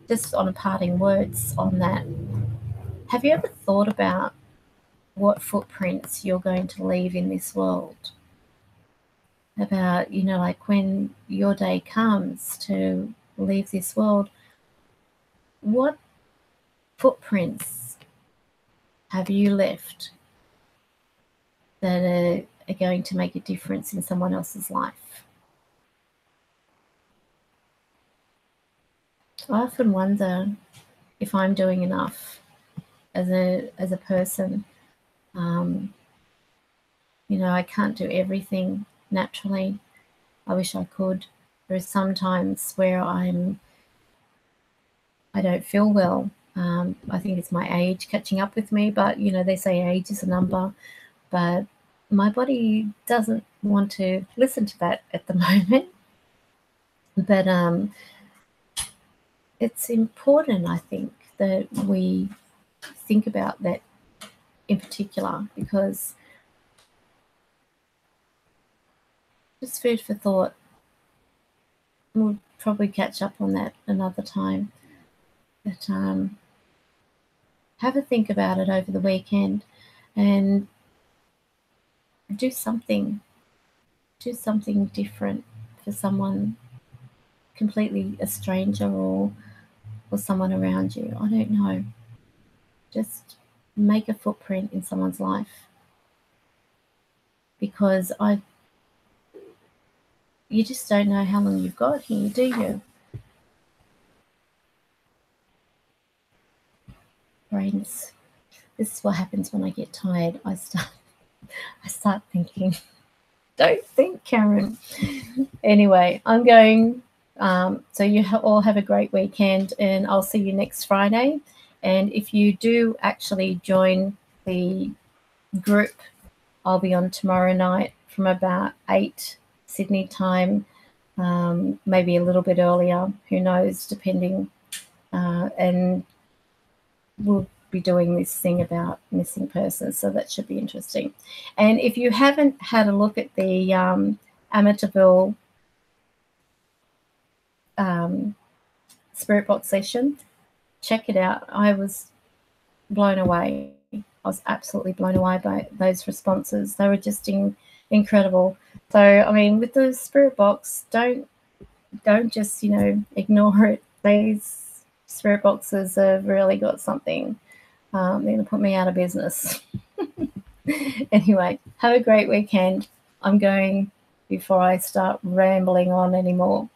just on a parting words on that. Have you ever thought about what footprints you're going to leave in this world? About, you know, like when your day comes to leave this world, what footprints have you left that are going to make a difference in someone else's life? I often wonder if I'm doing enough as a person. You know, I can't do everything naturally. I wish I could. There are some times where I don't feel well. I think it's my age catching up with me, but you know, they say age is a number, but my body doesn't want to listen to that at the moment. But it's important, I think, that we think about that in particular, because just food for thought. We'll probably catch up on that another time. But have a think about it over the weekend and do something different for someone, completely a stranger or someone around you. I don't know. Just make a footprint in someone's life, because you just don't know how long you've got here, do you? This is what happens when I get tired. I start thinking. Don't think, Karen. Anyway, I'm going. So you all have a great weekend, and I'll see you next Friday. And if you do actually join the group, I'll be on tomorrow night from about 8 Sydney time, maybe a little bit earlier, who knows, depending. And we'll be doing this thing about missing persons, so that should be interesting. And if you haven't had a look at the Amityville Spirit Box session, check it out. I was blown away. I was absolutely blown away by those responses. They were just incredible. So, I mean, with the Spirit Box, don't just, ignore it. These Spirit Boxes have really got something. They're going to put me out of business. Anyway, have a great weekend. I'm going before I start rambling on anymore.